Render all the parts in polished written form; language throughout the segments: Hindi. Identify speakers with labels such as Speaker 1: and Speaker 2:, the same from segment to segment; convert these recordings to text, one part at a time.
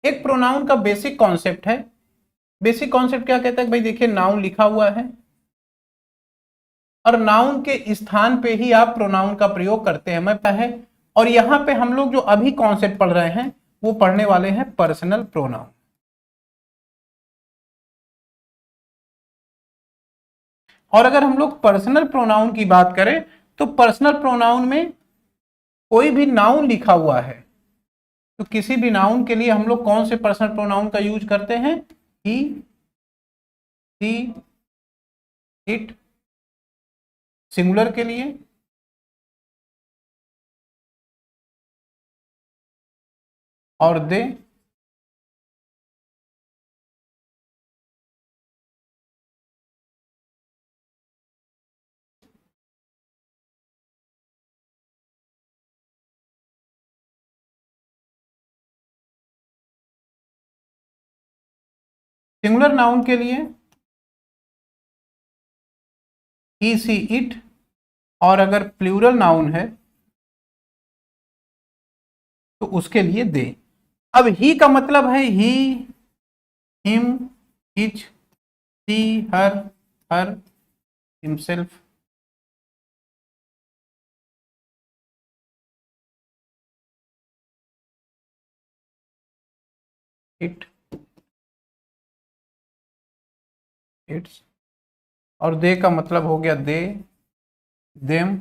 Speaker 1: एक प्रोनाउन का बेसिक कॉन्सेप्ट है। बेसिक कॉन्सेप्ट क्या कहता है भाई, देखिए नाउन लिखा हुआ है और नाउन के स्थान पे ही आप प्रोनाउन का प्रयोग करते हैं, मैं है। और यहां पे हम लोग जो अभी कॉन्सेप्ट पढ़ रहे हैं वो पढ़ने वाले हैं पर्सनल प्रोनाउन। और अगर हम लोग पर्सनल प्रोनाउन की बात करें तो पर्सनल प्रोनाउन में कोई भी नाउन लिखा हुआ है तो किसी भी नाउन के लिए हम लोग कौन से पर्सनल प्रोनाउन का यूज करते हैं, ही, शी, इट। सिंगुलर के लिए और दे। सिंगुलर नाउन के लिए ही, सी, इट। और अगर प्लूरल नाउन है तो उसके लिए दे। अब ही का मतलब है he, him, his, she, her, himself. It, its. और दे का मतलब हो गया दे, देम,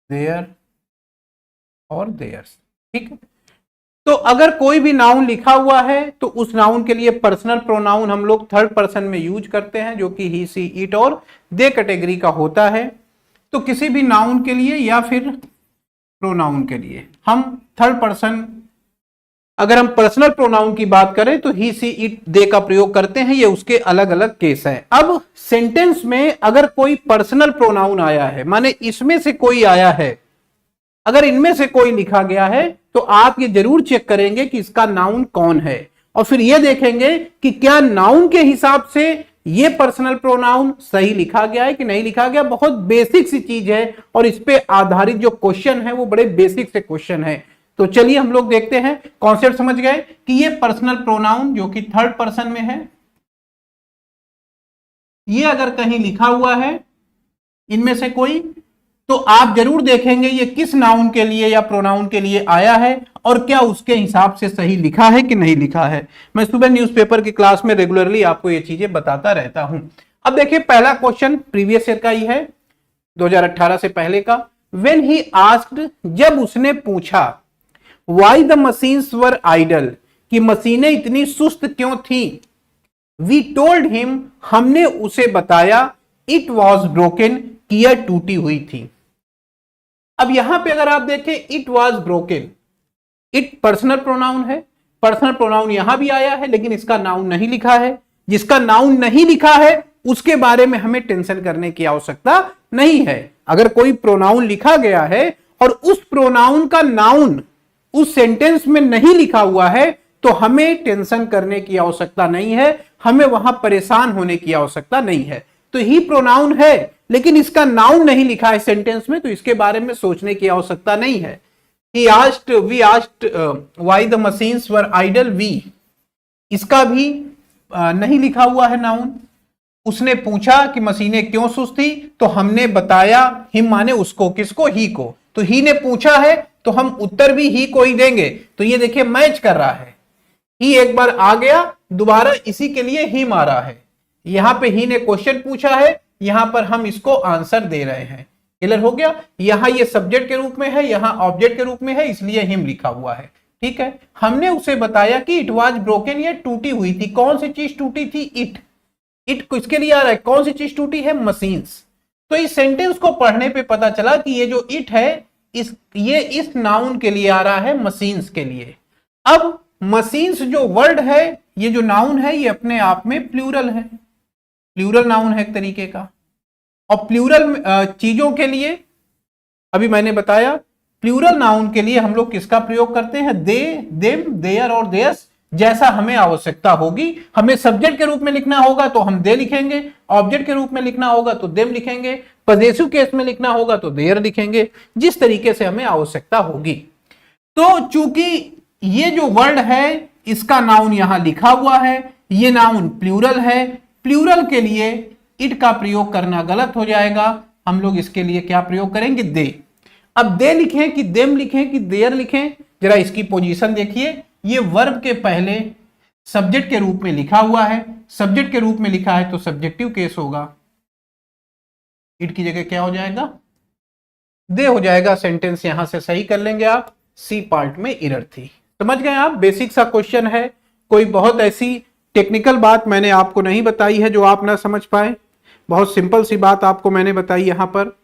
Speaker 1: देयर और देयर्स। ठीक है। तो अगर कोई भी नाउन लिखा हुआ है तो उस नाउन के लिए पर्सनल प्रोनाउन हम लोग थर्ड पर्सन में यूज करते हैं, जो कि ही, सी, इट और दे कैटेगरी का होता है। तो किसी भी नाउन के लिए या फिर प्रोनाउन के लिए हम थर्ड पर्सन, अगर हम पर्सनल प्रोनाउन की बात करें तो ही, सी, इट, दे का प्रयोग करते हैं। ये उसके अलग अलग केस है। अब सेंटेंस में अगर कोई पर्सनल प्रोनाउन आया है, माने इसमें से कोई आया है, अगर इनमें से कोई लिखा गया है तो आप ये जरूर चेक करेंगे कि इसका नाउन कौन है और फिर ये देखेंगे कि क्या नाउन के हिसाब से ये पर्सनल प्रोनाउन सही लिखा गया है कि नहीं लिखा गया। बहुत बेसिक सी चीज है और इस पे आधारित जो क्वेश्चन है वो बड़े बेसिक से क्वेश्चन है। तो चलिए हम लोग देखते हैं। कॉन्सेप्ट समझ गए कि ये पर्सनल प्रोनाउन जो कि थर्ड पर्सन में है, ये अगर कहीं लिखा हुआ है इनमें से कोई, तो आप जरूर देखेंगे ये किस नाउन के लिए या प्रोनाउन के लिए आया है और क्या उसके हिसाब से सही लिखा है कि नहीं लिखा है। मैं सुबह न्यूज़पेपर की क्लास में रेगुलरली आपको ये चीजें बताता रहता हूं। अब देखिए पहला क्वेश्चन प्रीवियस ईयर का ही है, 2018 से पहले का। व्हेन ही आस्क्ड, जब उसने पूछा, why the machines were idle, कि मशीनें इतनी सुस्त क्यों थी। वी टोल्ड हिम, हमने उसे बताया, इट वॉज ब्रोकन, कि यह टूटी हुई थी। अब यहां पे अगर आप देखें it was broken, it personal pronoun है, पर्सनल प्रोनाउन यहां भी आया है लेकिन इसका नाउन नहीं लिखा है। जिसका नाउन नहीं लिखा है उसके बारे में हमें टेंशन करने की आवश्यकता नहीं है। अगर कोई प्रोनाउन लिखा गया है और उस प्रोनाउन का नाउन उस सेंटेंस में नहीं लिखा हुआ है तो हमें टेंशन करने की आवश्यकता नहीं है, हमें वहां परेशान होने की आवश्यकता नहीं है। तो ही प्रोनाउन है लेकिन इसका नाउन नहीं लिखा है सेंटेंस में, तो इसके बारे में सोचने की आवश्यकता नहीं है। He asked, we asked why the machines were idle, we, इसका भी नहीं लिखा हुआ है नाउन। उसने पूछा कि मशीनें क्यों सुस्त थी, तो हमने बताया, हिम माने उसको, किसको, ही को। तो ही ने पूछा है तो हम उत्तर भी ही को ही देंगे। तो ये देखिए मैच कर रहा है, ही एक बार आ गया, दोबारा इसी के लिए ही मारा है। यहां पे ही ने क्वेश्चन पूछा है, यहां पर हम इसको आंसर दे रहे हैं। क्लियर हो गया। यहां ये सब्जेक्ट के रूप में है, यहां ऑब्जेक्ट के रूप में है, इसलिए हिम लिखा हुआ है। ठीक है। हमने उसे बताया कि इट वाज ब्रोकन, ये टूटी हुई थी। कौन सी चीज टूटी थी, इट। इट किसके लिए आ रहा है, कौन सी चीज टूटी है, मशीन्स। तो इस सेंटेंस को पढ़ने पे पता चला कि ये जो इट है ये इस नाउन के लिए आ रहा है, मशीन्स के लिए। अब मशीन्स जो वर्ड है, ये जो नाउन है, ये अपने आप में प्लूरल है, प्लूरल नाउन है एक तरीके का। और प्लूरल चीजों के लिए अभी मैंने बताया, प्लूरल नाउन के लिए हम लोग किसका प्रयोग करते हैं, दे, देम, देयर और देयर्स। जैसा हमें आवश्यकता होगी, हमें सब्जेक्ट के रूप में लिखना होगा तो हम दे लिखेंगे, ऑब्जेक्ट के रूप में लिखना होगा तो देम लिखेंगे, पजेसिव केस में लिखना होगा तो देयर लिखेंगे, जिस तरीके से हमें आवश्यकता होगी। तो चूंकि ये जो वर्ड है इसका नाउन यहां लिखा हुआ है, ये नाउन प्लूरल है, प्लूरल के लिए इट का प्रयोग करना गलत हो जाएगा। हम लोग इसके लिए क्या प्रयोग करेंगे, दे। अब दे लिखें कि देम लिखें कि देयर लिखें, जरा इसकी पोजीशन देखिए। ये वर्ब के पहले सब्जेक्ट के रूप में लिखा हुआ है, सब्जेक्ट के रूप में लिखा है तो सब्जेक्टिव केस होगा, इट की जगह क्या हो जाएगा, दे हो जाएगा। सेंटेंस यहां से सही कर लेंगे आप। सी पार्ट में एरर थी। समझ गए आप, बेसिक सा क्वेश्चन है, कोई बहुत ऐसी टेक्निकल बात मैंने आपको नहीं बताई है जो आप ना समझ पाए। बहुत सिंपल सी बात आपको मैंने बताई यहां पर,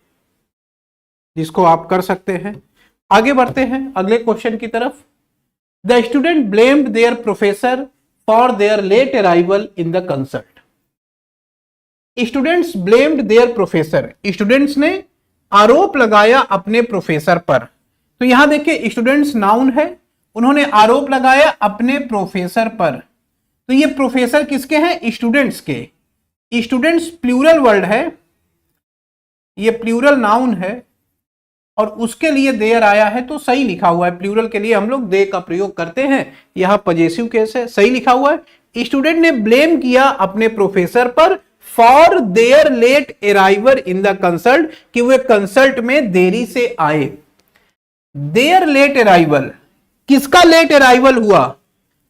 Speaker 1: जिसको आप कर सकते हैं। आगे बढ़ते हैं अगले क्वेश्चन की तरफ। The student blamed their professor for their late arrival in the concert. Students blamed their professor, students ने आरोप लगाया अपने प्रोफेसर पर। तो यहां देखिए स्टूडेंट्स नाउन है, उन्होंने आरोप लगाया अपने प्रोफेसर पर। तो ये प्रोफेसर किसके हैं, स्टूडेंट्स के। स्टूडेंट्स प्लूरल वर्ड है, ये प्लूरल नाउन है और उसके लिए देयर आया है तो सही लिखा हुआ है। प्लूरल के लिए हम लोग दे का प्रयोग करते हैं, यहां पजेसिव केस है, सही लिखा हुआ है। स्टूडेंट ने ब्लेम किया अपने प्रोफेसर पर for their late arrival in the consult, कि वे कंसल्ट में देरी से आए। देयर लेट अराइवल, किसका लेट अराइवल हुआ,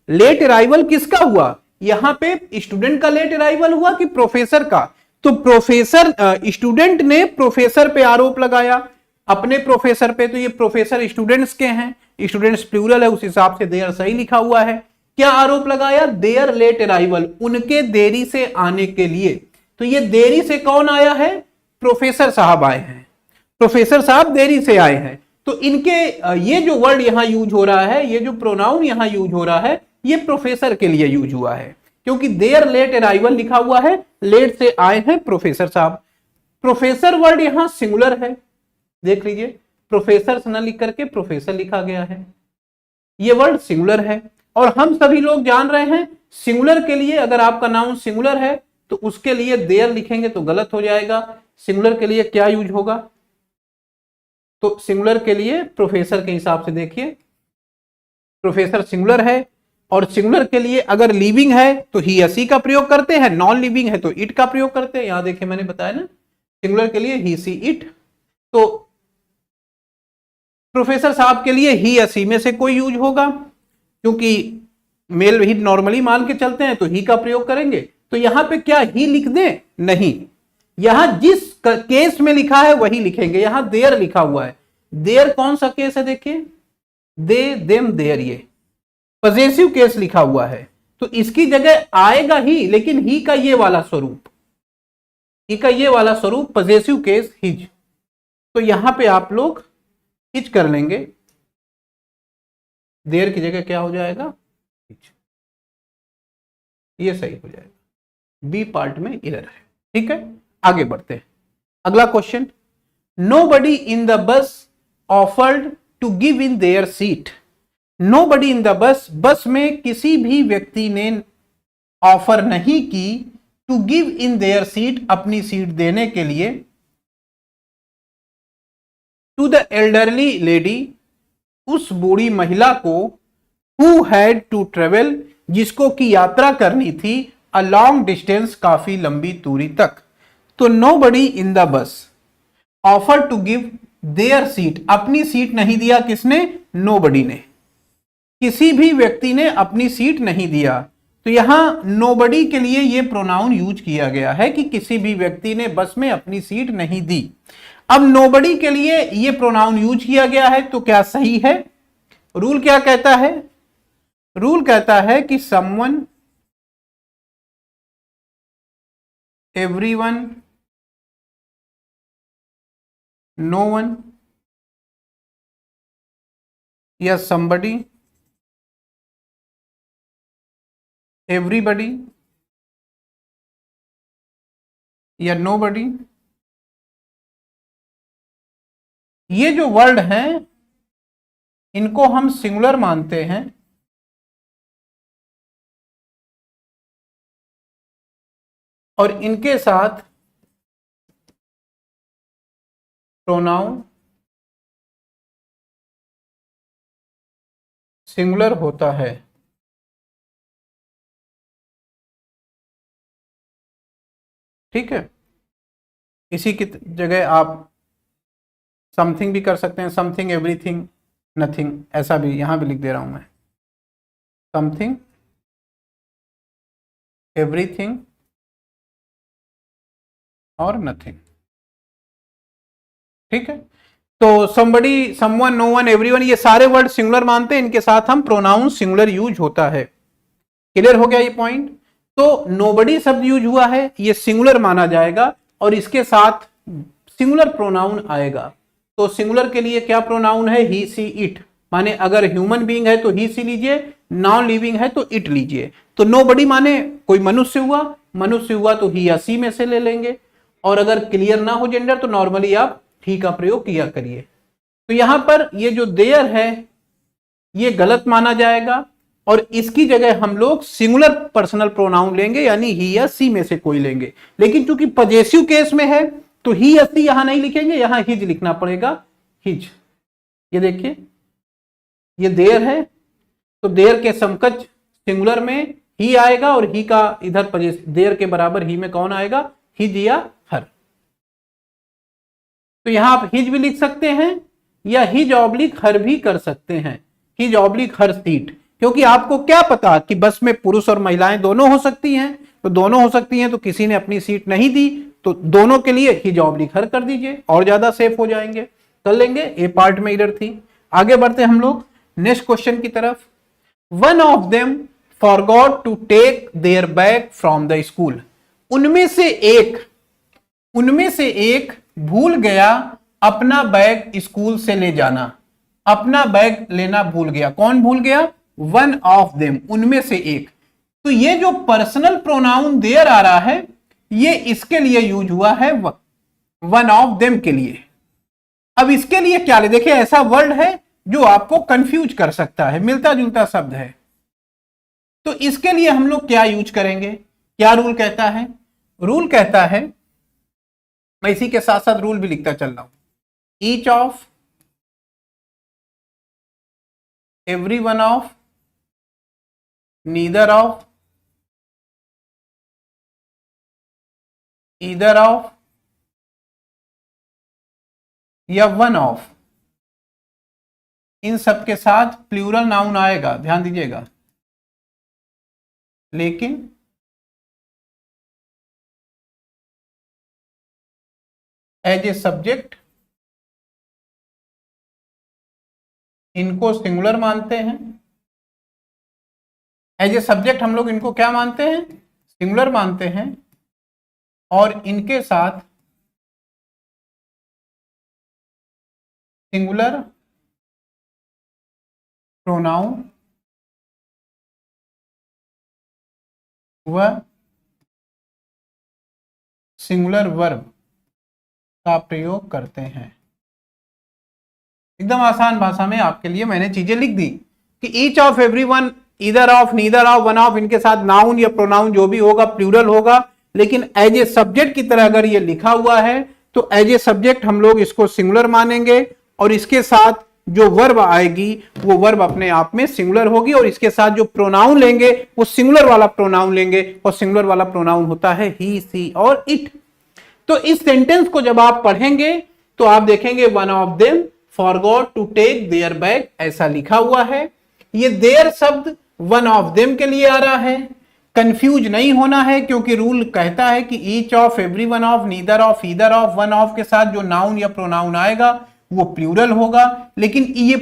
Speaker 1: लेट अराइवल किसका हुआ, यहां पे स्टूडेंट का लेट अराइवल हुआ कि प्रोफेसर का। तो प्रोफेसर, स्टूडेंट ने प्रोफेसर पे आरोप लगाया अपने प्रोफेसर पे, तो ये प्रोफेसर स्टूडेंट्स के हैं, स्टूडेंट्स प्लूरल है, उस हिसाब से देयर सही लिखा हुआ है। क्या आरोप लगाया, देयर लेट अराइवल, उनके देरी से आने के लिए। तो ये देरी से कौन आया है, प्रोफेसर साहब आए हैं, प्रोफेसर साहब देरी से आए हैं। तो इनके ये जो वर्ड यहां यूज हो रहा है, ये जो प्रोनाउन यहां यूज हो रहा है, ये प्रोफेसर के लिए यूज हुआ है, क्योंकि देयर लेट अराइवल लिखा हुआ है, लेट से आए हैं प्रोफेसर साहब। प्रोफेसर वर्ड यहां सिंगुलर है, देख लीजिए, प्रोफेसर न लिख करके प्रोफेसर लिखा गया है, ये वर्ड सिंगुलर है। और हम सभी लोग जान रहे हैं सिंगुलर के लिए, अगर आपका नाउन सिंगुलर है तो उसके लिए देयर लिखेंगे तो गलत हो जाएगा। सिंगुलर के लिए क्या यूज होगा, तो सिंगुलर के लिए प्रोफेसर के हिसाब से देखिए, प्रोफेसर सिंगुलर है, और सिंगुलर के लिए अगर लिविंग है तो ही या सी का प्रयोग करते हैं, नॉन लिविंग है तो इट का प्रयोग करते हैं। यहां देखिए मैंने बताया ना, सिंगुलर के लिए ही सी इट, तो प्रोफेसर साहब के लिए ही या सी में से कोई यूज होगा, क्योंकि मेल ही नॉर्मली मान के चलते हैं तो ही का प्रयोग करेंगे। तो यहां पे क्या ही लिख दें, नहीं, यहां जिस केस में लिखा है वही लिखेंगे। यहां देयर लिखा हुआ है, देयर कौन सा केस है, देखिए दे देम देयर, ये पजेसिव केस लिखा हुआ है, तो इसकी जगह आएगा ही, लेकिन ही का ये वाला स्वरूप, ही का ये वाला स्वरूप पजेसिव केस हिज। तो यहां पे आप लोग हिज कर लेंगे, देयर की जगह क्या हो जाएगा, हिज, ये सही हो जाएगा। बी पार्ट में एरर है, ठीक है। आगे बढ़ते हैं, अगला question. Nobody in the bus offered to give in their seat. Nobody in the bus, bus में किसी भी व्यक्ति ने ऑफर नहीं की to give in their seat, अपनी सीट देने के लिए, टू द एल्डरली लेडी, उस बूढ़ी महिला को, हु हैड टू ट्रेवल, जिसको की यात्रा करनी थी, अ लॉन्ग डिस्टेंस, काफी लंबी दूरी तक। तो nobody in the bus offer to give their seat, अपनी सीट नहीं दिया, किसने, नोबडी ने, किसी भी व्यक्ति ने अपनी सीट नहीं दिया। तो यहां नोबडी के लिए यह प्रोनाउन यूज किया गया है कि किसी भी व्यक्ति ने बस में अपनी सीट नहीं दी। अब नोबडी के लिए यह प्रोनाउन यूज किया गया है, तो क्या सही है, रूल क्या कहता है, रूल कहता है कि समवन, एवरीवन, नो वन, या समबडी, एवरीबडी, या नोबडी, ये जो वर्ड हैं इनको हम सिंगुलर मानते हैं, और इनके साथ प्रोनाउन सिंगुलर होता है। ठीक है, इसी की जगह आप समथिंग भी कर सकते हैं, समथिंग, एवरीथिंग, नथिंग, ऐसा भी यहां भी लिख दे रहा हूं मैं, समथिंग, एवरीथिंग और नथिंग। ठीक है, तो somebody, someone, no one, everyone, ये सारे वर्ड सिंगुलर मानते हैं, इनके साथ हम प्रोनाउन सिंगुलर यूज होता है। क्लियर हो गया ये पॉइंट? तो नोबडी शब्द यूज हुआ है, ये सिंगुलर माना जाएगा और इसके साथ सिंगुलर प्रोनाउन आएगा। तो सिंगुलर के लिए क्या प्रोनाउन है? ही, सी, इट। माने अगर ह्यूमन बीइंग है तो ही, सी लीजिए, नॉन लिविंग है तो इट लीजिए। तो नोबडी माने कोई मनुष्य हुआ, मनुष्य हुआ तो ही या सी में से ले लेंगे, और अगर क्लियर ना हो जेंडर तो नॉर्मली आप ही का प्रयोग किया करिए। तो यहां पर ये जो देयर है ये गलत माना जाएगा और इसकी जगह हम लोग सिंगुलर पर्सनल प्रोनाउन लेंगे, यानी ही या सी में से कोई लेंगे। लेकिन चूंकि पजेसिव केस में है तो ही या सी यहां नहीं लिखेंगे, यहां हिज लिखना पड़ेगा, हिज। ये देखिए, ये देयर है तो देयर के समकक्ष सिंगुलर में ही आएगा और ही का इधर देयर के बराबर ही में कौन आएगा? हिज या हर। तो यहां आप हिज भी लिख सकते हैं या हिज ऑब्लिक हर भी कर सकते हैं, हिज ऑब्लिक हर सीट, क्योंकि आपको क्या पता कि बस में पुरुष और महिलाएं दोनों हो सकती हैं, तो दोनों हो सकती हैं तो किसी ने अपनी सीट नहीं दी तो दोनों के लिए हिज ऑब्लिक हर कर दीजिए और ज्यादा सेफ हो जाएंगे। कर लेंगे, ए पार्ट में इधर थी। आगे बढ़ते हम लोग नेक्स्ट क्वेश्चन की तरफ। One of them forgot to take their bag from the school. उनमें से एक भूल गया अपना बैग स्कूल से ले जाना, अपना बैग लेना भूल गया। कौन भूल गया? वन ऑफ देम, उनमें से एक। तो ये जो पर्सनल प्रोनाउन देयर आ रहा है ये इसके लिए यूज हुआ है, वन ऑफ देम के लिए। अब इसके लिए क्या ले, देखिए ऐसा वर्ड है जो आपको कंफ्यूज कर सकता है, मिलता जुलता शब्द है, तो इसके लिए हम लोग क्या यूज करेंगे? क्या रूल कहता है? रूल कहता है, मैं इसी के साथ साथ रूल भी लिखता चल रहा हूं, each of, every one of, neither of, either of या वन ऑफ, इन सब के साथ प्लूरल नाउन आएगा, ध्यान दीजिएगा। लेकिन एज ए सब्जेक्ट इनको सिंगुलर मानते हैं। एज ए सब्जेक्ट हम लोग इनको क्या मानते हैं? सिंगुलर मानते हैं, और इनके साथ सिंगुलर प्रोनाउन व सिंगुलर वर्ब का प्रयोग करते हैं। एकदम आसान भाषा में आपके लिए मैंने चीजें लिख दी कि each of, every one, either of, neither of, one of, इनके साथ नाउन या प्रोनाउन जो भी होगा प्लूरल होगा। लेकिन एज ए सब्जेक्ट की तरह अगर ये लिखा हुआ है तो एज ए सब्जेक्ट हम लोग इसको सिंगुलर मानेंगे, और इसके साथ जो वर्ब आएगी वो वर्ब अपने आप में सिंगुलर होगी, और इसके साथ जो प्रोनाउन लेंगे वो सिंगुलर वाला प्रोनाउन लेंगे, और सिंगुलर वाला प्रोनाउन होता है ही, सी और इट। तो इस सेंटेंस को जब आप पढ़ेंगे तो आप देखेंगे one of them forgot to take their bag, ऐसा लिखा हुआ है। ये देयर शब्द वन ऑफ देम के लिए आ रहा है। कंफ्यूज नहीं होना है, क्योंकि रूल कहता है कि each of, every one of, neither of, either of, one of के साथ जो नाउन या प्रोनाउन आएगा वो प्लूरल होगा। लेकिन ये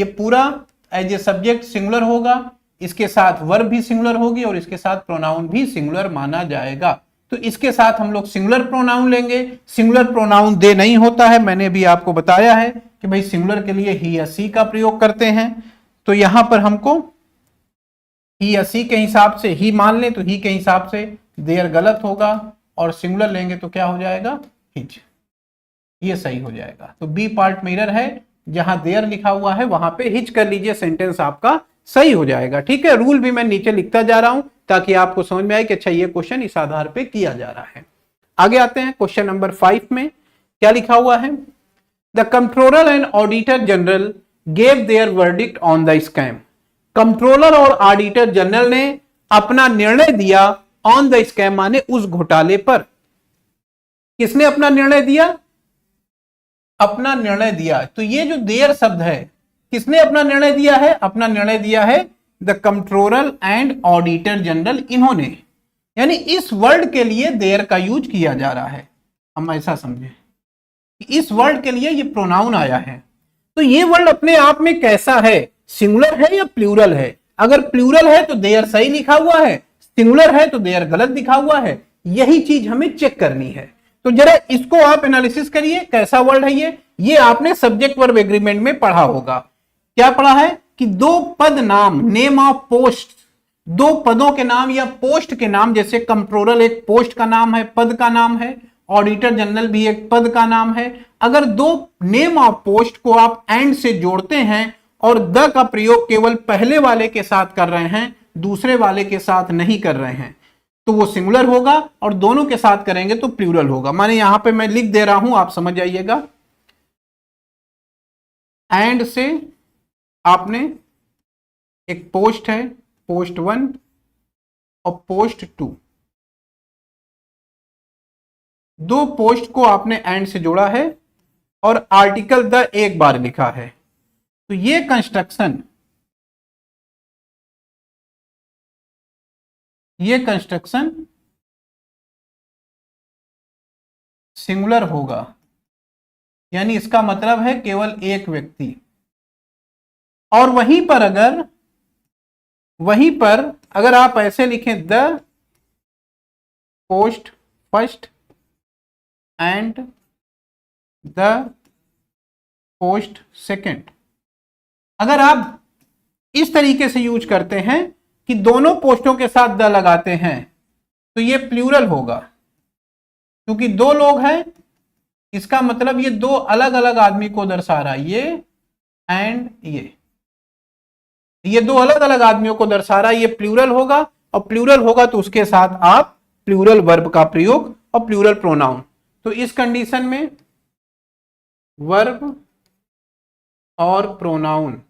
Speaker 1: पूरा एज ए सब्जेक्ट सिंगुलर होगा, इसके साथ वर्ब भी सिंगुलर होगी और इसके साथ प्रोनाउन भी सिंगुलर माना जाएगा। तो इसके साथ हम लोग सिंगुलर प्रोनाउन लेंगे। सिंगुलर प्रोनाउन दे नहीं होता है, मैंने भी आपको बताया है कि भाई सिंगुलर के लिए ही या सी का प्रयोग करते हैं। तो यहां पर हमको ही या सी के हिसाब से ही मान लें तो ही के हिसाब से देयर गलत होगा, और सिंगुलर लेंगे तो क्या हो जाएगा? हिज, ये सही हो जाएगा। तो बी पार्ट में एरर है, जहां देयर लिखा हुआ है वहां पे हिज कर लीजिए, सेंटेंस आपका सही हो जाएगा। ठीक है, रूल भी मैं नीचे लिखता जा रहा हूं ताकि आपको समझ में आए कि अच्छा ये क्वेश्चन इस आधार पे किया जा रहा है। आगे आते हैं क्वेश्चन नंबर 5 में क्या लिखा हुआ है? The controller and auditor general gave there verdict on the scam. Controller और ऑडिटर जनरल ने अपना निर्णय दिया ऑन द स्कैम माने उस घोटाले पर। किसने अपना निर्णय दिया? अपना निर्णय दिया। तो ये जो देयर शब्द है, किसने अपना निर्णय दिया है? अपना निर्णय दिया है the controller and auditor general, इन्होंने। यानी इस वर्ड के लिए देयर का यूज किया जा रहा है। हम ऐसा समझे इस वर्ड के लिए ये प्रोनाउन आया है। तो ये वर्ड अपने आप में कैसा है? सिंगुलर है या प्लूरल है? अगर प्लूरल है तो देयर सही लिखा हुआ है, सिंगुलर है तो देयर गलत लिखा हुआ है। यही चीज हमें चेक करनी है। तो जरा इसको आप एनालिसिस करिए, कैसा वर्ड है ये आपने सब्जेक्ट वर्ब एग्रीमेंट में पढ़ा होगा। क्या पढ़ा है कि दो पद नाम, नेम ऑफ पोस्ट, दो पदों के नाम या पोस्ट के नाम, जैसे कंट्रोलर एक पोस्ट का नाम है, पद का नाम है, ऑडिटर जनरल भी एक पद का नाम है। अगर दो नेम ऑफ पोस्ट को आप एंड से जोड़ते हैं और द का प्रयोग केवल पहले वाले के साथ कर रहे हैं, दूसरे वाले के साथ नहीं कर रहे हैं, तो वो सिंगुलर होगा, और दोनों के साथ करेंगे तो प्लूरल होगा। माने यहां पे मैं लिख दे रहा हूं, आप समझ जाइएगा। एंड से आपने एक पोस्ट है, पोस्ट 1 और पोस्ट 2, दो पोस्ट को आपने एंड से जोड़ा है और आर्टिकल द एक बार लिखा है। तो ये कंस्ट्रक्शन सिंगुलर होगा। यानी इसका मतलब है केवल एक व्यक्ति। और वहीं पर अगर आप ऐसे लिखें the post first and the post second, अगर आप इस तरीके से यूज करते हैं कि दोनों पोस्टों के साथ द लगाते हैं, तो ये प्लूरल होगा। क्योंकि दो लोग हैं, इसका मतलब ये दो अलग अलग आदमी को दर्शा रहा है, ये एंड ये दो अलग अलग आदमियों को दर्शा रहा है, ये प्लूरल होगा। और प्लूरल होगा तो उसके साथ आप प्लूरल वर्ब का प्रयोग और प्लूरल प्रोनाउन। तो इस कंडीशन में वर्ब और प्रोनाउन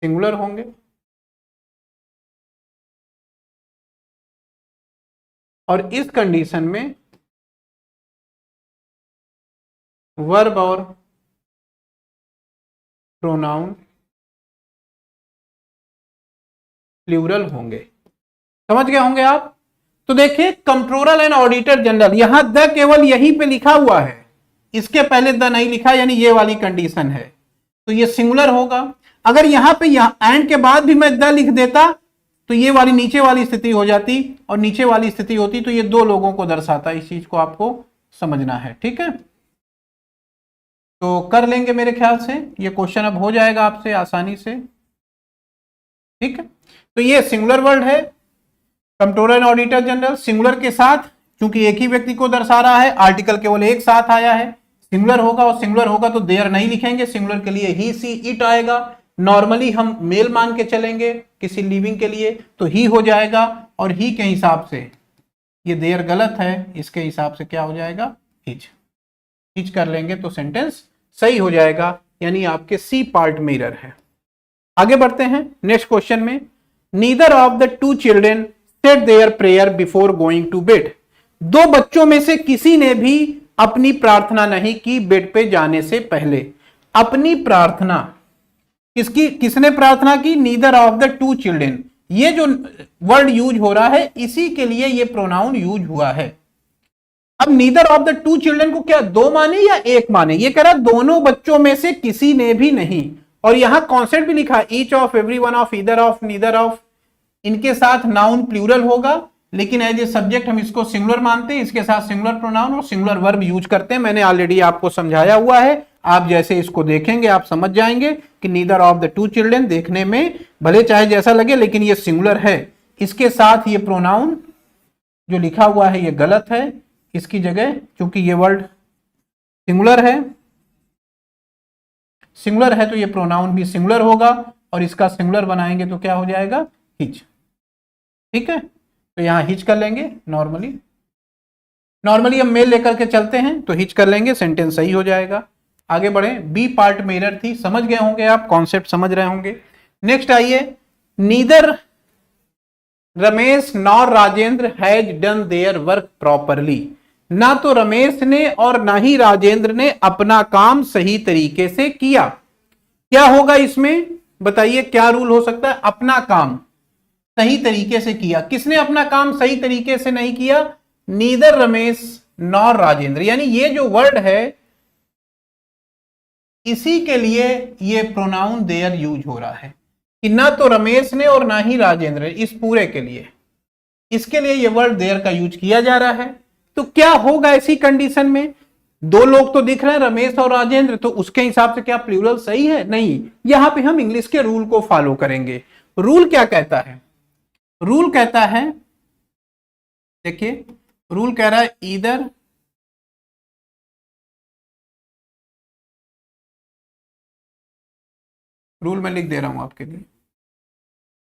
Speaker 1: सिंगुलर होंगे, और इस कंडीशन में वर्ब और प्रोनाउन प्लूरल होंगे। समझ गए होंगे आप? तो देखिए, कंट्रोलर एंड ऑडिटर जनरल, यहां द केवल यहीं पे लिखा हुआ है, इसके पहले द नहीं लिखा, यानी ये वाली कंडीशन है, तो ये सिंगुलर होगा। अगर यहां पे एंड के बाद भी मैं द लिख देता तो ये वाली नीचे वाली स्थिति हो जाती, और नीचे वाली स्थिति होती तो ये दो लोगों को दर्शाता। इस चीज को आपको समझना है, ठीक है? तो कर लेंगे मेरे ख्याल से, ये क्वेश्चन अब हो जाएगा आपसे आसानी से, ठीक है? तो ये सिंगुलर वर्ड है, controller and auditor general, singular के साथ, क्योंकि एक ही व्यक्ति को दर्शा रहा है, आर्टिकल केवल एक साथ आया है, सिंगुलर होगा। और सिंगुलर होगा तो देयर नहीं लिखेंगे, सिंगुलर के लिए ही, सी, इट आएगा। नॉर्मली हम मेल मान के चलेंगे किसी लिविंग के लिए, तो ही हो जाएगा, और ही के हिसाब से ये देयर गलत है, इसके हिसाब से क्या हो जाएगा? हिच कर लेंगे तो सेंटेंस सही हो जाएगा। यानी आपके सी पार्ट में एरर है। आगे बढ़ते हैं नेक्स्ट क्वेश्चन में। Neither of the two children said their prayer before going to bed, दो बच्चों में से किसी ने भी अपनी प्रार्थना नहीं की बेड पे जाने से पहले। अपनी प्रार्थना, किसने प्रार्थना की? Neither of the two children. ये जो वर्ड यूज हो रहा है, इसी के लिए ये प्रोनाउन यूज हुआ है। अब neither of the two children को क्या दो माने या एक माने? ये कह रहा दोनों बच्चों में से किसी ने भी नहीं, और यहां कॉन्सेप्ट भी लिखा, each of, every one of, either of, neither of. इनके साथ नाउन प्लूरल होगा, लेकिन एज ए सब्जेक्ट हम इसको सिंगुलर मानते हैं, इसके साथ सिंगुलर प्रोनाउन और सिंगुलर वर्ब यूज करते हैं। मैंने ऑलरेडी आपको समझाया हुआ है, आप जैसे इसको देखेंगे आप समझ जाएंगे कि neither of the two children देखने में भले चाहे जैसा लगे, लेकिन ये सिंगुलर है। इसके साथ ये प्रोनाउन जो लिखा हुआ है ये गलत है, इसकी जगह चूंकि ये वर्ड सिंगुलर है तो ये प्रोनाउन भी सिंगुलर होगा, और इसका सिंगुलर बनाएंगे तो क्या हो जाएगा? हिच। ठीक है, तो यहां हिच कर लेंगे। नॉर्मली हम मेल लेकर के चलते हैं तो हिच कर लेंगे, सेंटेंस सही हो जाएगा। आगे बढ़े, बी पार्ट में एरर थी, समझ गए होंगे आप, कॉन्सेप्ट समझ रहे होंगे। नेक्स्ट आइए, neither Ramesh nor Rajendra has done their work properly. ना तो रमेश ने और ना ही राजेंद्र ने अपना काम सही तरीके से किया। क्या होगा इसमें, बताइए क्या रूल हो सकता है? अपना काम सही तरीके से किया। किसने अपना काम सही तरीके से नहीं किया? Neither Ramesh nor Rajendra. यानी ये जो वर्ड है इसी के लिए ये प्रोनाउन देयर यूज हो रहा है कि ना तो रमेश ने और ना ही राजेंद्र, इस पूरे के लिए, इसके लिए ये वर्ड देयर का यूज किया जा रहा है। तो क्या होगा ऐसी कंडीशन में? दो लोग तो दिख रहे हैं, रमेश और राजेंद्र, तो उसके हिसाब से क्या प्लूरल सही है? नहीं। यहां पे हम इंग्लिश के रूल को फॉलो करेंगे। रूल क्या कहता है? रूल कहता है, देखिए रूल कह रहा है ईदर रूल मैं लिख दे रहा हूं आपके लिए।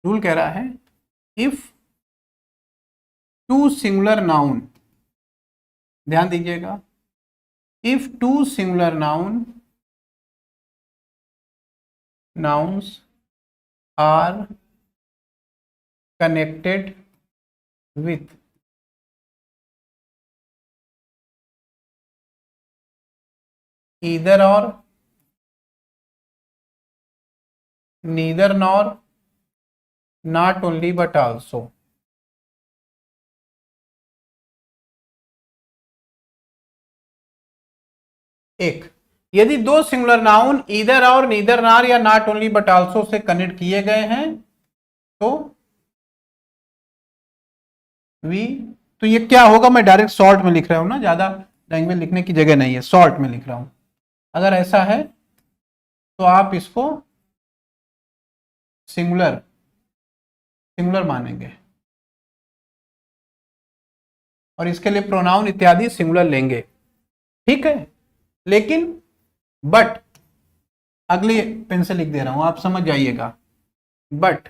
Speaker 1: रूल कह रहा है इफ टू सिंगुलर नाउन, ध्यान दीजिएगा, if two singular nouns are connected with either or, neither nor, not only but also, एक, यदि दो singular noun either or neither नार या नॉट ओनली बट आल्सो से कनेक्ट किए गए हैं तो तो ये क्या होगा? मैं डायरेक्ट शॉर्ट में लिख रहा हूं ना, ज्यादा लैंग्वेज लिखने की जगह नहीं है, शॉर्ट में लिख रहा हूं। अगर ऐसा है तो आप इसको सिंगुलर मानेंगे और इसके लिए प्रोनाउन इत्यादि सिंगुलर लेंगे, ठीक है। लेकिन बट, अगली पेन से लिख दे रहा हूं, आप समझ जाइएगा। बट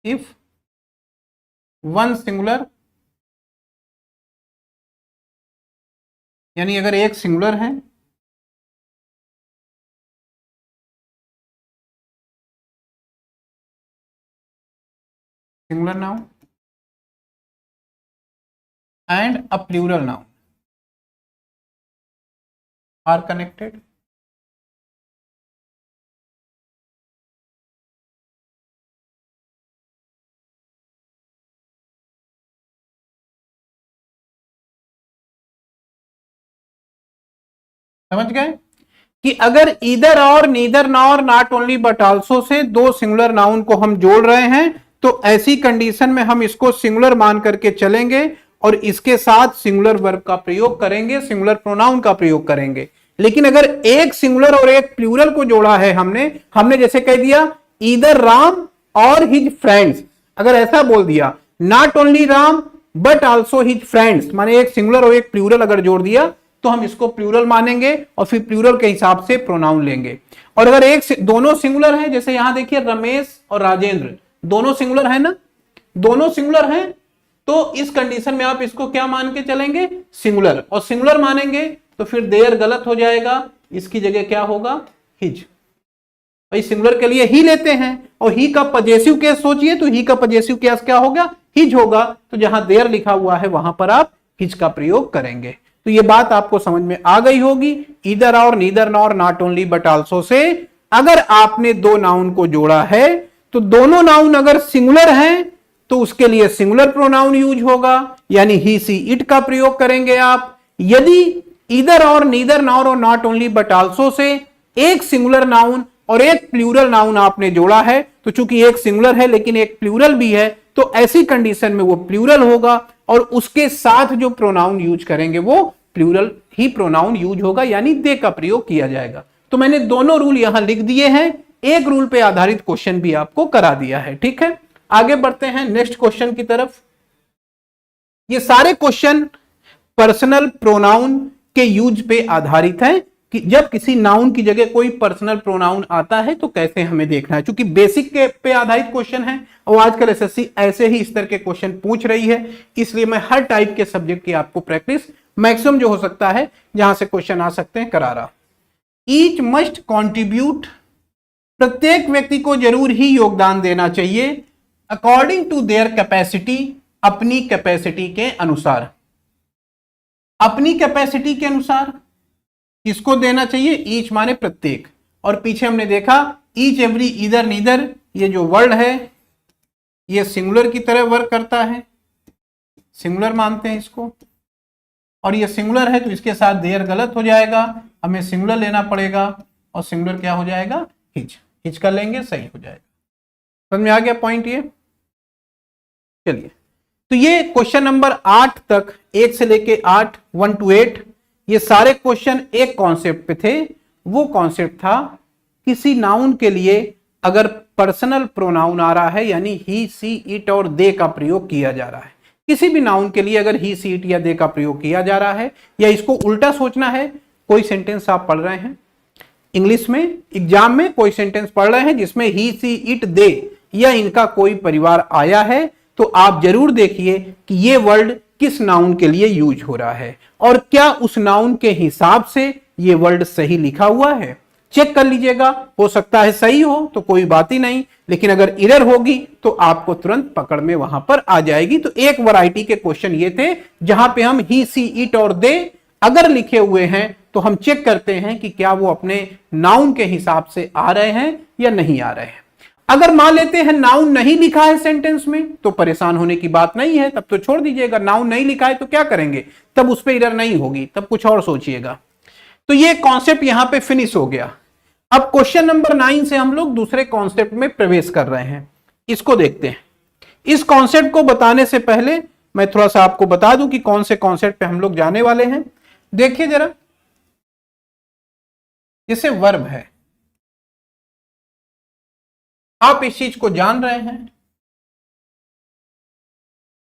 Speaker 1: इफ वन सिंगुलर, यानी अगर एक सिंगुलर है singular noun and a plural noun are connected, समझ गए कि अगर either or neither nor not only but also से दो सिंगुलर नाउन को हम जोड़ रहे हैं तो ऐसी कंडीशन में हम इसको सिंगुलर मान करके चलेंगे और इसके साथ सिंगुलर वर्ब का प्रयोग करेंगे, सिंगुलर प्रोनाउन का प्रयोग करेंगे। लेकिन अगर एक सिंगुलर और एक प्लूरल को जोड़ा है हमने जैसे कह दिया ईदर राम और हिज फ्रेंड्स, अगर ऐसा बोल दिया not only Ram but also his friends, माने एक सिंगुलर और एक प्लूरल अगर जोड़ दिया तो हम इसको प्लूरल मानेंगे और फिर प्लूरल के हिसाब से प्रोनाउन लेंगे। और अगर दोनों सिंगुलर है, जैसे यहां देखिए रमेश और राजेंद्र, दोनों सिंगुलर है ना, दोनों सिंगुलर हैं, तो इस कंडीशन में आप इसको क्या मान के चलेंगे? सिंगुलर। और सिंगुलर मानेंगे तो फिर देयर गलत हो जाएगा, इसकी जगह क्या होगा? हिज। भाई सिंगुलर के लिए ही लेते हैं और ही का पजेसिव केस सोचिए, तो ही का पजेसिव केस क्या होगा? हिज होगा। तो जहां देयर लिखा हुआ है वहां पर आप हिज का प्रयोग करेंगे। तो ये बात आपको समझ में आ गई होगी। Either or neither nor not only but also से अगर आपने दो नाउन को जोड़ा है तो दोनों नाउन अगर सिंगुलर हैं तो उसके लिए सिंगुलर प्रोनाउन यूज होगा, यानी ही सी इट का प्रयोग करेंगे आप। यदि ईदर और नीदर नॉर और नॉट ओनली बट आल्सो से एक सिंगुलर नाउन और एक प्लूरल नाउन आपने जोड़ा है, तो चूंकि एक सिंगुलर है लेकिन एक प्लूरल भी है, तो ऐसी कंडीशन में वो प्लूरल होगा और उसके साथ जो प्रोनाउन यूज करेंगे वो प्लूरल ही प्रोनाउन यूज होगा, यानी दे का प्रयोग किया जाएगा। तो मैंने दोनों रूल यहां लिख दिए हैं, एक रूल पे आधारित क्वेश्चन भी आपको करा दिया है, ठीक है। आगे बढ़ते हैं नेक्स्ट क्वेश्चन की तरफ। ये सारे क्वेश्चन पर्सनल प्रोनाउन के यूज पे आधारित है कि जब किसी नाउन की जगह कोई पर्सनल प्रोनाउन आता है तो कैसे हमें देखना है। क्योंकि बेसिक के पे आधारित क्वेश्चन है और आजकल एसएससी ऐसे ही इस तरह के क्वेश्चन पूछ रही है, इसलिए मैं हर टाइप के सब्जेक्ट की आपको प्रैक्टिस मैक्सिमम जो हो सकता है जहां से क्वेश्चन आ सकते हैं करा रहा। ईच मस्ट कॉन्ट्रीब्यूट प्रत्येक व्यक्ति को जरूर ही योगदान देना चाहिए अकॉर्डिंग टू देयर कैपेसिटी, अपनी कैपेसिटी के अनुसार। अपनी कैपेसिटी के अनुसार किसको देना चाहिए? ईच माने प्रत्येक, और पीछे हमने देखा ईच, एवरी, इधर, नीदर, ये जो वर्ड है ये सिंगुलर की तरह वर्क करता है, सिंगुलर मानते हैं इसको, और ये सिंगुलर है तो इसके साथ देयर गलत हो जाएगा, हमें सिंगुलर लेना पड़ेगा, और सिंगुलर क्या हो जाएगा? हिच, हिच कर लेंगे, सही हो जाएगा। समझ में आ गया पॉइंट ये? चलिए, तो ये क्वेश्चन नंबर 8 तक, 1 से लेके 8, 1 to 8, ये सारे क्वेश्चन एक कॉन्सेप्ट पे थे। वो कॉन्सेप्ट था किसी नाउन के लिए अगर पर्सनल प्रोनाउन आ रहा है, यानी ही, सी, इट और दे का प्रयोग किया जा रहा है, किसी भी नाउन के लिए अगर ही, सी, इट या दे का प्रयोग किया जा रहा है, या इसको उल्टा सोचना है, कोई सेंटेंस आप पढ़ रहे हैं इंग्लिश में, एग्जाम में कोई सेंटेंस पढ़ रहे हैं जिसमें ही, सी, इट, दे या इनका कोई परिवार आया है, तो आप जरूर देखिए कि ये वर्ड किस नाउन के लिए यूज हो रहा है और क्या उस नाउन के हिसाब से ये वर्ड सही लिखा हुआ है। चेक कर लीजिएगा, हो सकता है सही हो तो कोई बात ही नहीं, लेकिन अगर एरर होगी तो आपको तुरंत पकड़ में वहां पर आ जाएगी। तो एक वैरायटी के क्वेश्चन ये थे जहां पे हम ही, सी, इट और दे अगर लिखे हुए हैं तो हम चेक करते हैं कि क्या वो अपने नाउन के हिसाब से आ रहे हैं या नहीं आ रहे हैं। अगर मान लेते हैं नाउन नहीं लिखा है सेंटेंस में तो परेशान होने की बात नहीं है, तब तो छोड़ दीजिएगा। नाउन नहीं लिखा है तो क्या करेंगे, तब उस पर एरर नहीं होगी, तब कुछ और सोचिएगा। तो ये कॉन्सेप्ट यहां पे फिनिश हो गया। अब क्वेश्चन नंबर 9 से हम लोग दूसरे कॉन्सेप्ट में प्रवेश कर रहे हैं, इसको देखते हैं। इस कॉन्सेप्ट को बताने से पहले मैं थोड़ा सा आपको बता दूं कि कौन से कॉन्सेप्ट पे हम लोग जाने वाले हैं। देखिए जरा, जैसे वर्ब है, आप इस चीज को जान रहे हैं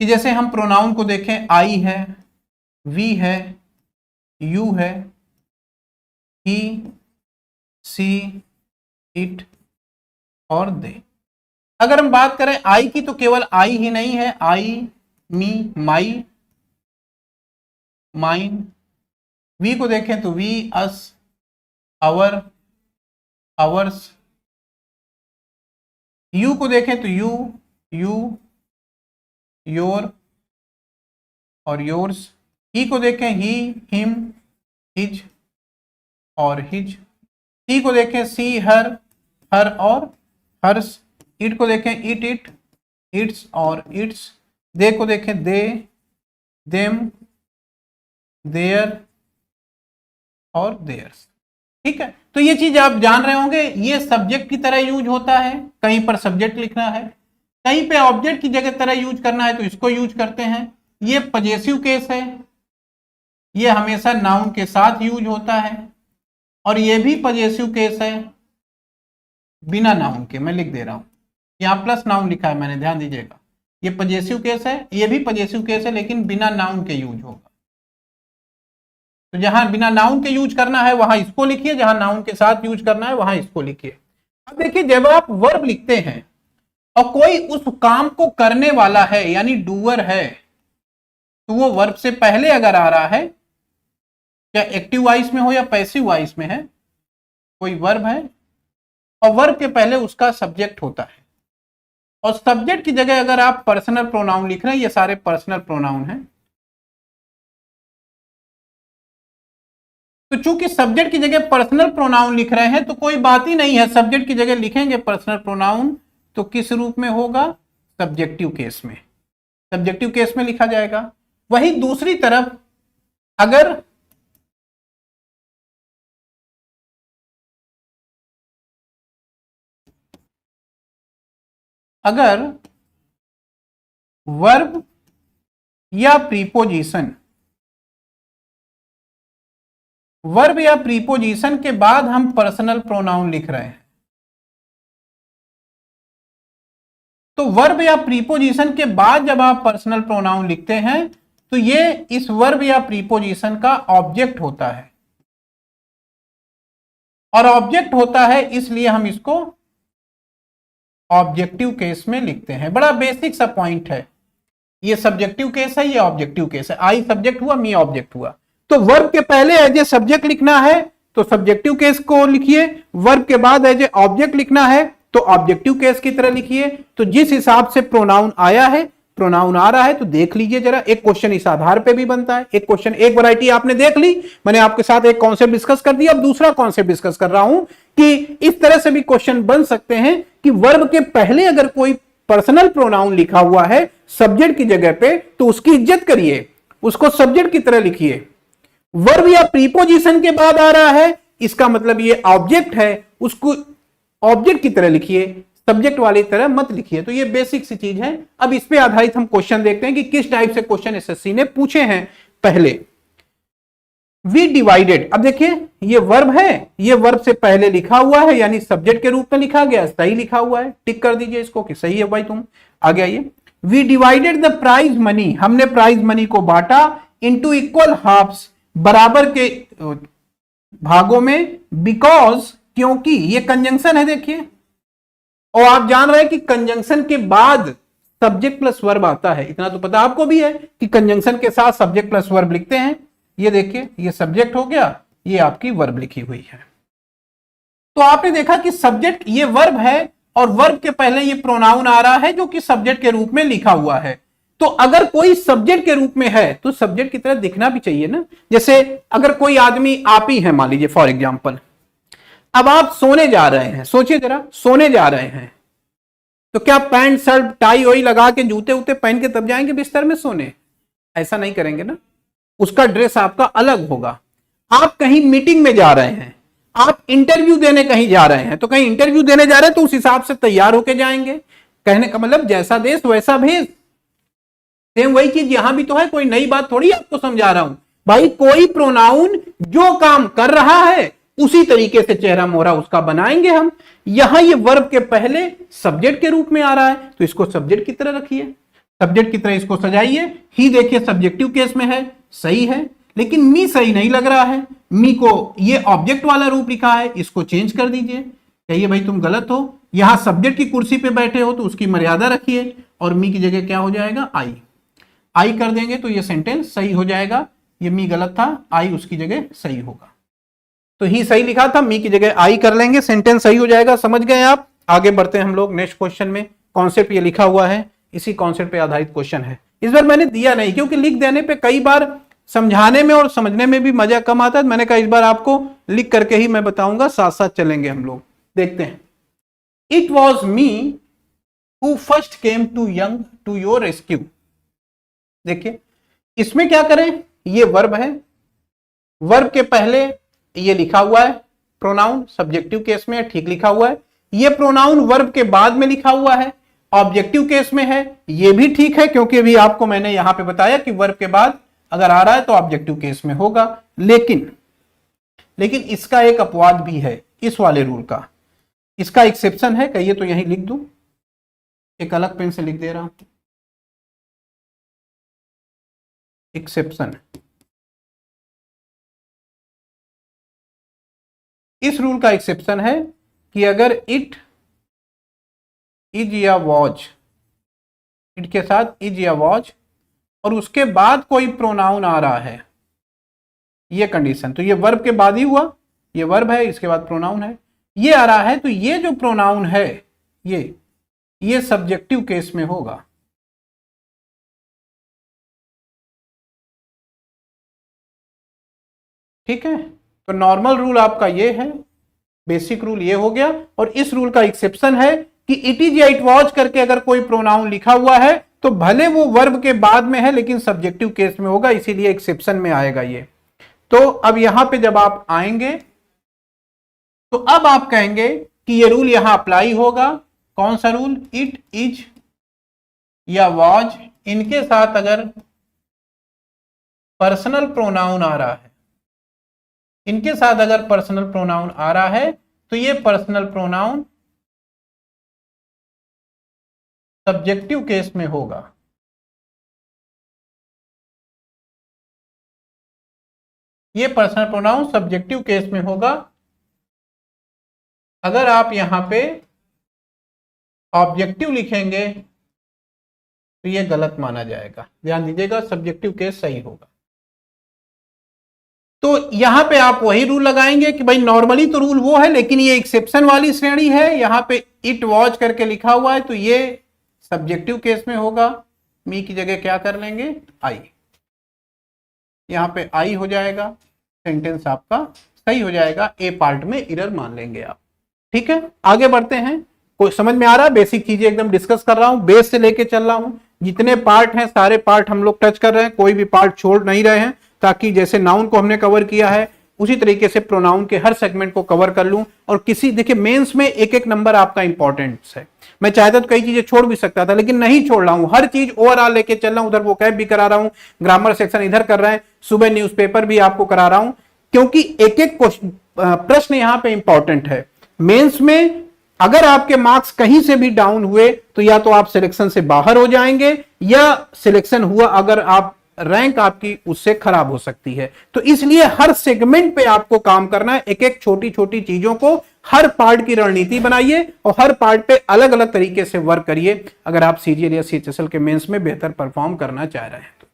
Speaker 1: कि जैसे हम प्रोनाउन को देखें, आई है, वी है, यू है, ही, सी, इट और दे। अगर हम बात करें आई की तो केवल आई ही नहीं है, आई, मी, माई, माइन। वी को देखें तो we, us, our, ours. You को देखें तो यू, यू, योर और योर्स। ही को देखें ही, हिम, हिज और हिज। सी को देखें सी, हर, हर और हर्स। इट को देखें इट, इट, इट्स और इट्स। दे को देखें दे, देम, देयर और देयर्स। ठीक है, तो ये चीज आप जान रहे होंगे। ये सब्जेक्ट की तरह यूज होता है, कहीं पर सब्जेक्ट लिखना है, कहीं पे ऑब्जेक्ट की जगह तरह यूज करना है तो इसको यूज करते हैं। ये पजेसिव केस है, ये हमेशा नाउन के साथ यूज होता है, और ये भी पजेसिव केस है बिना नाउन के। मैं लिख दे रहा हूं, यहां प्लस नाउन लिखा है मैंने, ध्यान दीजिएगा। ये पजेसिव केस है, ये भी पजेसिव केस है, लेकिन बिना नाउन के यूज होगा। तो जहां बिना नाउन के यूज करना है वहां इसको लिखिए, जहां नाउन के साथ यूज करना है वहां इसको लिखिए। अब देखिए, जब आप वर्ब लिखते हैं और कोई उस काम को करने वाला है यानी डूअर है, तो वो वर्ब से पहले अगर आ रहा है, क्या एक्टिव वॉइस में हो या पैसिव वॉइस में है, कोई वर्ब है और वर्ब के पहले उसका सब्जेक्ट होता है, और सब्जेक्ट की जगह अगर आप पर्सनल प्रोनाउन लिख रहे हैं, ये सारे पर्सनल प्रोनाउन हैं, तो चूंकि सब्जेक्ट की जगह पर्सनल प्रोनाउन लिख रहे हैं तो कोई बात ही नहीं है। सब्जेक्ट की जगह लिखेंगे पर्सनल प्रोनाउन तो किस रूप में होगा, सब्जेक्टिव केस में, सब्जेक्टिव केस में लिखा जाएगा। वही दूसरी तरफ अगर वर्ब या प्रीपोजिशन, वर्ब या प्रीपोजिशन के बाद हम पर्सनल प्रोनाउन लिख रहे हैं, तो वर्ब या प्रीपोजिशन के बाद जब आप पर्सनल प्रोनाउन लिखते हैं तो ये इस वर्ब या प्रीपोजिशन का ऑब्जेक्ट होता है, और ऑब्जेक्ट होता है इसलिए हम इसको ऑब्जेक्टिव केस में लिखते हैं। बड़ा बेसिक सा पॉइंट है, ये सब्जेक्टिव केस है, ये ऑब्जेक्टिव केस है। आई सब्जेक्ट हुआ, मी ऑब्जेक्ट हुआ, तो वर्ब के पहले एज ए सब्जेक्ट लिखना है तो सब्जेक्टिव केस को लिखिए, वर्ब के बाद एज ए ऑब्जेक्ट लिखना है तो ऑब्जेक्टिव केस की तरह लिखिए। तो जिस हिसाब से प्रोनाउन आया है, प्रोनाउन आ रहा है, तो देख लीजिए जरा, एक क्वेश्चन इस आधार पे भी बनता है। एक क्वेश्चन, एक वैरायटी आपने देख ली, मैंने आपके साथ एक कॉन्सेप्ट डिस्कस कर दिया, अब दूसरा कॉन्सेप्ट डिस्कस कर रहा हूं कि इस तरह से भी क्वेश्चन बन सकते हैं कि वर्ब के पहले अगर कोई पर्सनल प्रोनाउन लिखा हुआ है सब्जेक्ट की जगह पे, तो उसकी इज्जत करिए, उसको सब्जेक्ट की तरह लिखिए। वर्ब या प्रीपोजिशन के बाद आ रहा है, इसका मतलब ये ऑब्जेक्ट है, उसको ऑब्जेक्ट की तरह लिखिए, सब्जेक्ट वाली तरह मत लिखिए। तो ये बेसिक सी चीज है। अब इस पे आधारित हम क्वेश्चन देखते हैं कि किस टाइप से क्वेश्चन एसएससी ने पूछे हैं। पहले वी डिवाइडेड, अब देखिए ये वर्ब है, ये वर्ब से पहले लिखा हुआ है यानी सब्जेक्ट के रूप में लिखा गया, सही लिखा हुआ है, टिक कर दीजिए इसको कि सही है भाई तुम। आगे आइए, we divided the prize money, हमने प्राइज मनी को बांटा इनटू इक्वल हाफ्स, बराबर के भागों में, बिकॉज, क्योंकि, ये कंजंक्शन है देखिए, और आप जान रहे हैं कि कंजंक्शन के बाद सब्जेक्ट प्लस वर्ब आता है, इतना तो पता आपको भी है कि कंजंक्शन के साथ सब्जेक्ट प्लस वर्ब लिखते हैं। ये देखिए, ये सब्जेक्ट हो गया, ये आपकी वर्ब लिखी हुई है। तो आपने देखा कि सब्जेक्ट ये वर्ब है और वर्ब के पहले ये प्रोनाउन आ रहा है जो कि सब्जेक्ट के रूप में लिखा हुआ है। तो अगर कोई सब्जेक्ट के रूप में है तो सब्जेक्ट की तरह दिखना भी चाहिए ना। जैसे अगर कोई आदमी आप ही है, मान लीजिए फॉर एग्जाम्पल, अब आप सोने जा रहे हैं, सोचिए जरा, सोने जा रहे हैं तो क्या पैंट शर्ट टाई वाई लगा के जूते उते पहन के तब जाएंगे बिस्तर में सोने? ऐसा नहीं करेंगे ना, उसका ड्रेस आपका अलग होगा। आप कहीं मीटिंग में जा रहे हैं, आप इंटरव्यू देने कहीं जा रहे हैं, तो कहीं इंटरव्यू देने जा रहे हैं तो उस हिसाब से तैयार होके जाएंगे। कहने का मतलब जैसा देश वैसा भेष। सेम वही चीज यहां भी तो है, कोई नई बात थोड़ी आपको समझा रहा हूं भाई। कोई प्रोनाउन जो काम कर रहा है उसी तरीके से चेहरा मोहरा उसका बनाएंगे हम। यहां ये वर्ब के पहले सब्जेक्ट के रूप में आ रहा है तो इसको सब्जेक्ट की तरह रखिए, सब्जेक्ट की तरह इसको सजाइए। ही देखिए सब्जेक्टिव केस में है, सही है, लेकिन मी सही नहीं लग रहा है। मी को ये ऑब्जेक्ट वाला रूप लिखा है, इसको चेंज कर दीजिए, कहिए भाई तुम गलत हो। यहां सब्जेक्ट की कुर्सी पे बैठे हो तो उसकी मर्यादा रखिए, और मी की जगह क्या हो जाएगा, आई। आई कर देंगे तो ये सेंटेंस सही हो जाएगा। ये मी गलत था, आई उसकी जगह सही होगा। तो ही सही लिखा था, मी की जगह आई कर लेंगे, सेंटेंस सही हो जाएगा। समझ गए आप? आगे बढ़ते हैं हम लोग नेक्स्ट क्वेश्चन में। कॉन्सेप्ट ये लिखा हुआ है, इसी कॉन्सेप्ट पे आधारित क्वेश्चन है। इस बार मैंने दिया नहीं क्योंकि लिख देने पे कई बार समझाने में और समझने में भी मजा कम आता है। मैंने कहा इस बार आपको लिख करके ही मैं बताऊंगा, साथ साथ चलेंगे हम लोग। देखते हैं, it was me who first came to your rescue. देखिए इसमें क्या करें, ये वर्ब है, वर्ब के पहले ये लिखा हुआ है प्रोनाउन, सब्जेक्टिव केस में है, ठीक लिखा हुआ है। ये प्रोनाउन वर्ब के बाद में लिखा हुआ है, ऑब्जेक्टिव केस में है, ये भी ठीक है क्योंकि अभी आपको मैंने यहां पे बताया कि वर्ब के बाद अगर आ रहा है तो ऑब्जेक्टिव केस में होगा। लेकिन इसका एक अपवाद भी है, इस वाले रूल का, इसका एक्सेप्शन है। कहिए तो यहीं लिख दूं, एक अलग पेन से लिख दे रहा हूं, एक्सेप्शन। इस रूल का एक्सेप्शन है कि अगर इट, इज या वॉज, इट के साथ इज या वॉज और उसके बाद कोई प्रोनाउन आ रहा है, ये कंडीशन, तो ये वर्ब के बाद ही हुआ, ये वर्ब है, इसके बाद प्रोनाउन है, ये आ रहा है, तो ये जो प्रोनाउन है ये सब्जेक्टिव केस में होगा। ठीक है, तो नॉर्मल रूल आपका ये है, बेसिक रूल ये हो गया। और इस रूल का एक्सेप्शन है कि इट इज या इट वॉज करके अगर कोई प्रोनाउन लिखा हुआ है तो भले वो वर्ब के बाद में है लेकिन सब्जेक्टिव केस में होगा, इसीलिए एक्सेप्शन में आएगा ये। तो अब यहां पे जब आप आएंगे तो अब आप कहेंगे कि ये रूल यहां अप्लाई होगा। कौन सा रूल? इट, इज या वॉज, इनके साथ अगर पर्सनल प्रोनाउन आ रहा है, इनके साथ अगर पर्सनल प्रोनाउन आ रहा है तो ये पर्सनल प्रोनाउन सब्जेक्टिव केस में होगा। ये पर्सनल प्रोनाउन सब्जेक्टिव केस में होगा। अगर आप यहां पे ऑब्जेक्टिव लिखेंगे तो ये गलत माना जाएगा। ध्यान दीजिएगा, सब्जेक्टिव केस सही होगा। तो यहां पे आप वही रूल लगाएंगे कि भाई नॉर्मली तो रूल वो है, लेकिन ये एक्सेप्शन वाली श्रेणी है, यहां पे इट वॉच करके लिखा हुआ है, तो ये सब्जेक्टिव केस में होगा। मी की जगह क्या कर लेंगे, आई। यहां पे आई हो जाएगा, सेंटेंस आपका सही हो जाएगा, ए पार्ट में एरर मान लेंगे आप। ठीक है, आगे बढ़ते हैं। कोई समझ में आ रहा है? बेसिक चीजें एकदम डिस्कस कर रहा हूं, बेस से लेके चल रहा हूं। जितने पार्ट हैं सारे पार्ट हम लोग टच कर रहे हैं, कोई भी पार्ट छोड़ नहीं रहे हैं, ताकि जैसे नाउन को हमने कवर किया है उसी तरीके से प्रोनाउन के हर सेगमेंट को कवर कर लूं। और किसी, देखिए मेंस में एक एक नंबर आपका इंपॉर्टेंस है। मैं चाहता तो कई चीजें छोड़ भी सकता था, लेकिन नहीं छोड़ रहा हूं, हर चीज ओवरऑल लेके चल रहा हूं। उधर वोकैब भी करा रहा हूं, ग्रामर सेक्शन इधर कर रहे हैं, सुबह न्यूज़पेपर भी आपको करा रहा हूं, क्योंकि एक एक प्रश्न यहां पे इंपॉर्टेंट है। मेंस में अगर आपके मार्क्स कहीं से भी डाउन हुए तो या तो आप सिलेक्शन से बाहर हो जाएंगे, या सिलेक्शन हुआ अगर आप रैंक आपकी उससे खराब हो सकती है। तो इसलिए हर सेगमेंट पे आपको काम करना है, एक एक छोटी छोटी चीजों को, हर पार्ट की रणनीति बनाइए और हर पार्ट पे अलग अलग तरीके से वर्क करिए, अगर आप सीजीएल या सीएचएसएल के मेंस में बेहतर परफॉर्म करना चाह रहे हैं तो।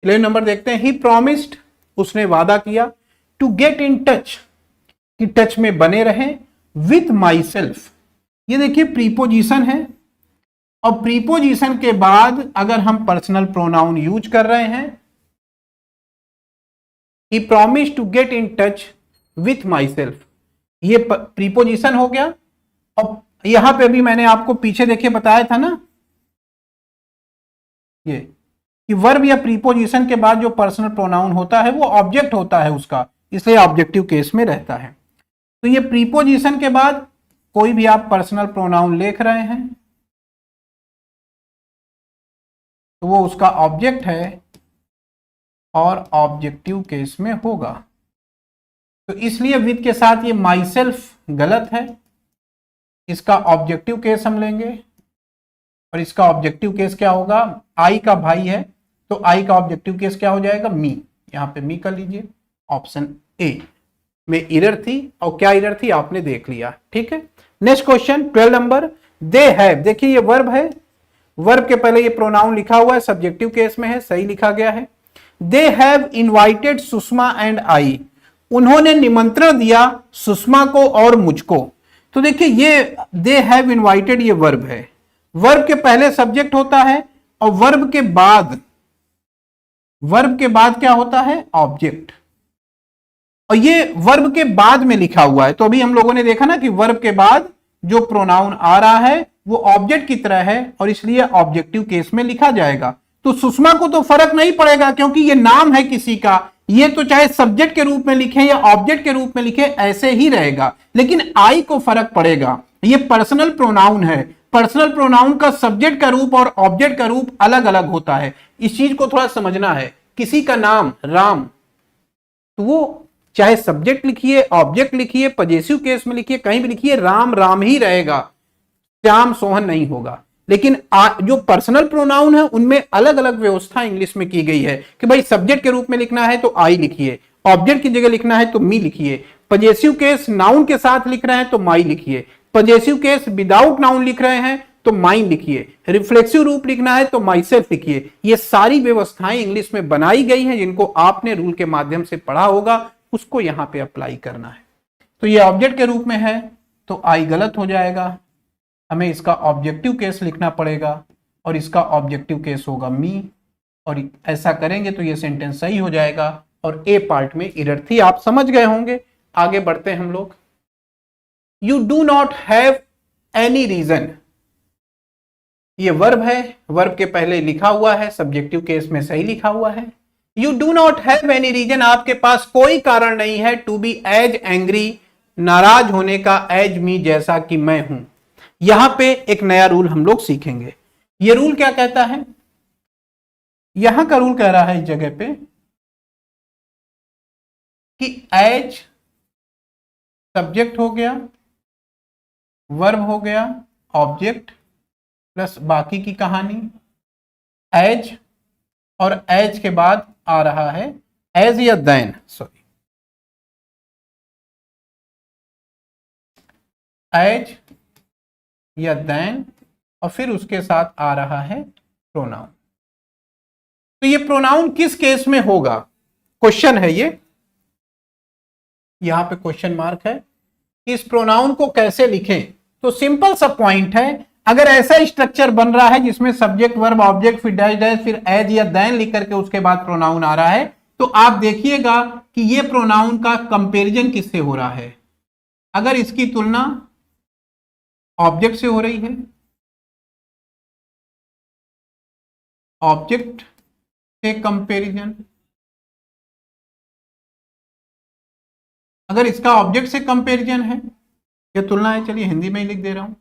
Speaker 1: 11 नंबर देखते हैं। ही प्रॉमिस्ड, उसने वादा किया, टू गेट इन टच, कि टच में बने रहें, विथ माई सेल्फ। ये देखिए प्रीपोजिशन है, और प्रीपोजिशन के बाद अगर हम पर्सनल प्रोनाउन यूज कर रहे हैं, he promise to get in touch with myself, ये प्रीपोजिशन हो गया। और यहां पे भी मैंने आपको पीछे देखिए बताया था ना, ये कि वर्ब या प्रीपोजिशन के बाद जो पर्सनल प्रोनाउन होता है वो ऑब्जेक्ट होता है उसका, इसलिए ऑब्जेक्टिव केस में रहता है। तो ये प्रीपोजिशन के बाद कोई भी आप पर्सनल प्रोनाउन लिख रहे हैं तो वो उसका ऑब्जेक्ट है और ऑब्जेक्टिव केस में होगा। तो इसलिए विद के साथ ये माई सेल्फ गलत है, इसका ऑब्जेक्टिव केस हम लेंगे, और इसका ऑब्जेक्टिव केस क्या होगा, आई का भाई है तो आई का ऑब्जेक्टिव केस क्या हो जाएगा, मी। यहां पे मी कर लीजिए, ऑप्शन ए में एरर थी, और क्या एरर थी आपने देख लिया। ठीक है, next question 12 number. They have, देखिए ये वर्ब है, वर्ब के पहले ये प्रोनाउन लिखा हुआ है, सब्जेक्टिव केस में है, सही लिखा गया है। They have invited Sushma and I, उन्होंने निमंत्रण दिया सुषमा को और मुझको। तो देखिए ये दे हैव इनवाइटेड ये वर्ब है, वर्ब के पहले सब्जेक्ट होता है, और वर्ब के बाद क्या होता है, ऑब्जेक्ट। और ये वर्ब के बाद में लिखा हुआ है, तो अभी हम लोगों ने देखा ना कि वर्ब के बाद जो प्रोनाउन आ रहा है वो ऑब्जेक्ट की तरह है, और इसलिए ऑब्जेक्टिव केस में लिखा जाएगा। तो सुषमा को तो फर्क नहीं पड़ेगा, क्योंकि ये नाम है किसी का, ये तो चाहे सब्जेक्ट के रूप में लिखे या ऑब्जेक्ट के रूप में लिखे ऐसे ही रहेगा। लेकिन आई को फर्क पड़ेगा, ये पर्सनल प्रोनाउन है, पर्सनल प्रोनाउन का सब्जेक्ट का रूप और ऑब्जेक्ट का रूप अलग अलग होता है, इस चीज को थोड़ा समझना है। किसी का नाम राम, तो वो चाहे सब्जेक्ट लिखिए, ऑब्जेक्ट लिखिए, पजेसिव केस में लिखिए, कहीं भी लिखिए, राम राम ही रहेगा, श्याम सोहन नहीं होगा। लेकिन जो पर्सनल प्रोनाउन है उनमें अलग अलग व्यवस्था इंग्लिश में की गई है कि भाई सब्जेक्ट के रूप में लिखना है तो आई लिखिए, ऑब्जेक्ट की जगह लिखना है तो मी लिखिए, पजेसिव केस नाउन के साथ लिख रहे हैं तो माई लिखिए, पजेसिव केस विदाउट नाउन लिख रहे हैं तो माइन लिखिए, रिफ्लेक्सिव रूप लिखना है तो माई सेल्फ लिखिए। ये सारी व्यवस्थाएं इंग्लिश में बनाई गई हैं, जिनको आपने रूल के माध्यम से पढ़ा होगा, उसको यहां पे अप्लाई करना है। तो ये ऑब्जेक्ट के रूप में है तो आई गलत हो जाएगा, हमें इसका ऑब्जेक्टिव केस लिखना पड़ेगा, और इसका ऑब्जेक्टिव केस होगा मी, और ऐसा करेंगे तो ये सेंटेंस सही हो जाएगा, और ए पार्ट में एरर थी, आप समझ गए होंगे। आगे बढ़ते हैं हम लोग। You do not have any reason, ये वर्ब है, वर्ब के पहले लिखा हुआ है, सब्जेक्टिव केस में सही लिखा हुआ है। You do not have any reason, आपके पास कोई कारण नहीं है, टू बी एज एंग्री, नाराज होने का, एज मी, जैसा कि मैं हूं। यहां पे एक नया रूल हम लोग सीखेंगे। ये रूल क्या कहता है, यहां का रूल कह रहा है इस जगह पे कि एज सब्जेक्ट हो गया, वर्ब हो गया, ऑब्जेक्ट प्लस बाकी की कहानी, एज, और एज के बाद आ रहा है एज या देन, सॉरी, एज या देन, और फिर उसके साथ आ रहा है प्रोनाउन। तो ये प्रोनाउन किस केस में होगा, क्वेश्चन है ये, यहां पे क्वेश्चन मार्क है। इस प्रोनाउन को कैसे लिखें? तो सिंपल सा पॉइंट है, अगर ऐसा स्ट्रक्चर बन रहा है जिसमें सब्जेक्ट वर्ब ऑब्जेक्ट फिर डैश डैश फिर एज या देन लिख करके उसके बाद प्रोनाउन आ रहा है, तो आप देखिएगा कि ये प्रोनाउन का कंपैरिजन किससे हो रहा है। अगर इसकी तुलना ऑब्जेक्ट से हो रही है, ऑब्जेक्ट से कंपैरिजन, अगर इसका ऑब्जेक्ट से कंपैरिजन है, ये तुलना है, चलिए हिंदी में ही लिख दे रहा हूं।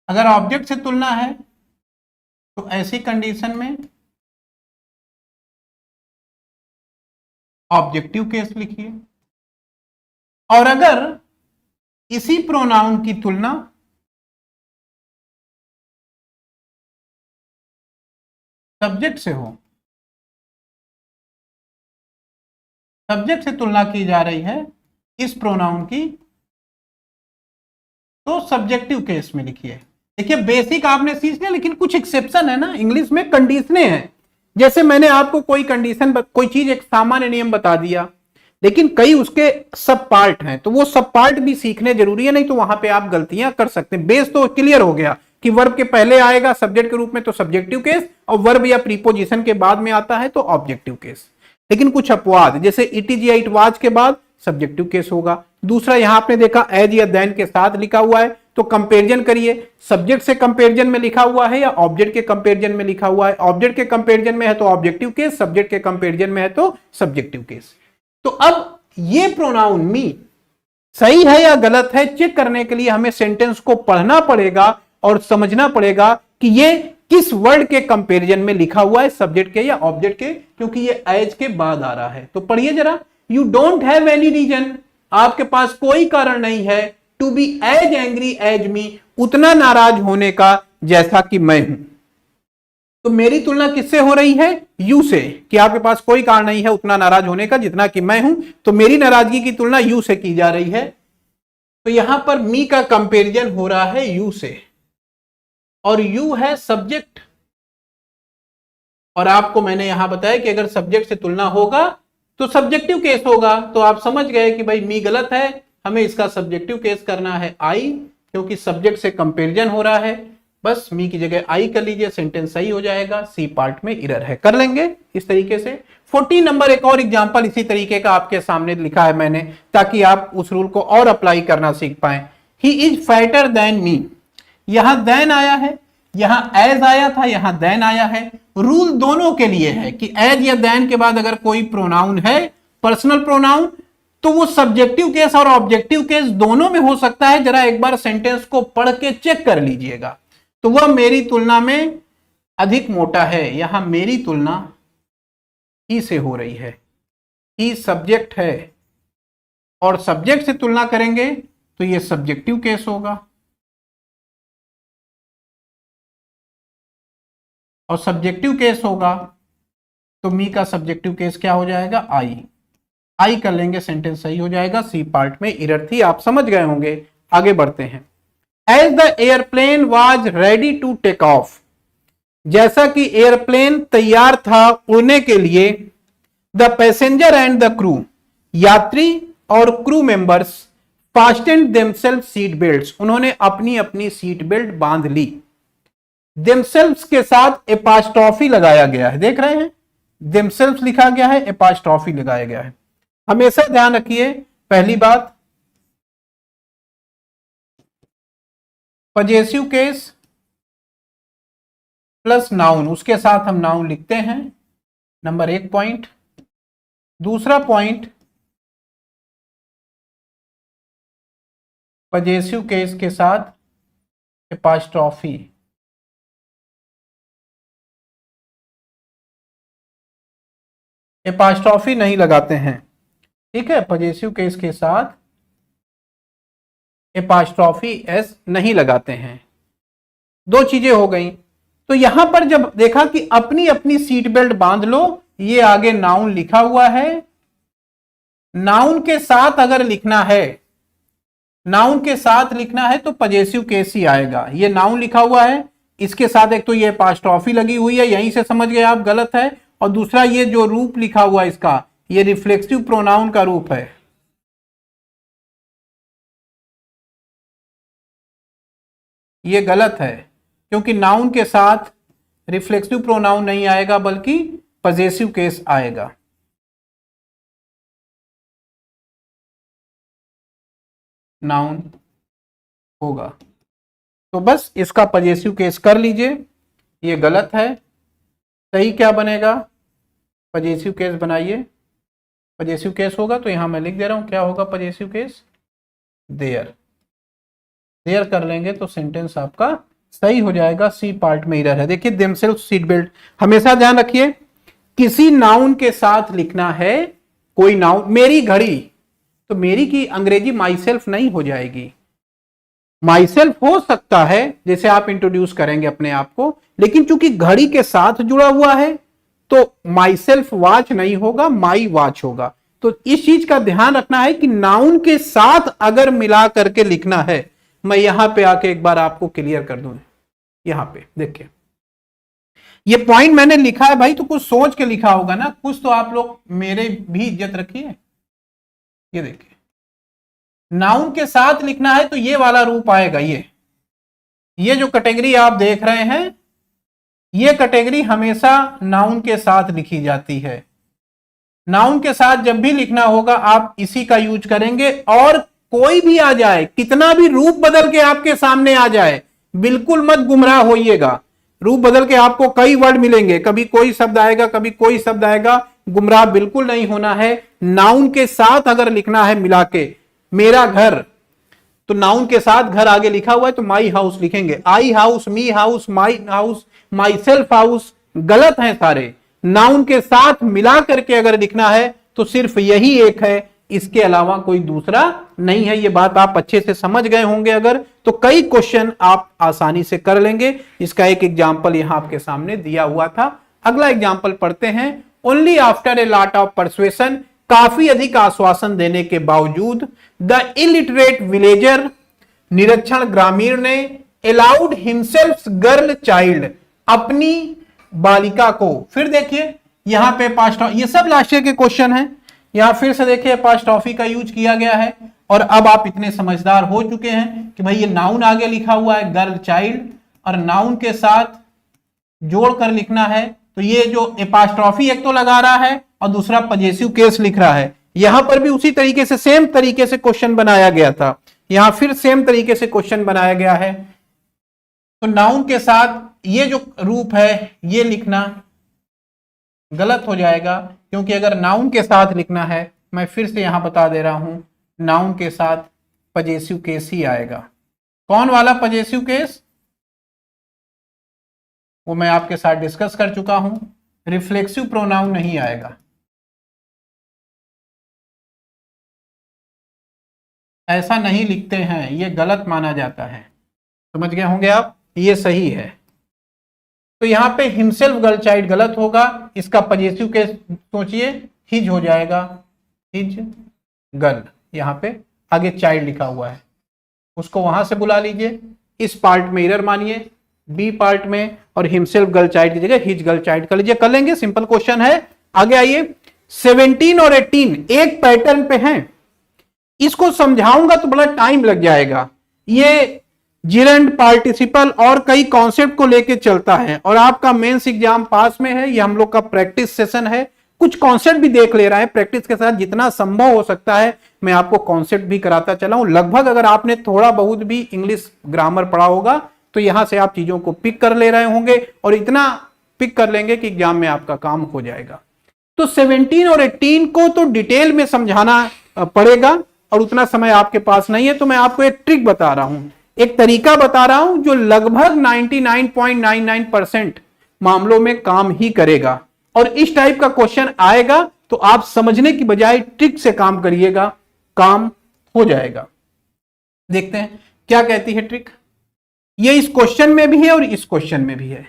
Speaker 1: अगर ऑब्जेक्ट से तुलना है तो ऐसी कंडीशन में ऑब्जेक्टिव केस लिखिए, और अगर इसी प्रोनाउन की तुलना सब्जेक्ट से हो, सब्जेक्ट से तुलना की जा रही है इस प्रोनाउन की, तो सब्जेक्टिव केस में लिखिए। देखिए बेसिक आपने सीख लिया, लेकिन कुछ एक्सेप्शन है ना, इंग्लिश में कंडीशनें हैं। जैसे मैंने आपको कोई कंडीशन, कोई चीज एक सामान्य नियम बता दिया, लेकिन कई उसके सब पार्ट हैं, तो वो सब पार्ट भी सीखने जरूरी है, नहीं तो वहां पे आप गलतियां कर सकते हैं। बेस तो क्लियर हो गया कि वर्ब के पहले आएगा सब्जेक्ट के रूप में तो सब्जेक्टिव केस, और वर्ब या प्रीपोजिशन के बाद में आता है तो ऑब्जेक्टिव केस। लेकिन कुछ अपवाद, जैसे इट इज या इट वाज के बाद सब्जेक्टिव केस होगा। दूसरा यहां आपने देखा एज या देन के साथ लिखा हुआ है, तो कंपैरिजन करिए, सब्जेक्ट से कंपैरिजन में लिखा हुआ है या ऑब्जेक्ट के कंपैरिजन में लिखा हुआ है। ऑब्जेक्ट के कंपैरिजन में है तो ऑब्जेक्टिव केस, सब्जेक्ट के कंपैरिजन में है तो सब्जेक्टिव केस। तो अब ये प्रोनाउन मी सही है या गलत है चेक करने के लिए हमें सेंटेंस को पढ़ना पड़ेगा और समझना पड़ेगा कि ये किस वर्ड के कंपैरिजन में लिखा हुआ है, सब्जेक्ट के या ऑब्जेक्ट के, क्योंकि ये एज के बाद आ रहा है। तो पढ़िए जरा, you don't have any reason, आपके पास कोई कारण नहीं है, to be as angry as me, उतना नाराज होने का जैसा कि मैं हूं। तो मेरी तुलना किससे हो रही है? यू से, कि आपके पास कोई कारण नहीं है उतना नाराज होने का जितना कि मैं हूं, तो मेरी नाराजगी की तुलना यू से की जा रही है। तो यहां पर मी का कंपैरिजन हो रहा है यू से, और यू है सब्जेक्ट, और आपको मैंने यहां बताया कि अगर सब्जेक्ट से तुलना होगा तो सब्जेक्टिव केस होगा। तो आप समझ गए कि भाई मी गलत है, हमें इसका सब्जेक्टिव केस करना है आई, क्योंकि सब्जेक्ट से कंपैरिजन हो रहा है। बस मी की जगह आई कर लीजिए, सेंटेंस सही हो जाएगा। सी पार्ट में एरर है, कर लेंगे इस तरीके से। 14 नंबर एक और एग्जांपल इसी तरीके का आपके सामने लिखा है मैंने, ताकि आप उस रूल को और अप्लाई करना सीख पाए। He is fatter than me, यहां देन आया है, यहां एज आया था, यहां देन आया है। रूल दोनों के लिए है कि एज या देन के बाद अगर कोई प्रोनाउन है, पर्सनल प्रोनाउन, तो वो सब्जेक्टिव केस और ऑब्जेक्टिव केस दोनों में हो सकता है। जरा एक बार सेंटेंस को पढ़ के चेक कर लीजिएगा। तो वह मेरी तुलना में अधिक मोटा है, यहां मेरी तुलना ही से हो रही है, ही सब्जेक्ट है, और सब्जेक्ट से तुलना करेंगे तो यह सब्जेक्टिव केस होगा, और सब्जेक्टिव केस होगा तो मी का सब्जेक्टिव केस क्या हो जाएगा? आई कर लेंगे, सेंटेंस सही हो जाएगा। सी पार्ट में एरर थी, आप समझ गए होंगे। आगे बढ़ते हैं। As the airplane was ready to take off, जैसा कि एयरप्लेन तैयार था उड़ने के लिए, the passenger and the crew, यात्री और crew members, fastened themselves seat belts, उन्होंने अपनी अपनी सीट बेल्ट बांध ली। देमसेल्व्स के साथ एपास्ट्रॉफी लगाया गया है, देख रहे हैं, देमसेल्व्स लिखा गया है, एपास्ट्रॉफी लगाया गया है। हमेशा ध्यान रखिए, पहली बात पजेसिव केस प्लस नाउन, उसके साथ हम नाउन लिखते हैं, नंबर 1 पॉइंट। दूसरा पॉइंट, पजेसिव केस के साथ एपास्ट्रॉफी, एपास्ट्रॉफी नहीं लगाते हैं, ठीक है, पजेसिव केस के साथ एपास्ट्रॉफी एस नहीं लगाते हैं। दो चीजें हो गई। तो यहां पर जब देखा कि अपनी अपनी सीट बेल्ट बांध लो, ये आगे नाउन लिखा हुआ है, नाउन के साथ अगर लिखना है नाउन के साथ लिखना है तो पजेसिव केस ही आएगा। ये नाउन लिखा हुआ है, इसके साथ एक तो ये अपोस्ट्रोफी लगी हुई है, यहीं से समझ गए आप गलत है। और दूसरा ये जो रूप लिखा हुआ है इसका, ये रिफ्लेक्सिव प्रोनाउन का रूप है। ये गलत है, क्योंकि नाउन के साथ रिफ्लेक्सिव प्रोनाउन नहीं आएगा बल्कि पजेसिव केस आएगा। नाउन होगा, तो बस इसका पजेसिव केस कर लीजिए। ये गलत है, सही क्या बनेगा? पजेसिव केस बनाइए। पजेसिव केस होगा तो यहां मैं लिख दे रहा हूं क्या होगा पजेसिव केस, देयर। देयर कर लेंगे तो सेंटेंस आपका सही हो जाएगा। सी पार्ट में एरर है। देखिए देमसेल्फ सीट बेल्ट, हमेशा ध्यान रखिए किसी नाउन के साथ लिखना है, कोई नाउन, मेरी घड़ी, तो मेरी की अंग्रेजी माई सेल्फ नहीं हो जाएगी। माई सेल्फ हो सकता है जैसे आप इंट्रोड्यूस करेंगे अपने आप को, लेकिन चूंकि घड़ी के साथ जुड़ा हुआ है तो माई सेल्फ वॉच नहीं होगा, माई वॉच होगा। तो इस चीज का ध्यान रखना है कि नाउन के साथ अगर मिला करके लिखना है, मैं यहां पे आके एक बार आपको क्लियर कर दूं। यहां पे देखिए ये पॉइंट मैंने लिखा है भाई, तो कुछ सोच के लिखा होगा ना, कुछ तो आप लोग मेरे भी इज्जत रखिए। ये देखिए नाउन के साथ लिखना है तो ये वाला रूप आएगा। ये जो कैटेगरी आप देख रहे हैं, ये कैटेगरी हमेशा नाउन के साथ लिखी जाती है। नाउन के साथ जब भी लिखना होगा आप इसी का यूज करेंगे, और कोई भी आ जाए, कितना भी रूप बदल के आपके सामने आ जाए, बिल्कुल मत गुमराह होइएगा। रूप बदल के आपको कई वर्ड मिलेंगे, कभी कोई शब्द आएगा, कभी कोई शब्द आएगा, गुमराह बिल्कुल नहीं होना है। नाउन के साथ अगर लिखना है मिला के, मेरा घर, तो नाउन के साथ घर आगे लिखा हुआ है तो माई हाउस लिखेंगे। I house, me house, my house, myself house, गलत है सारे। नाउन के साथ मिला करके अगर लिखना है तो सिर्फ यही एक है, इसके अलावा कोई दूसरा नहीं है। ये बात आप अच्छे से समझ गए होंगे अगर, तो कई क्वेश्चन आप आसानी से कर लेंगे। इसका एक एग्जाम्पल यहां आपके सामने दिया हुआ था। अगला एग्जाम्पल पढ़ते हैं। Only after a lot of persuasion, काफी अधिक आश्वासन देने के बावजूद, द इलिटरेट विलेजर, निरक्षण ग्रामीण ने, अलाउड हिमसेल्फ गर्ल चाइल्ड, अपनी बालिका को। फिर देखिए यहां पे पास्ट, ये सब लास्ट ईयर के क्वेश्चन है। यहां फिर से देखिए अपोस्ट्रोफी का यूज किया गया है, और अब आप इतने समझदार हो चुके हैं कि भाई ये नाउन आगे लिखा हुआ है गर्ल चाइल्ड, और नाउन के साथ जोड़कर लिखना है तो ये जो अपोस्ट्रोफी एक तो लगा रहा है और दूसरा पजेसिव केस लिख रहा है। यहां पर भी उसी तरीके से सेम तरीके से क्वेश्चन बनाया गया था, यहां फिर सेम तरीके से क्वेश्चन बनाया गया है। तो नाउन के साथ ये जो रूप है ये लिखना गलत हो जाएगा, क्योंकि अगर नाउन के साथ लिखना है, मैं फिर से यहां बता दे रहा हूं, नाउन के साथ पजेसिव केस ही आएगा। कौन वाला पजेसिव केस? वो मैं आपके साथ डिस्कस कर चुका हूं, रिफ्लेक्सिव प्रोनाउन नहीं आएगा। ऐसा नहीं लिखते हैं, ये गलत माना जाता है। समझ गए होंगे आप, ये सही है। तो यहां पे हिमसेल्फ गर्ल चाइल्ड गलत होगा, इसका पजेसिव केस सोचिए, हिज हो जाएगा, हिज गर्ल। यहां पे आगे चाइल्ड लिखा हुआ है, उसको वहां से बुला लीजिए। इस पार्ट में एरर मानिए, बी पार्ट में, और हिमसेल्फ गर्ल चाइल्ड की जगह हिज गर्ल चाइल्ड कर लीजिए। कर लेंगे, सिंपल क्वेश्चन है। आगे आइए, 17 और 18 एक पैटर्न पे हैं, इसको समझाऊंगा तो बड़ा टाइम लग जाएगा। ये जिरेंड पार्टिसिपल और कई कॉन्सेप्ट को लेके चलता है, और आपका मेंस एग्जाम पास में है। ये हम लोग का प्रैक्टिस सेशन है, कुछ कॉन्सेप्ट भी देख ले रहा है। प्रैक्टिस के साथ जितना संभव हो सकता है मैं आपको कॉन्सेप्ट भी कराता चला हूं। लगभग अगर आपने थोड़ा बहुत भी इंग्लिश ग्रामर पढ़ा होगा तो यहां से आप चीजों को पिक कर ले रहे होंगे, और इतना पिक कर लेंगे कि एग्जाम में आपका काम हो जाएगा। तो 17 और 18 को तो डिटेल में समझाना पड़ेगा, और उतना समय आपके पास नहीं है। तो मैं आपको एक ट्रिक बता रहा हूं, एक तरीका बता रहा हूं जो लगभग 99.99% मामलों में काम ही करेगा। और इस टाइप का क्वेश्चन आएगा तो आप समझने की बजाय ट्रिक से काम करिएगा, काम हो जाएगा। देखते हैं क्या कहती है ट्रिक। ये इस क्वेश्चन में भी है और इस क्वेश्चन में भी है।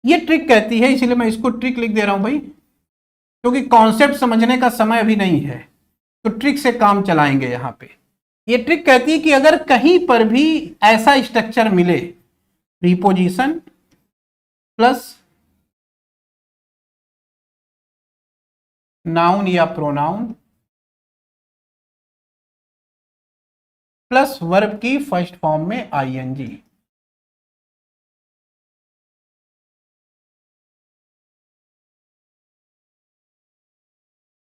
Speaker 1: ये ट्रिक कहती है, इसीलिए मैं इसको ट्रिक लिख दे रहा हूं भाई, क्योंकि कॉन्सेप्ट समझने का समय अभी नहीं है, तो ट्रिक से काम चलाएंगे यहां पे। ये ट्रिक कहती है कि अगर कहीं पर भी ऐसा स्ट्रक्चर मिले, प्रीपोजिशन प्लस नाउन या प्रोनाउन प्लस वर्ब की फर्स्ट फॉर्म में आईएनजी,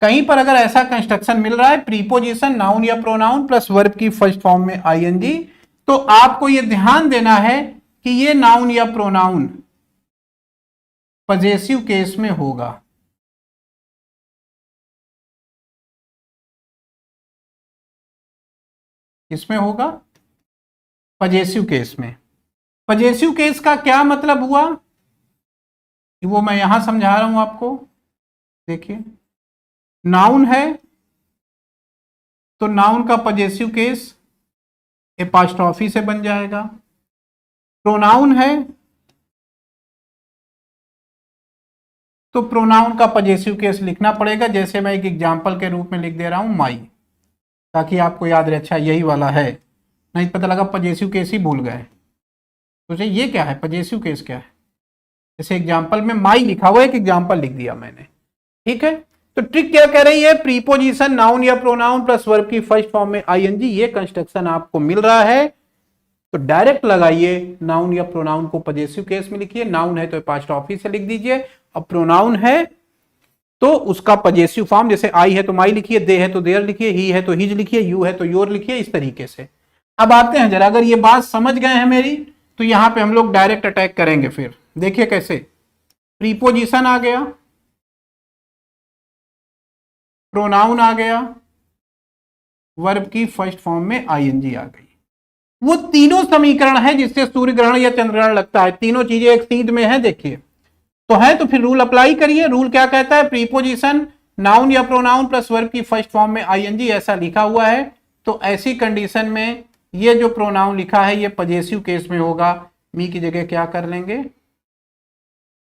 Speaker 1: कहीं पर अगर ऐसा कंस्ट्रक्शन मिल रहा है, प्रीपोजिशन नाउन या प्रोनाउन प्लस वर्ब की फर्स्ट फॉर्म में आईएनजी, तो आपको यह ध्यान देना है कि यह नाउन या प्रोनाउन पजेसिव केस में होगा। किसमें होगा? पजेसिव केस में। पजेसिव केस का क्या मतलब हुआ वो मैं यहां समझा रहा हूं आपको। देखिए, नाउन है तो नाउन का पजेसिव केस एपॉस्ट्रोफी से बन जाएगा। प्रोनाउन है तो प्रोनाउन का पजेसिव केस लिखना पड़ेगा। जैसे मैं एक एग्जांपल के रूप में लिख दे रहा हूं माई, ताकि आपको याद रहे अच्छा यही वाला है, नहीं पता लगा पजेसिव केस ही भूल गए। तो ये क्या है, पजेसिव केस क्या है? जैसे एग्जांपल में माई लिखा हुआ है, एक एग्जांपल लिख दिया मैंने, ठीक है। तो ट्रिक क्या कह रही है? प्रीपोजिशन नाउन या प्रोनाउन प्लस वर्ब की फर्स्ट फॉर्म में आईएनजी, ये कंस्ट्रक्शन आपको मिल रहा है तो डायरेक्ट लगाइए, नाउन या प्रोनाउन को पजेसिव केस में लिखिए। नाउन है तो एपॉस्ट्रोफी से लिख दीजिए, और प्रोनाउन है तो उसका पजेसिव फॉर्म, जैसे आई है तो माई लिखिए, दे है तो देयर लिखिए, ही है तो हिज लिखिए, यू है तो योर लिखिए, इस तरीके से। अब आते हैं जरा, अगर ये बात समझ गए हैं मेरी, तो यहां पे हम लोग डायरेक्ट अटैक करेंगे। फिर देखिए कैसे। प्रीपोजिशन आ गया, प्रोनाउन आ गया, वर्ब की फर्स्ट फॉर्म में आईएनजी आ गई। वो तीनों समीकरण है जिससे सूर्य ग्रहण या चंद्र ग्रहण लगता है, तीनों चीजें एक सीध में है। देखिए तो है, तो फिर रूल अप्लाई करिए। रूल क्या कहता है? प्रीपोजिशन नाउन या प्रोनाउन प्लस वर्ब की फर्स्ट फॉर्म में आईएनजी, ऐसा लिखा हुआ है तो ऐसी कंडीशन में ये जो प्रोनाउन लिखा है ये पजेसिव केस में होगा। मी की जगह क्या कर लेंगे?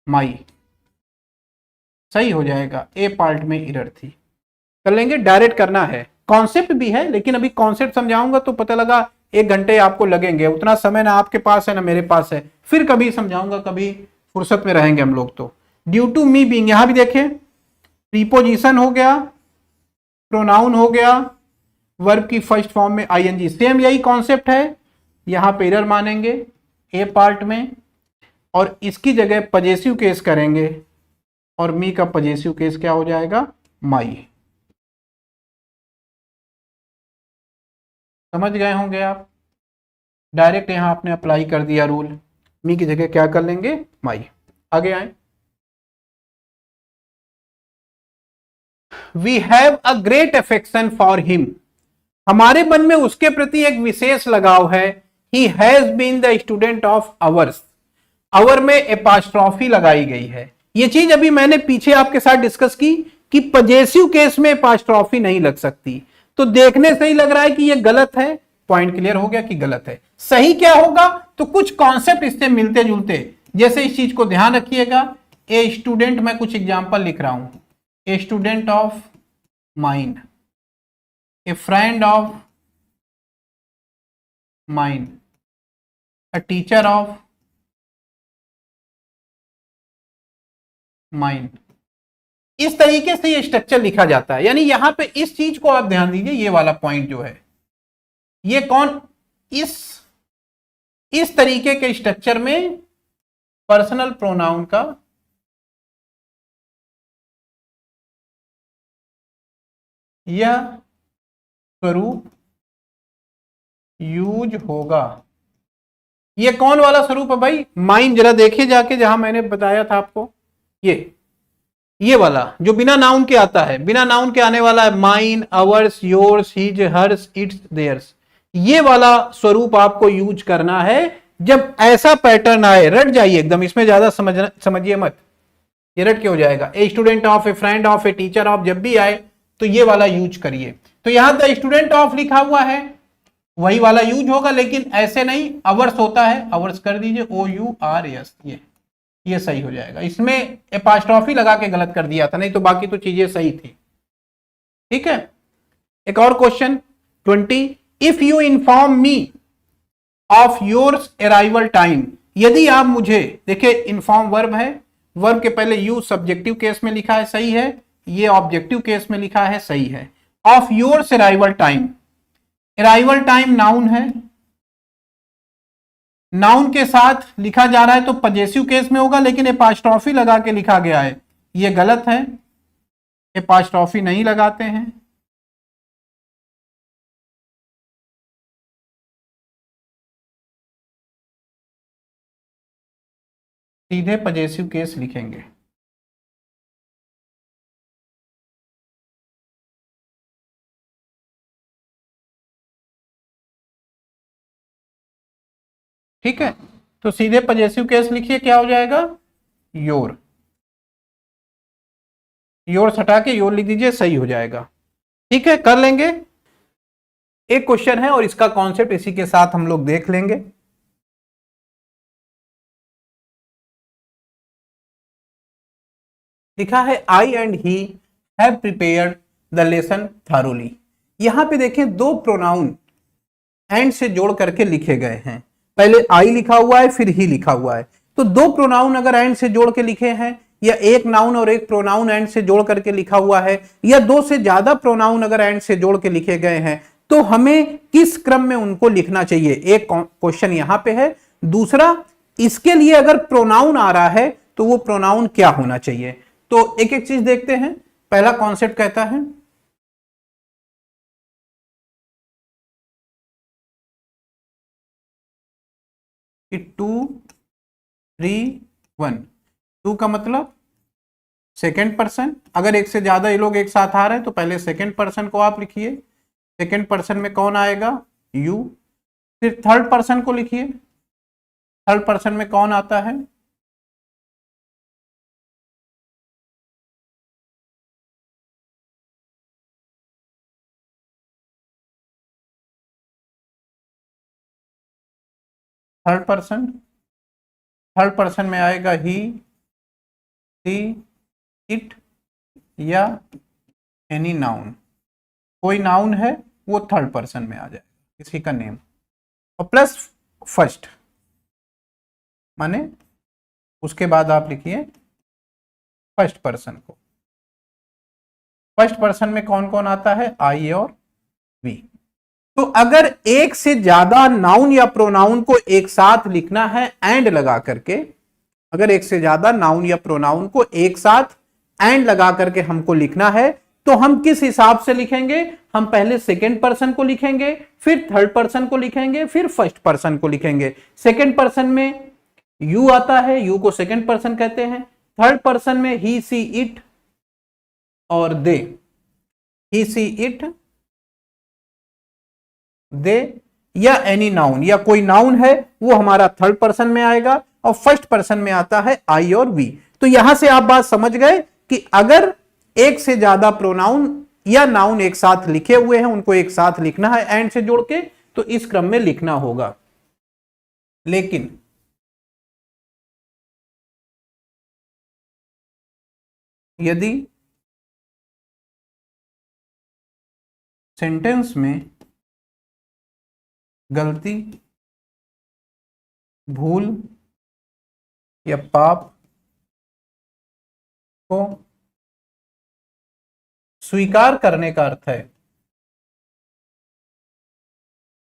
Speaker 1: माई, सही हो जाएगा। ए पार्ट में एरर थी, कर लेंगे, डायरेक्ट करना है। कॉन्सेप्ट भी है, लेकिन अभी कॉन्सेप्ट समझाऊंगा तो पता लगा 1 घंटे आपको लगेंगे, उतना समय ना आपके पास है ना मेरे पास है। फिर कभी समझाऊंगा, कभी फुर्सत में रहेंगे हम लोग तो। ड्यू टू मी बीइंग, यहां भी देखें, प्रीपोजिशन हो गया, प्रोनाउन हो गया, वर्ब की फर्स्ट फॉर्म में आईएनजी, सेम यही कॉन्सेप्ट है। यहां पे एरर मानेंगे ए पार्ट में, और इसकी जगह पजेसिव केस करेंगे, और मी का पजेसिव केस क्या हो जाएगा? माई। समझ गए होंगे आप। डायरेक्ट यहां आपने अप्लाई कर दिया रूल, मी की जगह क्या कर लेंगे? माई। आगे आए। We have a great affection for him, हमारे मन में उसके प्रति एक विशेष लगाव है। He has been the student of ours, our में एपॉस्ट्रोफी लगाई गई है। ये चीज अभी मैंने पीछे आपके साथ डिस्कस की कि पजेसिव केस में एपॉस्ट्रोफी नहीं लग सकती, तो देखने से ही लग रहा है कि ये गलत है। पॉइंट क्लियर हो गया कि गलत है। सही क्या होगा? तो कुछ कॉन्सेप्ट इससे मिलते जुलते, जैसे इस चीज को ध्यान रखिएगा। ए स्टूडेंट, मैं कुछ एग्जांपल लिख रहा हूं, a student of mine, A friend of mine, a teacher of mine. इस तरीके से ये स्ट्रक्चर लिखा जाता है। यानी यहां पे इस चीज को आप ध्यान दीजिए, ये वाला पॉइंट जो है, ये कौन, इस तरीके के स्ट्रक्चर में पर्सनल प्रोनाउन का यह स्वरूप यूज होगा। ये कौन वाला स्वरूप है भाई? माइन। जरा देखिए जाके, जहां मैंने बताया था आपको, ये वाला जो बिना नाउन के आता है, बिना नाउन के आने वाला है। Mine, ours, yours, his, hers, its, theirs, ये वाला स्वरूप आपको यूज करना है। जब ऐसा पैटर्न आए, रट जाइए एकदम, इसमें ज्यादा समझिए मत, ये रट के हो जाएगा। A student of, A friend of, a teacher of, जब भी आए तो ये वाला यूज करिए। तो यहां द स्टूडेंट ऑफ लिखा हुआ है, वही वाला यूज होगा, लेकिन ऐसे नहीं। अवर्स होता है, अवर्स कर दीजिए, OURS, ये सही हो जाएगा। इसमें एपॉस्ट्रोफी लगा के गलत कर दिया था, नहीं तो बाकी तो चीजें सही थी। ठीक है। एक और question 20, if you inform me of yours arrival time, यदि आप मुझे, देखिए इन्फॉर्म वर्ब है, वर्ब के पहले यू सब्जेक्टिव केस में लिखा है, सही है, ये ऑब्जेक्टिव केस में लिखा है, सही है। Of yours arrival time, arrival time noun है, नाउन के साथ लिखा जा रहा है तो पजेसिव केस में होगा, लेकिन एपास्ट्रॉफी लगा के लिखा गया है, ये गलत है, एपास्ट्रॉफी नहीं लगाते हैं। सीधे पजेसिव केस लिखेंगे। ठीक है, तो सीधे पजेसिव केस लिखिए, क्या हो जाएगा, योर, योर हटा के योर लिख दीजिए, सही हो जाएगा। ठीक है, कर लेंगे। एक क्वेश्चन है और इसका कॉन्सेप्ट इसी के साथ हम लोग देख लेंगे। लिखा है I and he have prepared the lesson thoroughly. यहां पे देखें दो प्रोनाउन एंड से जोड़ करके लिखे गए हैं, पहले आई लिखा हुआ है फिर ही लिखा हुआ है, तो दो प्रोनाउन अगर एंड से जोड़ के लिखे हैं, या एक नाउन और एक प्रोनाउन एंड से जोड़ करके लिखा हुआ है, या दो से ज्यादा प्रोनाउन अगर एंड से जोड़ के लिखे गए हैं, तो हमें किस क्रम में उनको लिखना चाहिए, एक क्वेश्चन यहां पे है। दूसरा, इसके लिए अगर प्रोनाउन आ रहा है तो वो प्रोनाउन क्या होना चाहिए। तो एक एक चीज देखते हैं। पहला कॉन्सेप्ट कहता है कि 2 3 1, 2 का मतलब सेकेंड पर्सन, अगर एक से ज्यादा ये लोग एक साथ आ रहे हैं तो पहले सेकेंड पर्सन को आप लिखिए, सेकेंड पर्सन में कौन आएगा, यू। फिर थर्ड पर्सन को लिखिए, थर्ड पर्सन में कौन आता है, थर्ड पर्सन, थर्ड पर्सन में आएगा ही, सी, इट या एनी नाउन, कोई नाउन है वो थर्ड पर्सन में आ जाएगा, किसी का नेम, और प्लस फर्स्ट, माने उसके बाद आप लिखिए फर्स्ट पर्सन को। फर्स्ट पर्सन में कौन कौन आता है, आई और वी। तो अगर एक से ज्यादा नाउन या प्रोनाउन को एक साथ लिखना है एंड लगा करके, अगर एक से ज्यादा नाउन या प्रोनाउन को एक साथ एंड लगा करके हमको लिखना है, तो हम किस हिसाब से लिखेंगे, हम पहले सेकेंड पर्सन को लिखेंगे, फिर थर्ड पर्सन को लिखेंगे, फिर फर्स्ट पर्सन को लिखेंगे। सेकेंड पर्सन में यू आता है, यू को सेकेंड पर्सन कहते हैं। थर्ड पर्सन में ही, सी, इट और दे, ही, सी, इट, दे, या एनी नाउन, या कोई नाउन है वो हमारा थर्ड पर्सन में आएगा, और फर्स्ट पर्सन में आता है आई और वी। तो यहां से आप बात समझ गए कि अगर एक से ज्यादा प्रोनाउन या नाउन एक साथ लिखे हुए हैं, उनको एक साथ लिखना है एंड से जोड़ के, तो इस क्रम में लिखना होगा। लेकिन यदि सेंटेंस में गलती, भूल या पाप को स्वीकार करने का अर्थ है,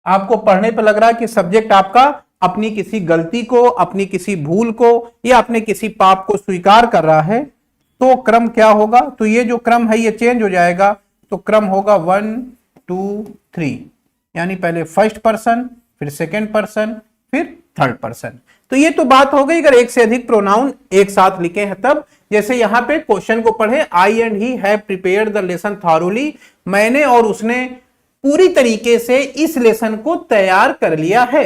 Speaker 1: आपको पढ़ने पर लग रहा है कि सब्जेक्ट आपका अपनी किसी गलती को, अपनी किसी भूल को या अपने किसी पाप को स्वीकार कर रहा है, तो क्रम क्या होगा, तो ये जो क्रम है ये चेंज हो जाएगा। तो क्रम होगा 1 2 3, यानी पहले फर्स्ट पर्सन, फिर सेकेंड पर्सन, फिर थर्ड पर्सन। तो ये तो बात हो गई अगर एक से अधिक प्रोनाउन एक साथ लिखे हैं तब। जैसे यहां पे क्वेश्चन को पढ़े, I and he have prepared the lesson thoroughly, मैंने और उसने पूरी तरीके से इस लेसन को तैयार कर लिया है।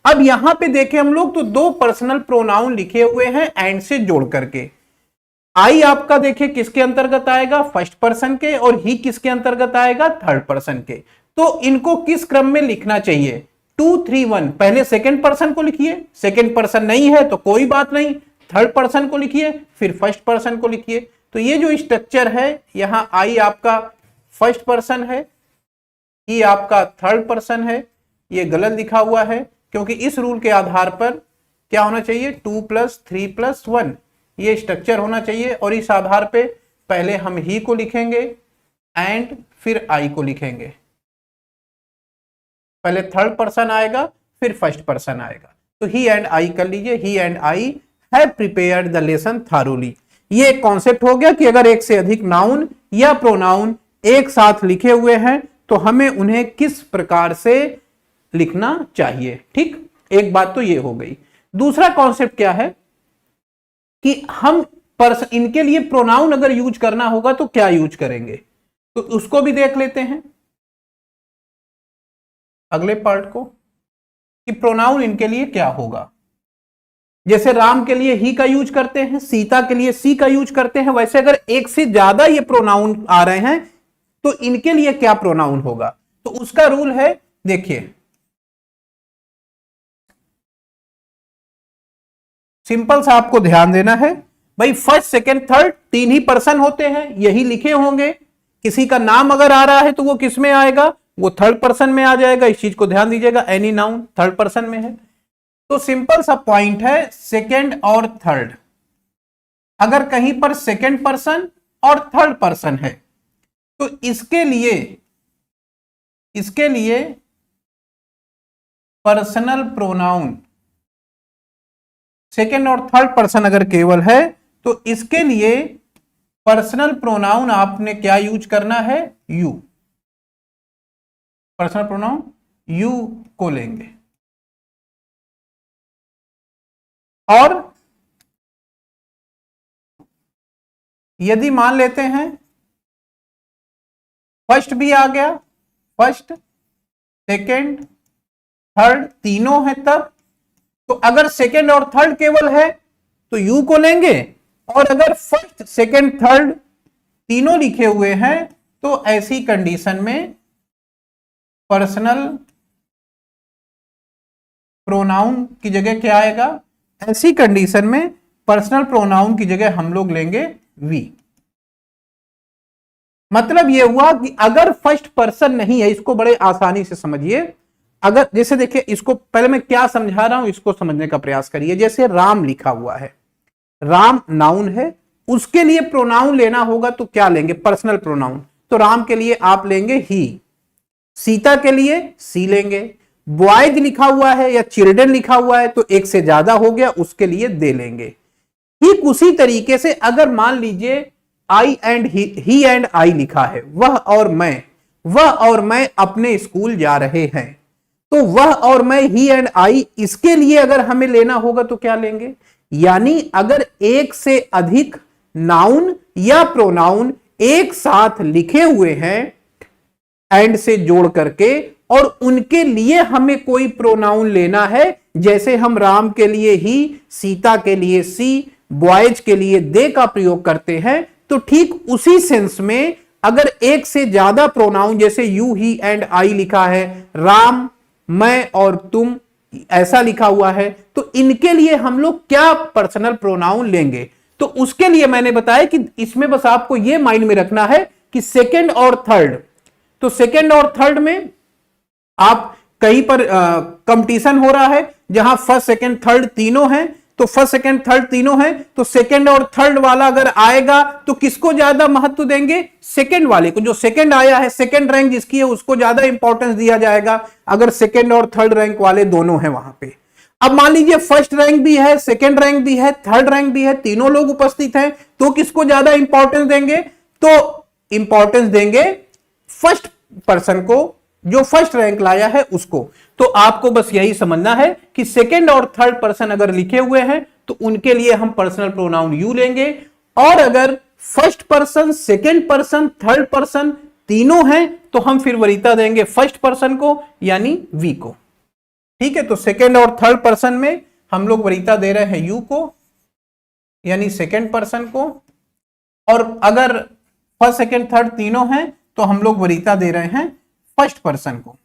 Speaker 1: अब यहां पे देखें हम लोग तो दो पर्सनल प्रोनाउन लिखे हुए हैं एंड से जोड़ करके। आई आपका देखिए किसके अंतर्गत आएगा, फर्स्ट पर्सन के, और ही किसके अंतर्गत आएगा, थर्ड पर्सन के। तो इनको किस क्रम में लिखना चाहिए, 2 3 1, पहले सेकेंड पर्सन को लिखिए, सेकेंड पर्सन नहीं है तो कोई बात नहीं, थर्ड पर्सन को लिखिए, फिर फर्स्ट पर्सन को लिखिए। तो ये जो स्ट्रक्चर है, यहां आई आपका फर्स्ट पर्सन है, ही आपका थर्ड पर्सन है, ये गलत लिखा हुआ है, क्योंकि इस रूल के आधार पर क्या होना चाहिए, 2 + 3 + 1 ये स्ट्रक्चर होना चाहिए। और इस आधार पे पहले हम ही को लिखेंगे एंड फिर आई को लिखेंगे। पहले थर्ड पर्सन आएगा फिर फर्स्ट पर्सन आएगा। तो ही एंड आई कर लीजिए, he and I have prepared the lesson thoroughly. ये एक कॉन्सेप्ट हो गया कि अगर एक से अधिक नाउन या प्रोनाउन एक साथ लिखे हुए हैं तो हमें उन्हें किस प्रकार से लिखना चाहिए। ठीक, एक बात तो ये हो गई। दूसरा कॉन्सेप्ट क्या है कि हम इनके लिए प्रोनाउन अगर यूज करना होगा तो क्या यूज करेंगे, तो उसको भी देख लेते हैं अगले पार्ट को, कि प्रोनाउन इनके लिए क्या होगा। जैसे राम के लिए ही का यूज करते हैं, सीता के लिए सी का यूज करते हैं, वैसे अगर एक से ज्यादा ये प्रोनाउन आ रहे हैं तो इनके लिए क्या प्रोनाउन होगा। तो उसका रूल है, देखिए सिंपल सा आपको ध्यान देना है भाई, फर्स्ट सेकेंड थर्ड 3 ही पर्सन होते हैं, यही लिखे होंगे। किसी का नाम अगर आ रहा है तो वो किस में आएगा, वो थर्ड पर्सन में आ जाएगा। इस चीज को ध्यान दीजिएगा, एनी नाउन थर्ड पर्सन में है। तो सिंपल सा पॉइंट है, सेकेंड और थर्ड, अगर कहीं पर सेकेंड पर्सन और थर्ड पर्सन है तो इसके लिए पर्सनल प्रोनाउन, सेकेंड और थर्ड पर्सन अगर केवल है तो इसके लिए पर्सनल प्रोनाउन आपने क्या यूज करना है, यू। पर्सनल प्रोनाउन यू को लेंगे। और यदि मान लेते हैं फर्स्ट भी आ गया, फर्स्ट सेकेंड थर्ड तीनों है तब, तो अगर सेकेंड और थर्ड केवल है तो यू को लेंगे, और अगर फर्स्ट सेकेंड थर्ड तीनों लिखे हुए हैं तो ऐसी कंडीशन में पर्सनल प्रोनाउन की जगह क्या आएगा, ऐसी कंडीशन में पर्सनल प्रोनाउन की जगह हम लोग लेंगे वी। मतलब यह हुआ कि अगर फर्स्ट पर्सन नहीं है, इसको बड़े आसानी से समझिए। अगर जैसे देखिए, इसको पहले मैं क्या समझा रहा हूं इसको समझने का प्रयास करिए। जैसे राम लिखा हुआ है, राम नाउन है, उसके लिए प्रोनाउन लेना होगा तो क्या लेंगे, पर्सनल प्रोनाउन। तो राम के लिए आप लेंगे ही, सीता के लिए सी लेंगे, बॉयज लिखा हुआ है या चिल्ड्रन लिखा हुआ है तो एक से ज्यादा हो गया, उसके लिए दे लेंगे। ठीक उसी तरीके से अगर मान लीजिए आई एंड ही एंड आई लिखा है, वह और मैं अपने स्कूल जा रहे हैं, तो वह और मैं ही एंड आई, इसके लिए अगर हमें लेना होगा तो क्या लेंगे। यानी अगर एक से अधिक नाउन या प्रोनाउन एक साथ लिखे हुए हैं एंड से जोड़ करके, और उनके लिए हमें कोई प्रोनाउन लेना है, जैसे हम राम के लिए ही, सीता के लिए सी, बॉयज के लिए दे का प्रयोग करते हैं, तो ठीक उसी सेंस में अगर एक से ज्यादा प्रोनाउन, जैसे यू ही एंड आई लिखा है, राम मैं और तुम ऐसा लिखा हुआ है, तो इनके लिए हम लोग क्या पर्सनल प्रोनाउन लेंगे। तो उसके लिए मैंने बताया कि इसमें बस आपको यह माइंड में रखना है कि सेकेंड और थर्ड, तो सेकेंड और थर्ड में आप कहीं पर कंपटीशन हो रहा है, जहां फर्स्ट सेकेंड थर्ड तीनों हैं, तो फर्स्ट सेकेंड थर्ड तीनों हैं, तो सेकेंड और थर्ड वाला अगर आएगा तो किसको ज्यादा महत्व देंगे, सेकेंड वाले को। जो सेकेंड आया है, सेकेंड रैंक जिसकी है, उसको ज्यादा इंपॉर्टेंस दिया जाएगा, अगर सेकेंड और थर्ड रैंक वाले दोनों हैं वहां पे। अब मान लीजिए फर्स्ट रैंक भी है, सेकेंड रैंक भी है, थर्ड रैंक भी है, तीनों लोग उपस्थित हैं, तो किसको ज्यादा इंपॉर्टेंस देंगे, तो इंपॉर्टेंस देंगे फर्स्ट पर्सन को, जो फर्स्ट रैंक लाया है उसको। तो आपको बस यही समझना है कि सेकेंड और थर्ड पर्सन अगर लिखे हुए हैं तो उनके लिए हम पर्सनल प्रोनाउन यू लेंगे, और अगर first person, second person, third person तीनों हैं तो हम फिर वरीयता देंगे फर्स्ट पर्सन को, यानी वी को। ठीक है, तो सेकेंड और थर्ड पर्सन में हम लोग वरीयता दे रहे हैं यू को, यानी सेकेंड पर्सन को, और अगर फर्स्ट सेकेंड थर्ड तीनों हैं तो हम लोग वरीयता दे रहे हैं फर्स्ट पर्सन को।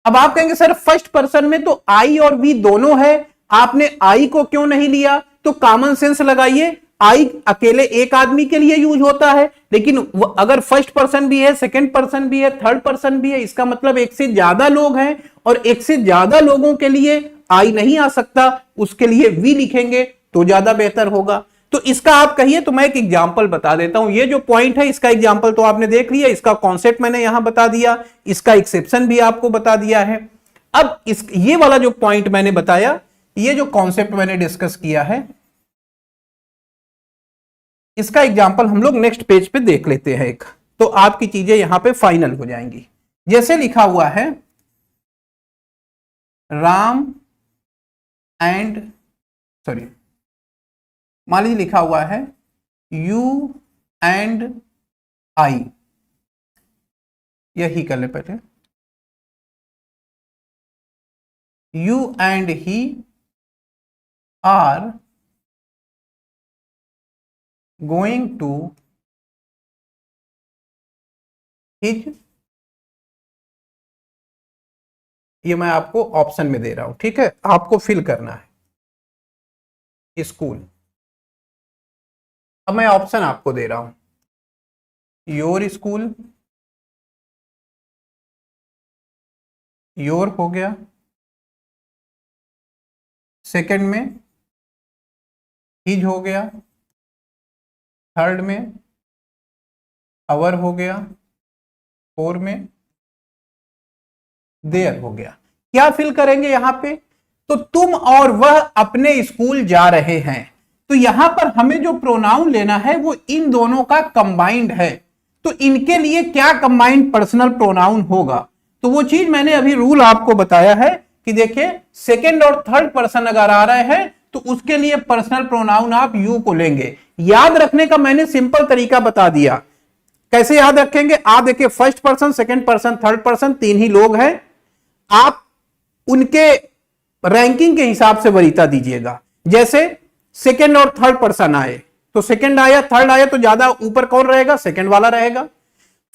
Speaker 1: अब आप कहेंगे सर फर्स्ट पर्सन में तो आई और वी दोनों है, आपने आई को क्यों नहीं लिया, तो कॉमन सेंस लगाइए, आई अकेले एक आदमी के लिए यूज होता है, लेकिन अगर फर्स्ट पर्सन भी है, सेकंड पर्सन भी है, थर्ड पर्सन भी है, इसका मतलब एक से ज्यादा लोग हैं और एक से ज्यादा लोगों के लिए आई नहीं आ सकता, उसके लिए वी लिखेंगे तो ज्यादा बेहतर होगा। तो इसका आप कहिए तो मैं एक एग्जांपल बता देता हूं। ये जो पॉइंट है इसका एग्जांपल तो आपने देख लिया, इसका कॉन्सेप्ट मैंने यहां बता दिया, इसका एक्सेप्शन भी आपको बता दिया है। अब ये वाला जो पॉइंट मैंने बताया, ये जो कॉन्सेप्ट मैंने डिस्कस किया है, इसका एग्जांपल हम लोग नेक्स्ट पेज पे देख लेते हैं एक, तो आपकी चीजें यहां पे फाइनल हो जाएंगी। जैसे लिखा हुआ है राम एंड सॉरी, मान लीजिए लिखा हुआ है यू एंड आई, यही कर ले पहले, you and he are going to his, ये मैं आपको ऑप्शन में दे रहा हूं, ठीक है, आपको फिल करना है स्कूल। अब मैं ऑप्शन आपको दे रहा हूं, योर स्कूल, योर हो गया, सेकंड में हिज हो गया, थर्ड में अवर हो गया, फोर में देयर हो गया। क्या फिल करेंगे यहां पे, तो तुम और वह अपने स्कूल जा रहे हैं, तो यहां पर हमें जो प्रोनाउन लेना है वो इन दोनों का कंबाइंड है, तो इनके लिए क्या कंबाइंड पर्सनल प्रोनाउन होगा, तो वो चीज मैंने अभी रूल आपको बताया है कि देखिए सेकंड और थर्ड पर्सन अगर आ रहे हैं तो उसके लिए पर्सनल प्रोनाउन आप यू को लेंगे। याद रखने का मैंने सिंपल तरीका बता दिया, कैसे याद रखेंगे, आप देखिए first person, second person, third person, तीन ही लोग हैं, आप उनके रैंकिंग के हिसाब से वरीयता दीजिएगा। जैसे सेकंड और थर्ड पर्सन आए तो सेकंड आया, थर्ड आया, तो ज्यादा ऊपर कौन रहेगा, सेकंड वाला रहेगा।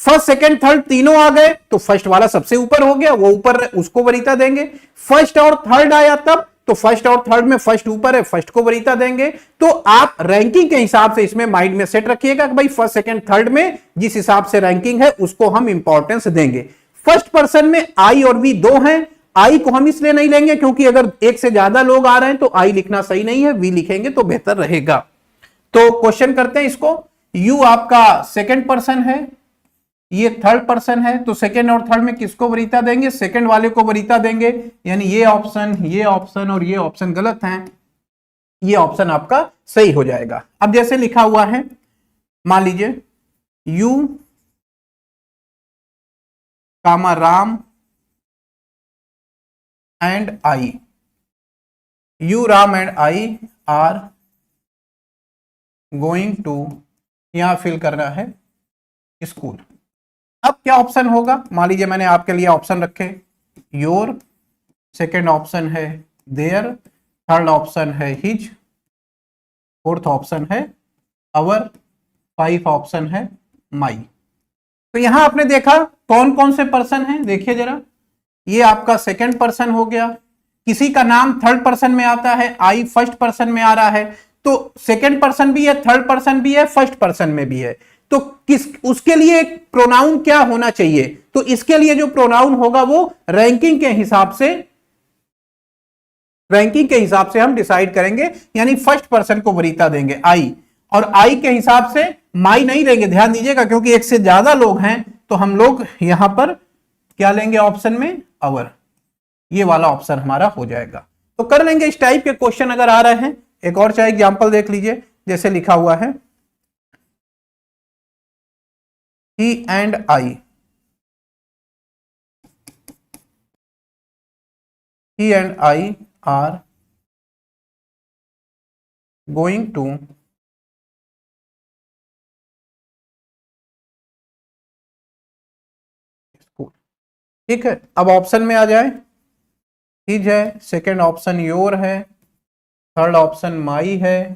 Speaker 1: फर्स्ट सेकंड थर्ड तीनों आ गए तो फर्स्ट वाला सबसे ऊपर हो गया, वो ऊपर उसको वरीयता देंगे। फर्स्ट और थर्ड आया तब तो फर्स्ट और थर्ड में फर्स्ट ऊपर है, फर्स्ट को वरीयता देंगे। तो आप रैंकिंग के हिसाब से इसमें माइंड में सेट रखिएगा कि भाई फर्स्ट सेकंड थर्ड में जिस हिसाब से रैंकिंग है उसको हम इंपॉर्टेंस देंगे। फर्स्ट पर्सन में आई और वी दो हैं, आई को हम इसलिए नहीं लेंगे क्योंकि अगर एक से ज्यादा लोग आ रहे हैं तो आई लिखना सही नहीं है, वी लिखेंगे तो बेहतर रहेगा। तो क्वेश्चन करते हैं इसको, यू आपका सेकंड पर्सन है, ये थर्ड पर्सन है, तो सेकंड और थर्ड में किसको वरीयता देंगे, सेकंड वाले को वरीयता देंगे, यानी ये ऑप्शन और ये ऑप्शन गलत हैं, ये ऑप्शन आपका सही हो जाएगा। अब जैसे लिखा हुआ है, मान लीजिए you comma Ram and I, you Ram and I are going to, यहां फिल करना है स्कूल। अब क्या ऑप्शन होगा, मान लीजिए मैंने आपके लिए ऑप्शन रखे, योर, सेकंड ऑप्शन है देयर, थर्ड ऑप्शन है हिज, फोर्थ ऑप्शन है अवर, फाइव ऑप्शन है माई। तो यहां आपने देखा कौन कौन से पर्सन हैं, देखिए जरा, ये आपका सेकंड पर्सन हो गया, किसी का नाम थर्ड पर्सन में आता है, आई फर्स्ट पर्सन में आ रहा है, तो सेकंड पर्सन भी है, थर्ड पर्सन भी है, फर्स्ट पर्सन में भी है, तो किस उसके लिए एक प्रोनाउन क्या होना चाहिए, तो इसके लिए जो प्रोनाउन होगा वो रैंकिंग के हिसाब से हम डिसाइड करेंगे, यानी फर्स्ट पर्सन को वरीयता देंगे आई, और आई के हिसाब से माई नहीं लेंगे, ध्यान दीजिएगा, क्योंकि एक से ज्यादा लोग हैं तो हम लोग यहां पर क्या लेंगे ऑप्शन में, अवर, ये वाला ऑप्शन हमारा हो जाएगा। तो कर लेंगे, इस टाइप के क्वेश्चन अगर आ रहे हैं। एक और चाहे एग्जांपल देख लीजिए, जैसे लिखा हुआ है he and I are going to school, ठीक है। अब ऑप्शन में आ जाए, हिज है, सेकंड ऑप्शन योर है, थर्ड ऑप्शन माई है,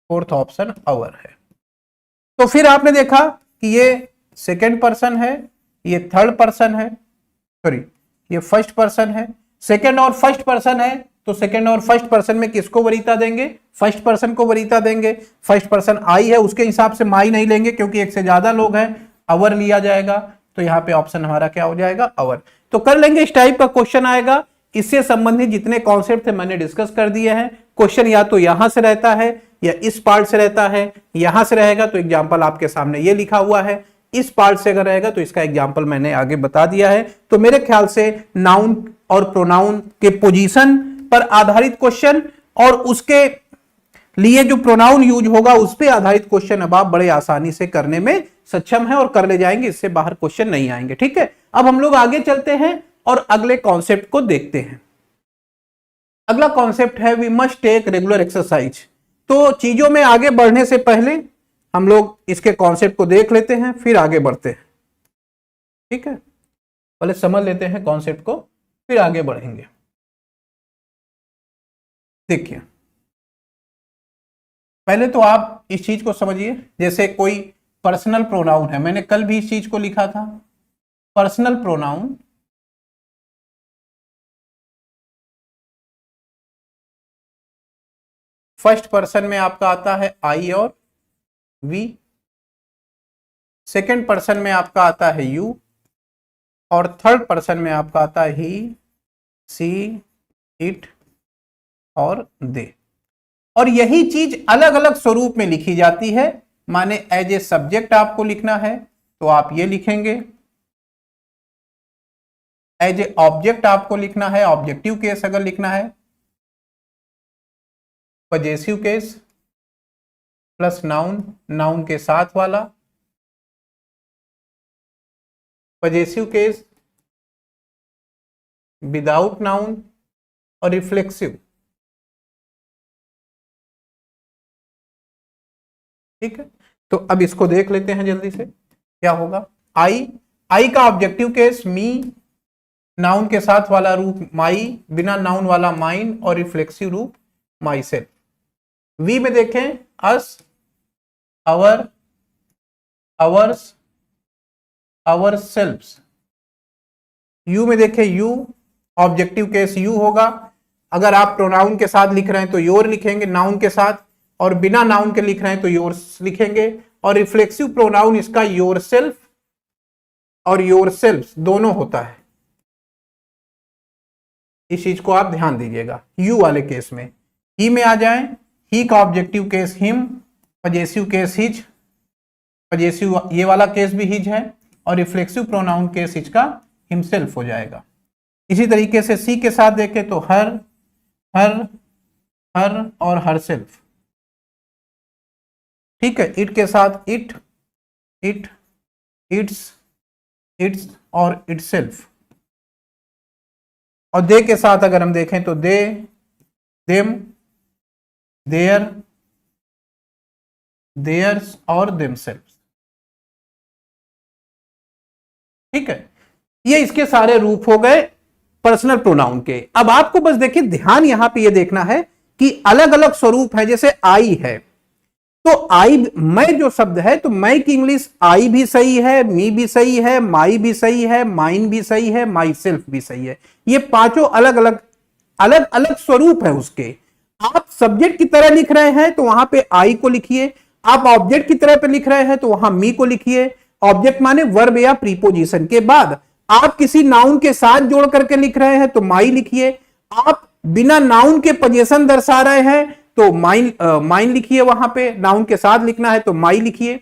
Speaker 1: फोर्थ ऑप्शन अवर है। तो फिर आपने देखा कि ये सेकंड पर्सन है, ये थर्ड पर्सन है, सॉरी ये फर्स्ट पर्सन है, सेकंड और फर्स्ट पर्सन है तो सेकंड और फर्स्ट पर्सन में किसको वरीयता देंगे? फर्स्ट पर्सन को वरीयता देंगे। फर्स्ट पर्सन आई है, उसके हिसाब से माई नहीं लेंगे क्योंकि एक से ज्यादा लोग हैं, अवर लिया जाएगा। तो यहाँ पे ऑप्शन हमारा क्या हो जाएगा? अवर। तो कर लेंगे, इस टाइप का क्वेश्चन आएगा। इससे संबंधित जितने कॉन्सेप्ट थे मैंने डिस्कस कर दिए हैं। क्वेश्चन या तो यहां से रहता है या इस पार्ट से रहता है। यहां से रहेगा तो एग्जाम्पल आपके सामने ये लिखा हुआ है, इस पार्ट से अगर रहेगा तो इसका एग्जाम्पल मैंने आगे बता दिया है। तो मेरे ख्याल से नाउन और प्रोनाउन के पोजीशन पर आधारित क्वेश्चन और उसके लिए जो प्रोनाउन यूज होगा उस पर आधारित क्वेश्चन अब आप बड़े आसानी से करने में सक्षम है और कर ले जाएंगे, इससे बाहर क्वेश्चन नहीं आएंगे। ठीक है, अब हम लोग आगे चलते हैं और अगले कॉन्सेप्ट को देखते हैं। अगला कॉन्सेप्ट है we must take regular exercise. तो चीजों में आगे बढ़ने से पहले हम लोग इसके कॉन्सेप्ट को देख लेते हैं, फिर आगे बढ़ते हैं। ठीक है, पहले समझ लेते हैं कॉन्सेप्ट को, फिर आगे बढ़ेंगे। देखिए, पहले तो आप इस चीज को समझिए, जैसे कोई पर्सनल प्रोनाउन है, मैंने कल भी इस चीज को लिखा था। पर्सनल प्रोनाउन फर्स्ट पर्सन में आपका आता है आई और वी, सेकंड पर्सन में आपका आता है यू, और थर्ड पर्सन में आपका आता है ही, सी, इट और दे। और यही चीज अलग अलग स्वरूप में लिखी जाती है। माने एज ए सब्जेक्ट आपको लिखना है तो आप ये लिखेंगे, एज ए ऑब्जेक्ट आपको लिखना है, ऑब्जेक्टिव केस अगर लिखना है, possessive case plus noun, noun के साथ वाला, पजेसिव केस विदाउट नाउन और रिफ्लेक्सिव। ठीक है, तो अब इसको देख लेते हैं जल्दी से क्या होगा। आई, आई का ऑब्जेक्टिव केस मी, नाउन के साथ वाला रूप माई, बिना नाउन वाला माइन और रिफ्लेक्सिव रूप माई सेल्फ। वी में देखें अस, अवर, अवर्स, अवर सेल्फ्स। यू में देखें यू, ऑब्जेक्टिव केस यू होगा। अगर आप प्रोनाउन के साथ लिख रहे हैं तो योर लिखेंगे नाउन के साथ, और बिना नाउन के लिख रहे हैं तो योर्स लिखेंगे। और रिफ्लेक्सिव प्रोनाउन इसका योर सेल्फ और योर सेल्फ दोनों होता है। इस चीज को आप ध्यान दीजिएगा। यू वाले केस में ही में आ जाएं, ही का objective case him, possessive case his, possessive ये वाला केस भी हिज है, और रिफ्लेक्सिव प्रोनाउन केस हिज का हिमसेल्फ हो जाएगा। इसी तरीके से सी के साथ देखें तो हर, हर, हर और हर सेल्फ। ठीक है, इट के साथ इट, इट, इट्स, इट्स और इटसेल्फ। और दे के साथ अगर हम देखें तो दे, देम, देयर, देयर्स और देमसेल्व्स। ठीक है, ये इसके सारे रूप हो गए पर्सनल प्रोनाउन के। अब आपको बस देखिए ध्यान यहां पे ये देखना है कि अलग अलग स्वरूप है। जैसे आई है तो आई, मैं जो शब्द है तो मैं की इंग्लिश आई भी सही है, मी भी सही है, माई भी सही है, माइन भी सही है, माई सेल्फ भी सही है। ये पांचों अलग अलग अलग अलग स्वरूप है उसके। आप सब्जेक्ट की तरह लिख रहे हैं तो वहां पे आई को लिखिए, आप ऑब्जेक्ट की तरह पे लिख रहे हैं तो वहां मी को लिखिए। ऑब्जेक्ट माने वर्ब या प्रीपोजिशन के बाद। आप किसी नाउन के साथ जोड़ करके लिख रहे हैं तो माई लिखिए। आप बिना नाउन के पोजीशन दर्शा रहे हैं तो माइन लिखिए, वहां पे नाउन के साथ लिखना है तो माई लिखिए।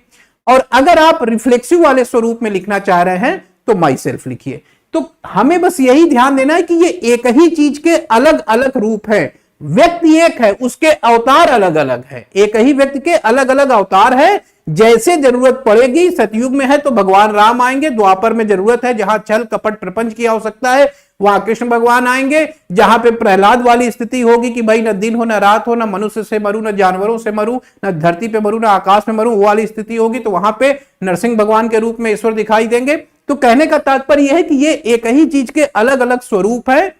Speaker 1: और अगर आप रिफ्लेक्सिव वाले स्वरूप में लिखना चाह रहे हैं तो माई सेल्फ लिखिए। तो हमें बस यही ध्यान देना है कि ये एक ही चीज के अलग अलग रूप है। व्यक्ति एक है, उसके अवतार अलग अलग है। एक ही व्यक्ति के अलग अलग अवतार है। जैसे जरूरत पड़ेगी, सतयुग में है तो भगवान राम आएंगे, द्वापर में जरूरत है जहां छल कपट प्रपंच की आवश्यकता है वहां कृष्ण भगवान आएंगे, जहां पे प्रहलाद वाली स्थिति होगी कि भाई न दिन हो न रात हो, न मनुष्य से मरू, न जानवरों से मरू, न धरती पे मरू, न आकाश में मरू, वो वाली स्थिति होगी तो वहां पे नरसिंह भगवान के रूप में ईश्वर दिखाई देंगे। तो कहने का तात्पर्य यह है कि ये एक ही चीज के अलग अलग स्वरूप है।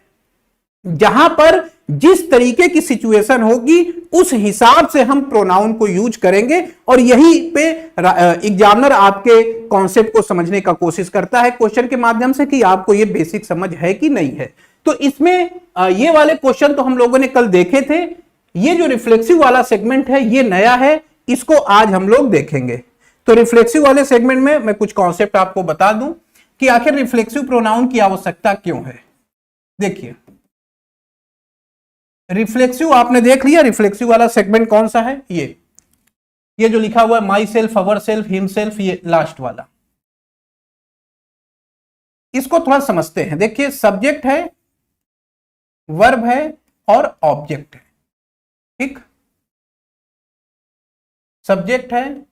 Speaker 1: जहां पर जिस तरीके की सिचुएशन होगी उस हिसाब से हम प्रोनाउन को यूज करेंगे। और यही पे एग्जामिनर आपके कॉन्सेप्ट को समझने का कोशिश करता है क्वेश्चन के माध्यम से कि आपको ये बेसिक समझ है कि नहीं है। तो इसमें ये वाले क्वेश्चन तो हम लोगों ने कल देखे थे। ये जो रिफ्लेक्सिव वाला सेगमेंट है ये नया है, इसको आज हम लोग देखेंगे। तो रिफ्लेक्सिव वाले सेगमेंट में मैं कुछ कॉन्सेप्ट आपको बता दूं कि आखिर रिफ्लेक्सिव प्रोनाउन की आवश्यकता क्यों है। देखिए, रिफ्लेक्सिव आपने देख लिया, रिफ्लेक्सिव वाला सेगमेंट कौन सा है, ये जो लिखा हुआ है my self, our self, him self, ये लास्ट वाला। इसको थोड़ा समझते हैं। देखिए, सब्जेक्ट है, वर्ब है और ऑब्जेक्ट है। ठीक, सब्जेक्ट है,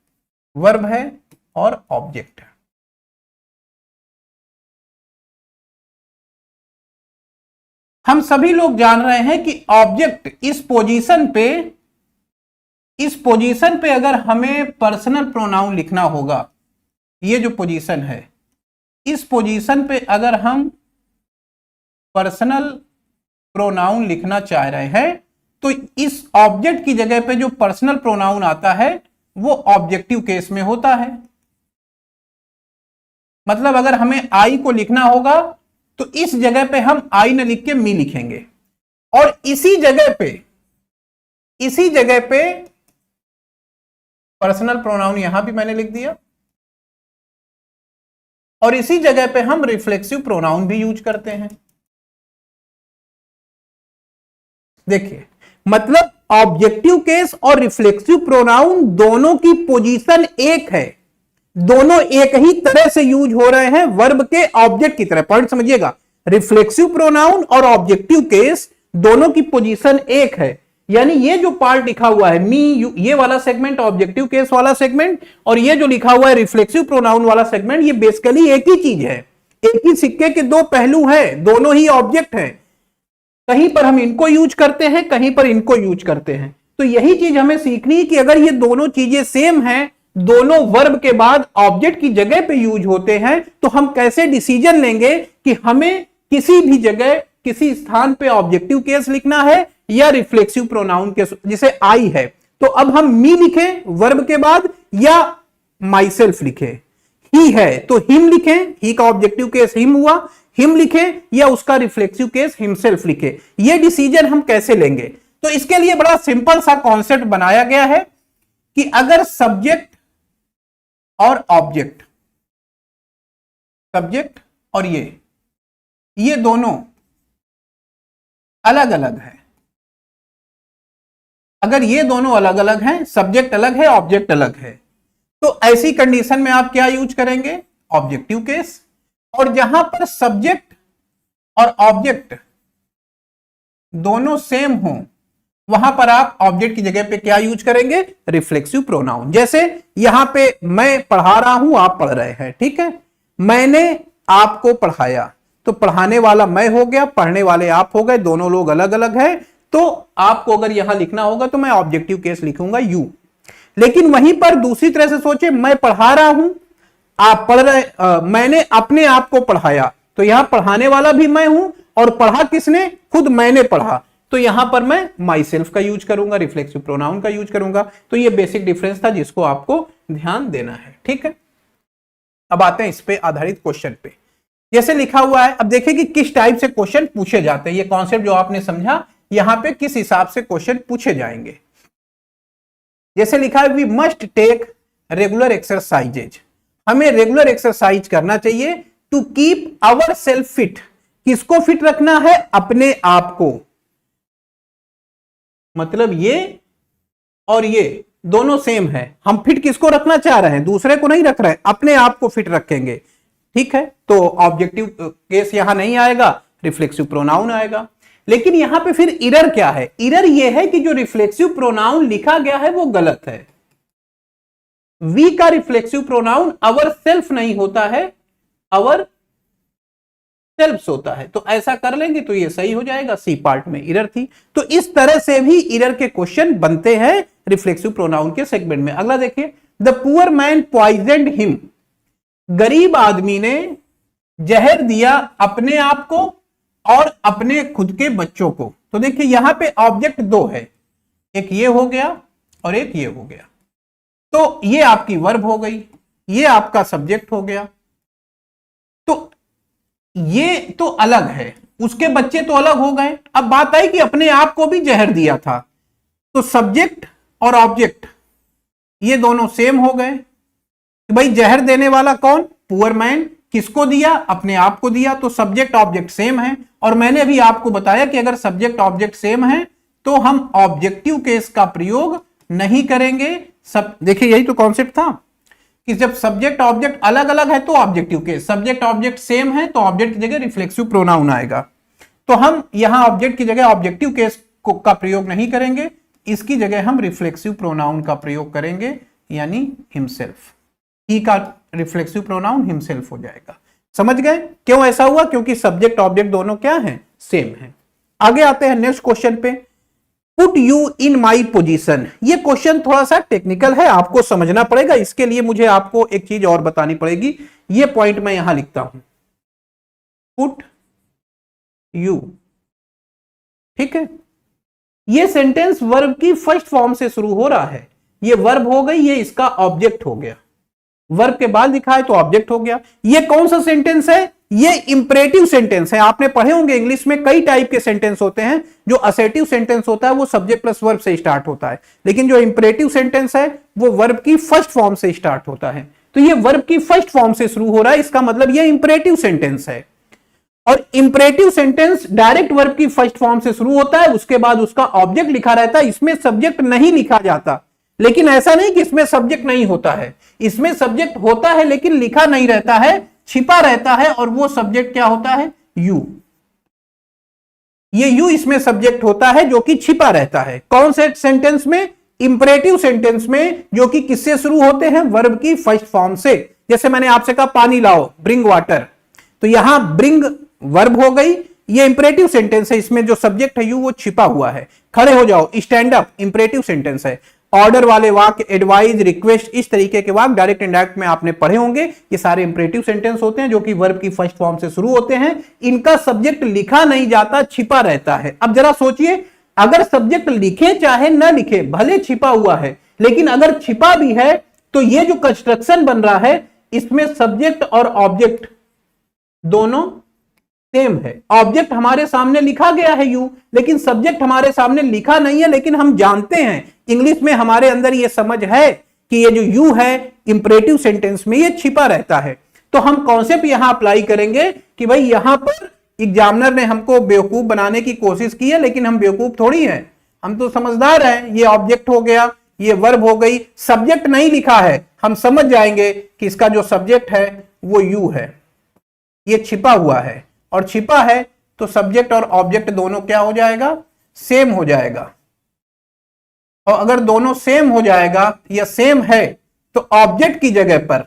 Speaker 1: वर्ब है और ऑब्जेक्ट है। हम सभी लोग जान रहे हैं कि ऑब्जेक्ट इस पोजीशन पे अगर हमें पर्सनल प्रोनाउन लिखना होगा, ये जो पोजीशन है, इस पोजीशन पे अगर हम पर्सनल प्रोनाउन लिखना चाह रहे हैं तो इस ऑब्जेक्ट की जगह पे जो पर्सनल प्रोनाउन आता है वो ऑब्जेक्टिव केस में होता है। मतलब अगर हमें आई को लिखना होगा तो इस जगह पे हम आई न लिख के मी लिखेंगे, और इसी जगह पे पर्सनल प्रोनाउन यहां भी मैंने लिख दिया, और इसी जगह पे हम रिफ्लेक्सिव प्रोनाउन भी यूज करते हैं। देखिए, मतलब ऑब्जेक्टिव केस और रिफ्लेक्सिव प्रोनाउन दोनों की पोजीशन एक है, दोनों एक ही तरह से यूज हो रहे हैं वर्ब के ऑब्जेक्ट की तरह। पॉइंट समझिएगा, रिफ्लेक्सिव प्रोनाउन और ऑब्जेक्टिव केस दोनों की पोजीशन एक है। यानी ये जो पार्ट लिखा हुआ है मी, ये वाला सेगमेंट ऑब्जेक्टिव केस वाला सेगमेंट, और ये जो लिखा हुआ है रिफ्लेक्सिव प्रोनाउन वाला सेगमेंट, ये बेसिकली एक ही चीज है, एक ही सिक्के के दो पहलू हैं, दोनों ही ऑब्जेक्ट हैं। कहीं पर हम इनको यूज करते हैं, कहीं पर इनको यूज करते हैं। तो यही चीज हमें सीखनी है कि अगर ये दोनों चीजें सेम हैं, दोनों वर्ब के बाद ऑब्जेक्ट की जगह पे यूज होते हैं, तो हम कैसे डिसीजन लेंगे कि हमें किसी भी जगह किसी स्थान पे ऑब्जेक्टिव केस लिखना है या रिफ्लेक्सिव प्रोनाउन केस। जैसे आई है तो अब हम मी लिखें वर्ब के बाद या माई सेल्फ लिखें, ही है तो हिम लिखें, ही का ऑब्जेक्टिव केस हिम हुआ, हिम लिखें या उसका रिफ्लेक्सिव केस हिमसेल्फ लिखे। ये डिसीजन हम कैसे लेंगे? तो इसके लिए बड़ा सिंपल सा कॉन्सेप्ट बनाया गया है कि अगर सब्जेक्ट और ऑब्जेक्ट, सब्जेक्ट और ये दोनों अलग अलग है, अगर ये दोनों अलग अलग हैं, सब्जेक्ट अलग है, ऑब्जेक्ट अलग है, तो ऐसी कंडीशन में आप क्या यूज करेंगे? Objective case. और जहां पर सब्जेक्ट और ऑब्जेक्ट दोनों सेम हो, वहां पर आप ऑब्जेक्ट की जगह पे क्या यूज करेंगे? Reflexive pronoun. जैसे यहां पे मैं पढ़ा रहा हूं, आप पढ़ रहे हैं, ठीक है, मैंने आपको पढ़ाया, तो पढ़ाने वाला मैं हो गया, पढ़ने वाले आप हो गए, दोनों लोग अलग अलग हैं। तो आपको अगर यहां लिखना होगा तो मैं ऑब्जेक्टिव केस लिखूंगा यू। लेकिन वहीं पर दूसरी तरह से सोचे, मैं पढ़ा रहा हूं, आप पढ़ रहे, मैंने अपने आप को पढ़ाया, तो यहां पढ़ाने वाला भी मैं हूं और पढ़ा किसने? खुद मैंने पढ़ा, तो यहां पर मैं माई सेल्फ का यूज करूंगा, रिफ्लेक्सिव प्रोनाउन का यूज करूंगा। तो ये बेसिक डिफरेंस था जिसको आपको ध्यान देना है, ठीक है। अब आते हैं इस पे आधारित क्वेश्चन पे। जैसे लिखा हुआ है, अब देखिए कि किस टाइप से क्वेश्चन पूछे जाते हैं। ये कॉन्सेप्ट जो आपने समझा, यहां पे किस हिसाब से क्वेश्चन पूछे जाएंगे। जैसे लिखा है, we must take regular exercises, हमें रेगुलर एक्सरसाइज करना चाहिए to keep our self fit. किसको फिट रखना है? अपने आप को। मतलब ये और ये दोनों सेम है, हम फिट किसको रखना चाह रहे हैं? दूसरे को नहीं रख रहे हैं, अपने आप को फिट रखेंगे, ठीक है। तो ऑब्जेक्टिव केस यहां नहीं आएगा, रिफ्लेक्सिव प्रोनाउन आएगा। लेकिन यहां पे फिर इरर क्या है? इरर ये है कि जो रिफ्लेक्सिव प्रोनाउन लिखा गया है वो गलत है। वी का रिफ्लेक्सिव प्रोनाउन अवर सेल्फ नहीं होता है, अवर सेल्फ्स होता है। तो ऐसा कर लेंगे तो ये सही हो जाएगा। सी पार्ट में इरर थी, तो इस तरह से भी इरर के क्वेश्चन बनते हैं रिफ्लेक्सिव प्रोनाउन के सेगमेंट में। अगला देखिए, द पुअर मैन पॉइजन्ड हिम, गरीब आदमी ने जहर दिया अपने आप को और अपने खुद के बच्चों को। तो देखिए यहां पे ऑब्जेक्ट दो है, एक ये हो गया और एक ये हो गया। तो ये आपकी वर्ब हो गई, ये आपका सब्जेक्ट हो गया। तो ये तो अलग है, उसके बच्चे तो अलग हो गए। अब बात आई कि अपने आप को भी जहर दिया था, तो सब्जेक्ट और ऑब्जेक्ट ये दोनों सेम हो गए। भाई जहर देने वाला कौन? Poor man. किसको दिया? अपने आप को दिया। तो सब्जेक्ट ऑब्जेक्ट सेम है। और मैंने अभी आपको बताया कि अगर सब्जेक्ट ऑब्जेक्ट सेम है तो हम ऑब्जेक्टिव केस का प्रयोग नहीं करेंगे। सब देखिए, यही तो कॉन्सेप्ट था कि जब सब्जेक्ट ऑब्जेक्ट अलग अलग है तो objective case, subject object same है तो ऑब्जेक्ट की जगह रिफ्लेक्सिव प्रोनाउन आएगा। तो हम यहां ऑब्जेक्ट की जगह ऑब्जेक्टिव केस का प्रयोग नहीं करेंगे, इसकी जगह हम रिफ्लेक्सिव प्रोनाउन का प्रयोग करेंगे, यानी हिमसेल्फ। ही का रिफ्लेक्सिव प्रोनाउन हिमसेल्फ हो जाएगा। समझ गए क्यों ऐसा हुआ? क्योंकि सब्जेक्ट ऑब्जेक्ट दोनों क्या है? सेम है। आगे आते हैं नेक्स्ट क्वेश्चन पे। Put you in my position. ये क्वेश्चन थोड़ा सा टेक्निकल है, आपको समझना पड़ेगा। इसके लिए मुझे आपको एक चीज और बतानी पड़ेगी। ये पॉइंट मैं यहां लिखता हूं, पुट यू। ठीक है, ये सेंटेंस वर्ब की फर्स्ट फॉर्म से शुरू हो रहा है। ये वर्ब हो गई, ये इसका ऑब्जेक्ट हो गया। वर्ब के बाद लिखा है तो ऑब्जेक्ट हो गया। ये कौन सा सेंटेंस है? ये इंपरेटिव सेंटेंस है। आपने पढ़े होंगे इंग्लिश में कई टाइप के सेंटेंस होते हैं। जो असर्टिव सेंटेंस होता है वो सब्जेक्ट प्लस वर्ब से स्टार्ट होता है, लेकिन जो इंपरेटिव सेंटेंस है वो वर्ब की फर्स्ट फॉर्म से स्टार्ट होता है। तो ये वर्ब की फर्स्ट फॉर्म से शुरू हो रहा है, इसका मतलब ये इंपरेटिव सेंटेंस है। और इंपरेटिव सेंटेंस डायरेक्ट वर्ब की फर्स्ट फॉर्म से शुरू होता है, उसके बाद उसका ऑब्जेक्ट लिखा रहता है। इसमें सब्जेक्ट नहीं लिखा जाता, लेकिन ऐसा नहीं कि इसमें सब्जेक्ट नहीं होता है, इसमें सब्जेक्ट होता है लेकिन लिखा नहीं रहता है, छिपा रहता है। और वो सब्जेक्ट क्या होता है? यू। ये यू इसमें सब्जेक्ट होता है जो कि छिपा रहता है। कौन से सेंटेंस में? इंपरेटिव सेंटेंस में, जो कि किससे शुरू होते हैं? वर्ब की फर्स्ट फॉर्म से। जैसे मैंने आपसे कहा पानी लाओ, ब्रिंग वाटर, तो यहां ब्रिंग वर्ब हो गई, ये इंपरेटिव सेंटेंस है, इसमें जो सब्जेक्ट है यू वो छिपा हुआ है। खड़े हो जाओ, स्टैंड अप, इंपरेटिव सेंटेंस है। ऑर्डर वाले वाक्य, एडवाइज, रिक्वेस्ट, इस तरीके के वाक्य डायरेक्ट इंडायरेक्ट में आपने पढ़े होंगे। ये सारे इंपरेटिव सेंटेंस होते हैं जो कि वर्ब की फर्स्ट फॉर्म से शुरू होते हैं। इनका सब्जेक्ट लिखा नहीं जाता, छिपा रहता है। अब जरा सोचिए, अगर सब्जेक्ट लिखे चाहे ना लिखे, भले छिपा हुआ है, लेकिन अगर छिपा भी है तो ये जो कंस्ट्रक्शन बन रहा है इसमें सब्जेक्ट और ऑब्जेक्ट दोनों सेम है। ऑब्जेक्ट हमारे सामने लिखा गया है यू, लेकिन सब्जेक्ट हमारे सामने लिखा नहीं है, लेकिन हम जानते हैं, इंग्लिश में हमारे अंदर ये समझ है कि ये जो यू है इंपरेटिव सेंटेंस में ये छिपा रहता है। तो हम कॉन्सेप्ट यहां अप्लाई करेंगे कि भाई यहां पर एग्जामिनर ने हमको बेवकूफ बनाने की कोशिश की है, लेकिन हम बेवकूफ थोड़ी हैं, हम तो समझदार हैं। ये ऑब्जेक्ट हो गया, ये वर्ब हो गई, सब्जेक्ट नहीं लिखा है, हम समझ जाएंगे कि इसका जो सब्जेक्ट है वो यू है, ये छिपा हुआ है। और छिपा है तो सब्जेक्ट और ऑब्जेक्ट दोनों क्या हो जाएगा? सेम हो जाएगा। और अगर दोनों सेम हो जाएगा या सेम है तो ऑब्जेक्ट की जगह पर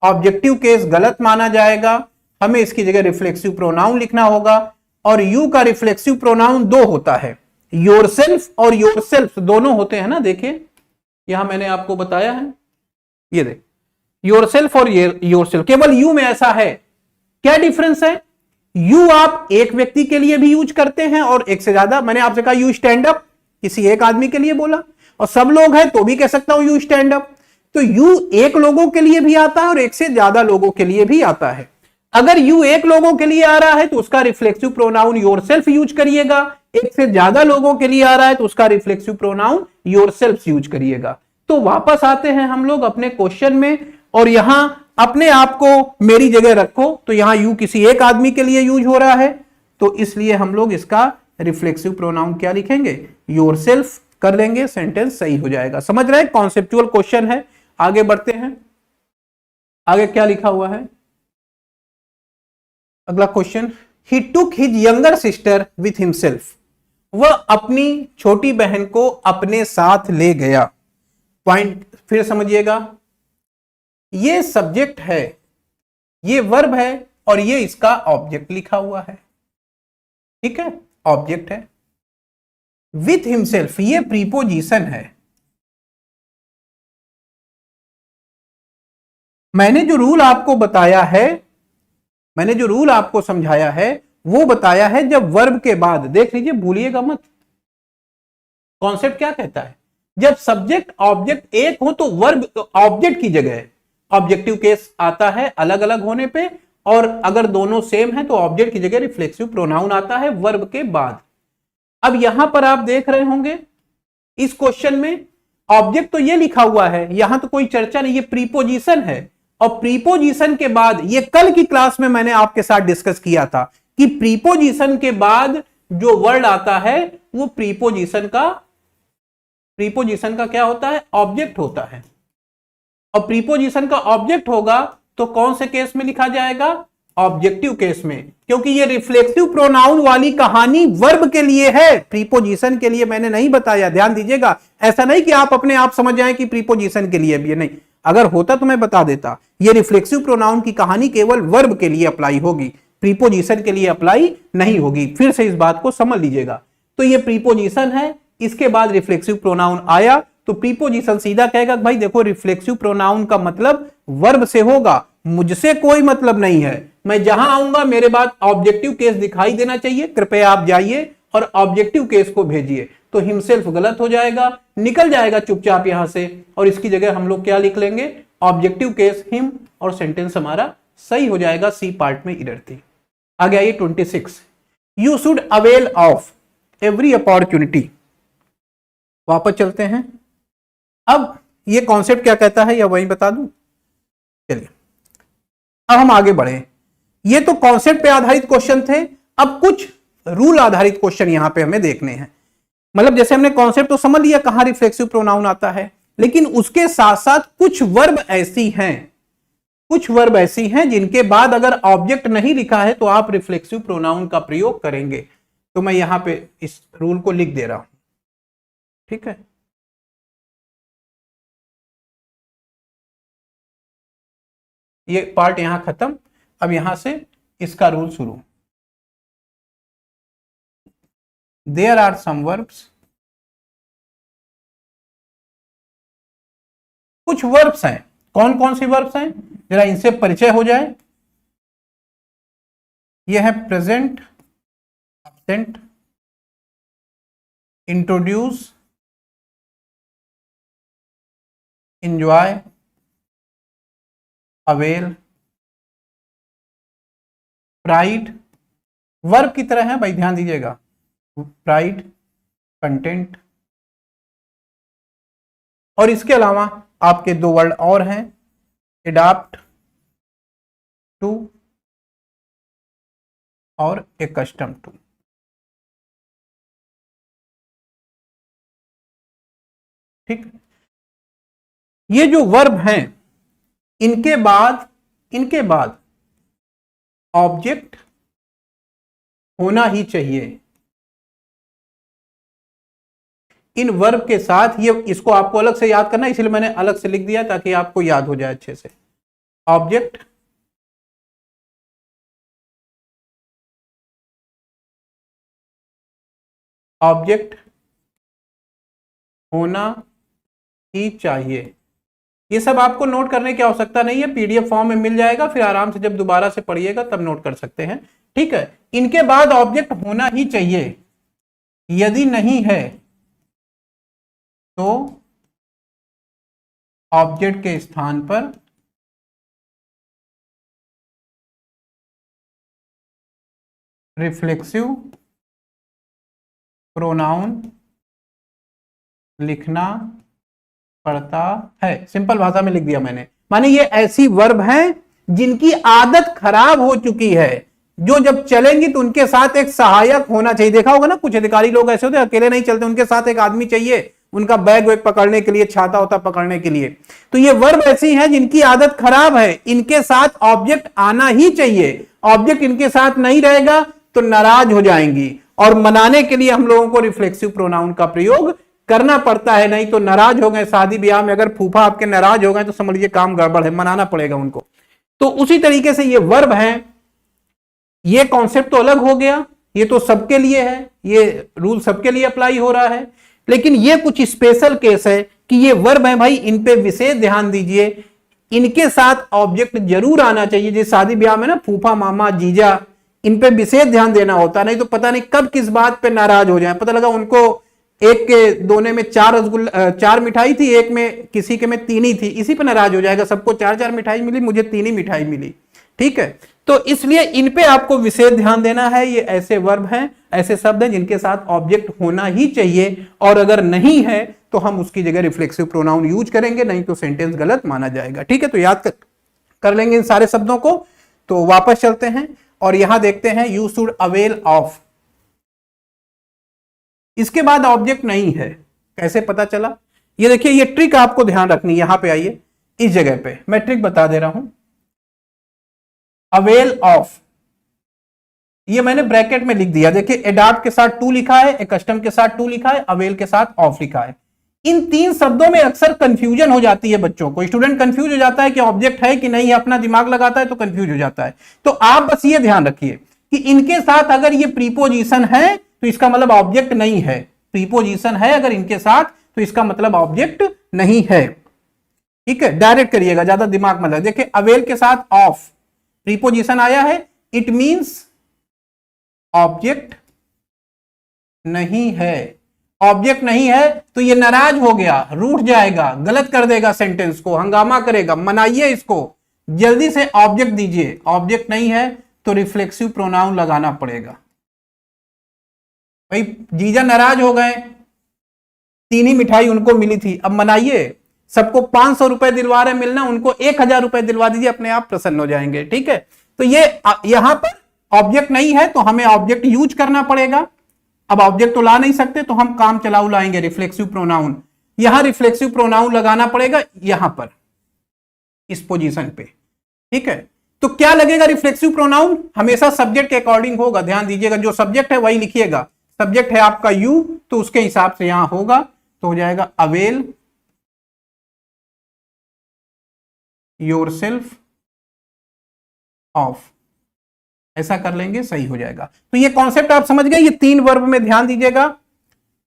Speaker 1: ऑब्जेक्टिव केस गलत माना जाएगा, हमें इसकी जगह रिफ्लेक्सिव प्रोनाउन लिखना होगा। और यू का रिफ्लेक्सिव प्रोनाउन दो होता है, योरसेल्फ और योरसेल्फ दोनों होते हैं ना। देखिए यहां मैंने आपको बताया है, ये देख, योरसेल्फ और योरसेल्फ। केवल यू में ऐसा है। क्या डिफरेंस है? यू आप एक व्यक्ति के लिए भी यूज करते हैं और एक से ज्यादा। मैंने आपसे कहा यू स्टैंड अप, किसी एक आदमी के लिए बोला, और सब लोग हैं तो भी कह सकता हूं यू स्टैंड अप। तो यू एक लोगों के लिए भी आता है और एक से ज्यादा लोगों के लिए भी आता है। अगर यू एक लोगों के लिए आ रहा है तो उसका रिफ्लेक्सिव प्रोनाउन योरसेल्फ यूज करिएगा, एक से ज्यादा लोगों के लिए आ रहा है तो उसका रिफ्लेक्सिव प्रोनाउन योरसेल्फ यूज करिएगा। तो वापस आते हैं हम लोग अपने क्वेश्चन में, और यहां अपने आप को मेरी जगह रखो, तो यहां यू किसी एक आदमी के लिए यूज हो रहा है, तो इसलिए हम लोग इसका रिफ्लेक्सिव प्रोनाउन क्या लिखेंगे? योरसेल्फ कर लेंगे, सेंटेंस सही हो जाएगा। समझ रहे हैं? कॉन्सेप्चुअल क्वेश्चन है। आगे बढ़ते हैं, आगे क्या लिखा हुआ है? अगला question, he took his younger sister with himself. वह अपनी छोटी बहन को अपने साथ ले गया। पॉइंट फिर समझिएगा, ये सब्जेक्ट है, ये वर्ब है, और ये इसका ऑब्जेक्ट लिखा हुआ है। ठीक है, ऑब्जेक्ट है। विथ हिमसेल्फ ये प्रीपोजिशन है। मैंने जो रूल आपको बताया है, मैंने जो रूल आपको समझाया है वो बताया है जब वर्ब के बाद, देख लीजिए भूलिएगा मत, कॉन्सेप्ट क्या कहता है, जब सब्जेक्ट ऑब्जेक्ट एक हो तो वर्ब ऑब्जेक्ट की जगह ऑब्जेक्टिव केस आता है अलग अलग होने पे, और अगर दोनों सेम है तो ऑब्जेक्ट की जगह रिफ्लेक्सिव प्रोनाउन आता है वर्ब के बाद। अब यहां पर आप देख रहे होंगे इस क्वेश्चन में ऑब्जेक्ट तो ये लिखा हुआ है, यहां तो कोई चर्चा नहीं, ये प्रीपोजिशन है। और प्रीपोजिशन के बाद, ये कल की क्लास में मैंने आपके साथ डिस्कस किया था कि प्रीपोजिशन के बाद जो वर्ड आता है वो प्रीपोजिशन का क्या होता है, ऑब्जेक्ट होता है। और प्रीपोजिशन का ऑब्जेक्ट होगा तो कौन से केस में लिखा जाएगा, ऑब्जेक्टिव केस में, क्योंकि ये रिफ्लेक्सिव प्रोनाउन वाली कहानी वर्ब के लिए है, प्रीपोजिशन के लिए मैंने नहीं बताया, ध्यान दीजिएगा। ऐसा नहीं कि आप अपने आप समझ जाएं कि प्रीपोजिशन के लिए भी है, नहीं, अगर होता तो मैं बता देता। ये रिफ्लेक्सिव प्रोनाउन की कहानी केवल वर्ब के लिए अप्लाई होगी, प्रीपोजिशन के लिए अप्लाई नहीं होगी। फिर से इस बात को समझ लीजिएगा। तो ये प्रीपोजिशन है, इसके बाद रिफ्लेक्सिव प्रोनाउन आया तो प्रीपोजिशन सीधा कहेगा भाई देखो रिफ्लेक्सिव प्रोनाउन का मतलब वर्ब से होगा, मुझसे कोई मतलब नहीं है, मैं जहां आऊंगा मेरे बाद ऑब्जेक्टिव केस दिखाई देना चाहिए, कृपया आप जाइए और ऑब्जेक्टिव केस को भेजिए। तो हिमसेल्फ गलत हो जाएगा, निकल जाएगा चुपचाप यहां से, और इसकी जगह हम लोग क्या लिख लेंगे, ऑब्जेक्टिव केस हिम, और सेंटेंस हमारा सही हो जाएगा। सी पार्ट में इरर थी। आगे आइए 26, you should avail of every opportunity. वापस चलते हैं। अब ये कॉन्सेप्ट क्या कहता है या वही बता दूं, चलिए अब हम आगे बढ़े। ये तो कॉन्सेप्ट पे आधारित क्वेश्चन थे, अब कुछ रूल आधारित क्वेश्चन यहां पे हमें देखने हैं। मतलब जैसे हमने कॉन्सेप्ट तो समझ लिया कहां रिफ्लेक्सिव प्रोनाउन आता है, लेकिन उसके साथ साथ कुछ वर्ब ऐसी हैं जिनके बाद अगर ऑब्जेक्ट नहीं लिखा है तो आप रिफ्लेक्सिव प्रोनाउन का प्रयोग करेंगे। तो मैं यहां पे इस रूल को लिख दे रहा हूं, ठीक है। ये पार्ट यहां खत्म, अब यहां से इसका रूल शुरू। देयर आर सम वर्ब्स, कुछ वर्ब्स हैं। कौन कौन सी वर्ब्स हैं, जरा इनसे परिचय हो जाए। ये है present, absent, introduce, enjoy, avail, pride. Verb की तरह है भाई, ध्यान दीजिएगा, प्राइड, कंटेंट। और इसके अलावा आपके दो वर्ड और हैं, एडाप्ट टू और एकस्टम टू। ठीक, ये जो वर्ब हैं इनके बाद ऑब्जेक्ट होना ही चाहिए। इन वर्ब के साथ, ये इसको आपको अलग से याद करना, इसलिए मैंने अलग से लिख दिया ताकि आपको याद हो जाए अच्छे से। ऑब्जेक्ट होना ही चाहिए। ये सब आपको नोट करने की आवश्यकता नहीं है, पीडीएफ फॉर्म में मिल जाएगा, फिर आराम से जब दोबारा से पढ़िएगा तब नोट कर सकते हैं, ठीक है। इनके बाद ऑब्जेक्ट होना ही चाहिए, यदि नहीं है तो ऑब्जेक्ट के स्थान पर रिफ्लेक्सिव प्रोनाउन लिखना पड़ता है। सिंपल भाषा में लिख दिया मैंने, माने ये ऐसी वर्ब हैं जिनकी आदत खराब हो चुकी है, जो जब चलेंगी तो उनके साथ एक सहायक होना चाहिए। देखा होगा ना, कुछ अधिकारी लोग ऐसे होते हैं अकेले नहीं चलते, उनके साथ एक आदमी चाहिए उनका बैग वैग पकड़ने के लिए, छाता होता पकड़ने के लिए। तो ये वर्ब ऐसी हैं जिनकी आदत खराब है, इनके साथ ऑब्जेक्ट आना ही चाहिए। ऑब्जेक्ट इनके साथ नहीं रहेगा तो नाराज हो जाएंगी, और मनाने के लिए हम लोगों को रिफ्लेक्सिव प्रोनाउन का प्रयोग करना पड़ता है, नहीं तो नाराज हो गए शादी ब्याह में, अगर फूफा आपके नाराज हो गए तो समझ लीजिए काम गड़बड़ है, मनाना पड़ेगा उनको। तो उसी तरीके से ये वर्ब हैं, ये कॉन्सेप्ट तो अलग हो गया, ये तो सबके लिए है, ये रूल सबके लिए अप्लाई हो रहा है। लेकिन ये कुछ स्पेशल केस है कि ये वर्ब है भाई, इन पे विशेष ध्यान दीजिए, इनके साथ ऑब्जेक्ट जरूर आना चाहिए। जैसे शादी ब्याह में ना फूफा मामा जीजा, इन पे विशेष ध्यान देना होता, नहीं तो पता नहीं कब किस बात पे नाराज हो जाए। पता लगा उनको एक के दोने में 4 मिठाई थी, एक में किसी के में 3 ही थी, इसी पे नाराज हो जाएगा, सबको 4 मिठाई मिली, मुझे 3 ही मिठाई मिली, ठीक है। तो इसलिए इन पे आपको विशेष ध्यान देना है। ये ऐसे वर्ब हैं, ऐसे शब्द हैं जिनके साथ ऑब्जेक्ट होना ही चाहिए, और अगर नहीं है तो हम उसकी जगह रिफ्लेक्सिव प्रोनाउन यूज करेंगे, नहीं तो सेंटेंस गलत माना जाएगा। ठीक है, तो याद कर लेंगे इन सारे शब्दों को। तो वापस चलते हैं और यहां देखते हैं यू शुड अवेल ऑफ। इसके बाद ऑब्जेक्ट नहीं है, कैसे पता चला? ये देखिए, ये ट्रिक आपको ध्यान रखनी है। यहां पे आइए, इस जगह पे मैं ट्रिक बता दे रहा हूं। अवेल ऑफ, ये मैंने ब्रैकेट में लिख दिया। देखिए, एडॉप्ट के साथ टू लिखा है, कस्टम के साथ टू लिखा है, अवेल के साथ ऑफ लिखा है। इन तीन शब्दों में अक्सर कंफ्यूजन हो जाती है बच्चों को। स्टूडेंट कंफ्यूज हो जाता है कि ऑब्जेक्ट है कि नहीं है, अपना दिमाग लगाता है तो कंफ्यूज हो जाता है। तो आप बस ये ध्यान रखिए कि इनके साथ अगर ये प्रीपोजिशन है तो इसका मतलब ऑब्जेक्ट नहीं है। प्रीपोजिशन है अगर इनके साथ तो इसका मतलब ऑब्जेक्ट नहीं है। ठीक है, डायरेक्ट करिएगा, ज्यादा दिमाग मत लगाइए। देखिए, अवेल के साथ ऑफ प्रीपोजिशन आया है, इट मींस ऑब्जेक्ट नहीं है। ऑब्जेक्ट नहीं है तो ये नाराज हो गया, रूठ जाएगा, गलत कर देगा सेंटेंस को, हंगामा करेगा। मनाइए इसको, जल्दी से ऑब्जेक्ट दीजिए। ऑब्जेक्ट नहीं है तो रिफ्लेक्सिव प्रोनाउन लगाना पड़ेगा। भाई जीजा नाराज हो गए, 3 ही मिठाई उनको मिली थी, अब मनाइए। सबको 500 रुपए दिलवा रहे मिलना, उनको 1000 रुपए दिलवा दीजिए, अपने आप प्रसन्न हो जाएंगे। ठीक है, तो ये यहां पर ऑब्जेक्ट नहीं है तो हमें ऑब्जेक्ट यूज करना पड़ेगा। अब ऑब्जेक्ट तो ला नहीं सकते तो हम काम चलाऊ लाएंगे रिफ्लेक्सिव प्रोनाउन। यहां रिफ्लेक्सिव प्रोनाउन लगाना पड़ेगा, यहां पर इस पोजीशन पे। ठीक है, तो क्या लगेगा रिफ्लेक्सिव प्रोनाउन? हमेशा सब्जेक्ट के अकॉर्डिंग होगा, ध्यान दीजिएगा। जो सब्जेक्ट है वही लिखिएगा। सब्जेक्ट है आपका यू, तो उसके हिसाब से यहां होगा, तो हो जाएगा अवेल योरसेल्फ ऑफ। ऐसा कर लेंगे, सही हो जाएगा। तो ये कॉन्सेप्ट आप समझ गए। ये 3 वर्ब में ध्यान दीजिएगा,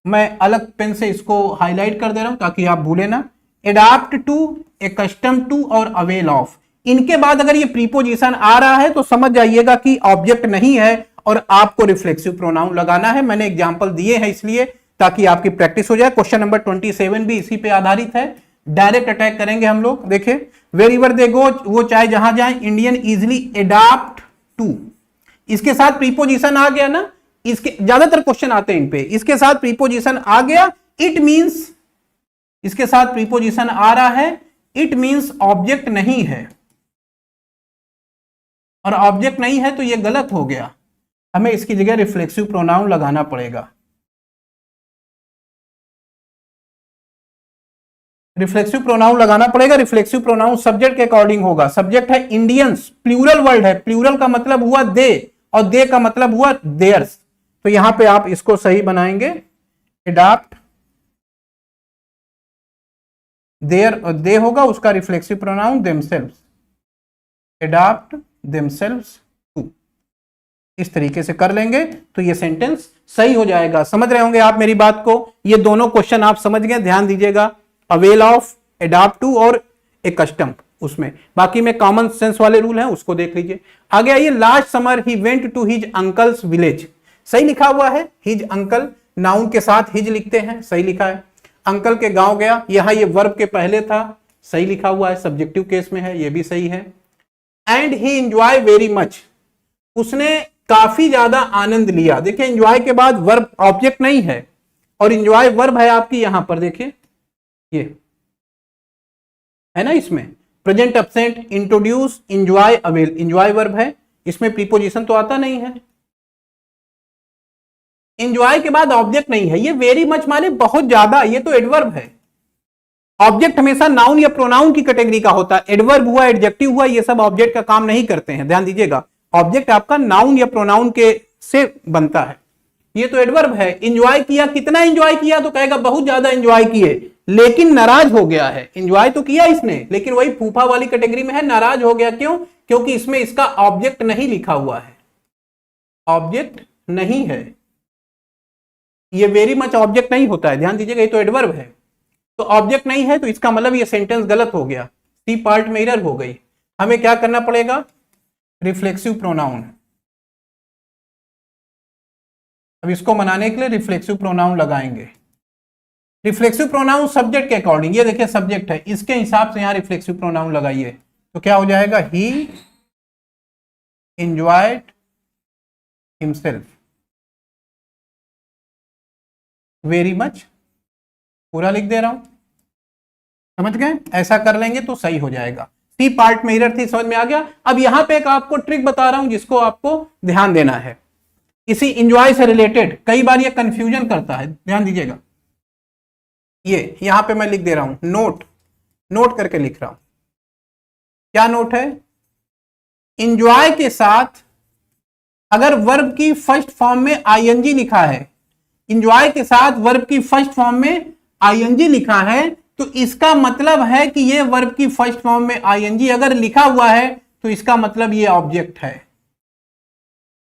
Speaker 1: मैं अलग पेन से इसको हाईलाइट कर दे रहा हूं ताकि आप भूले ना। एडॉप्ट टू, एकस्टम टू और अवेल ऑफ। इनके बाद अगर ये प्रीपोजिशन आ रहा है तो समझ जाइएगा कि ऑब्जेक्ट नहीं है और आपको रिफ्लेक्सिव प्रोनाउन लगाना है। मैंने एग्जांपल दिए हैं इसलिए ताकि आपकी प्रैक्टिस हो जाए। क्वेश्चन नंबर 27 भी इसी पे आधारित है। डायरेक्ट अटैक करेंगे हम लोग। देखिए, वेरीवर दे गो, वो चाहे जहां जाए, इंडियन इजिली एडॉप्ट टू। इसके साथ प्रीपोजिशन आ गया ना, इसके ज्यादातर क्वेश्चन आते हैं इन पे। इसके साथ प्रीपोजिशन आ गया, इट मींस, इसके साथ प्रीपोजिशन आ रहा है, इट मींस ऑब्जेक्ट नहीं है। और ऑब्जेक्ट नहीं है तो ये गलत हो गया, हमें इसकी जगह रिफ्लेक्सिव प्रोनाउन लगाना पड़ेगा। रिफ्लेक्सिव प्रोनाउन लगाना पड़ेगा। रिफ्लेक्सिव प्रोनाउन सब्जेक्ट के अकॉर्डिंग होगा। सब्जेक्ट है इंडियंस, प्लूरल वर्ड है, प्लूरल का मतलब हुआ दे और दे का मतलब हुआ देयर्स। तो यहां पे आप इसको सही बनाएंगे, एडॉप्ट देयर, दे होगा उसका reflexive pronoun themselves, adopt themselves to. इस तरीके से कर लेंगे तो ये सेंटेंस सही हो जाएगा। समझ रहे होंगे आप मेरी बात को। ये दोनों क्वेश्चन आप समझ गए, ध्यान दीजिएगा। अवेल ऑफ, एडॉप्ट टू और एकस्टम, उसमें बाकी में कॉमन सेंस वाले रूल हैं, उसको देख लीजिए। आगे आइए, last summer he went to his uncle's village. सही लिखा हुआ है, हिज अंकल, नाउन के साथ हिज लिखते हैं, सही लिखा है। अंकल के गांव गया, यहां ये वर्ब के पहले था, सही लिखा हुआ है, सब्जेक्टिव केस में है, ये भी सही है। And he enjoy very much, उसने काफी ज्यादा आनंद लिया। देखिए, एंजॉय के बाद वर्ब ऑब्जेक्ट नहीं है और एंजॉय वर्ब है आपकी यहां पर। देखिए ये है ना, इसमें present absent, introduce, enjoy, avail. Enjoy verb है, इसमें प्रीपोजिशन तो आता नहीं है। एंजॉय के बाद ऑब्जेक्ट नहीं है। ये वेरी मच माने बहुत ज्यादा, ये तो एडवर्ब है। ऑब्जेक्ट हमेशा नाउन या प्रोनाउन की कैटेगरी का होता है। एडवर्ब हुआ, एडजेक्टिव हुआ, ये सब ऑब्जेक्ट का काम नहीं करते हैं, ध्यान दीजिएगा। ऑब्जेक्ट आपका नाउन या प्रोनाउन के से बनता है। ये तो एडवर्ब है। एंजॉय किया, कितना एंजॉय किया? तो कहेगा बहुत ज्यादा एंजॉय किए, लेकिन नाराज हो गया है। एंजॉय तो किया इसने, लेकिन वही फूफा वाली कैटेगरी में है, नाराज हो गया। क्यों? क्योंकि इसमें इसका ऑब्जेक्ट नहीं लिखा हुआ है, ऑब्जेक्ट नहीं है। ये वेरी मच ऑब्जेक्ट नहीं होता है, ध्यान दीजिएगा, ये तो एडवर्ब है। तो ऑब्जेक्ट नहीं है तो इसका मतलब ये सेंटेंस गलत हो गया, सी पार्ट में एरर हो गई। हमें क्या करना पड़ेगा? Reflexive pronoun. अब इसको मनाने के लिए रिफ्लेक्सिव प्रोनाउन लगाएंगे। रिफ्लेक्सिव प्रोनाउन सब्जेक्ट के अकॉर्डिंग, ये देखिए सब्जेक्ट है, इसके हिसाब से यहां रिफ्लेक्सिव प्रोनाउन लगाइए तो क्या हो जाएगा? ही enjoyed himself very much, पूरा लिख दे रहा हूं, समझ गए? ऐसा कर लेंगे तो सही हो जाएगा। सी पार्ट में एरर थी, समझ में आ गया। अब यहां पे एक आपको ट्रिक बता रहा हूं जिसको आपको ध्यान देना है, इसी इंजॉय से रिलेटेड। कई बार ये कंफ्यूजन करता है, ध्यान दीजिएगा। ये यहां पे मैं लिख दे रहा हूं नोट, नोट करके लिख रहा हूं। क्या नोट है? इंजॉय के साथ अगर वर्ब की फर्स्ट फॉर्म में आईएनजी लिखा है, इंजॉय के साथ वर्ब की फर्स्ट फॉर्म में आईएनजी लिखा है, तो इसका मतलब है कि ये वर्ब की फर्स्ट फॉर्म में आईएनजी अगर लिखा हुआ है तो इसका मतलब ये ऑब्जेक्ट है।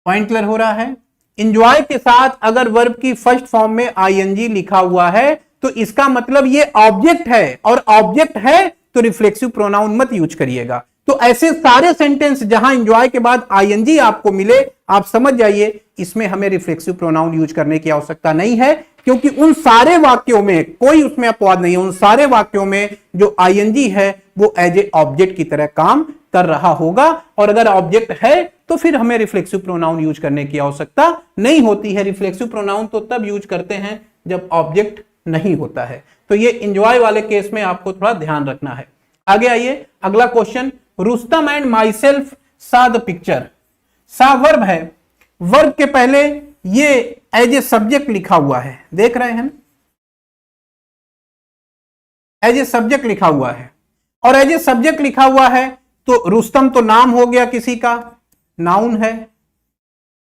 Speaker 1: पॉइंट क्लियर हो रहा है? इंजॉय के साथ अगर वर्ब की फर्स्ट फॉर्म में आईएनजी लिखा हुआ है तो इसका मतलब ये ऑब्जेक्ट है, और ऑब्जेक्ट है तो रिफ्लेक्सिव प्रोनाउन मत यूज करिएगा। तो ऐसे सारे सेंटेंस जहां इंजॉय के बाद आईएनजी आपको मिले, आप समझ जाइए इसमें हमें रिफ्लेक्सिव प्रोनाउन यूज करने की आवश्यकता नहीं है, क्योंकि उन सारे वाक्यों में कोई उसमें अपवाद नहीं है। उन सारे वाक्यों में जो आईएनजी है वो एज ए ऑब्जेक्ट की तरह काम कर रहा होगा, और अगर ऑब्जेक्ट है तो फिर हमें रिफ्लेक्सिव प्रोनाउन यूज करने की आवश्यकता नहीं होती है। रिफ्लेक्सिव प्रोनाउन तो तब यूज करते हैं जब ऑब्जेक्ट नहीं होता है। तो ये इंजॉय वाले केस में आपको थोड़ा ध्यान रखना है। आगे आइए, अगला question, Rustam and my self सा द पिक्चर। सा वर्ब है, वर्ब के पहले ये एज ए सब्जेक्ट लिखा हुआ है, देख रहे हैं, एज ए सब्जेक्ट लिखा हुआ है, और एज ए सब्जेक्ट लिखा हुआ है तो रुस्तम तो नाम हो गया किसी का, नाउन है,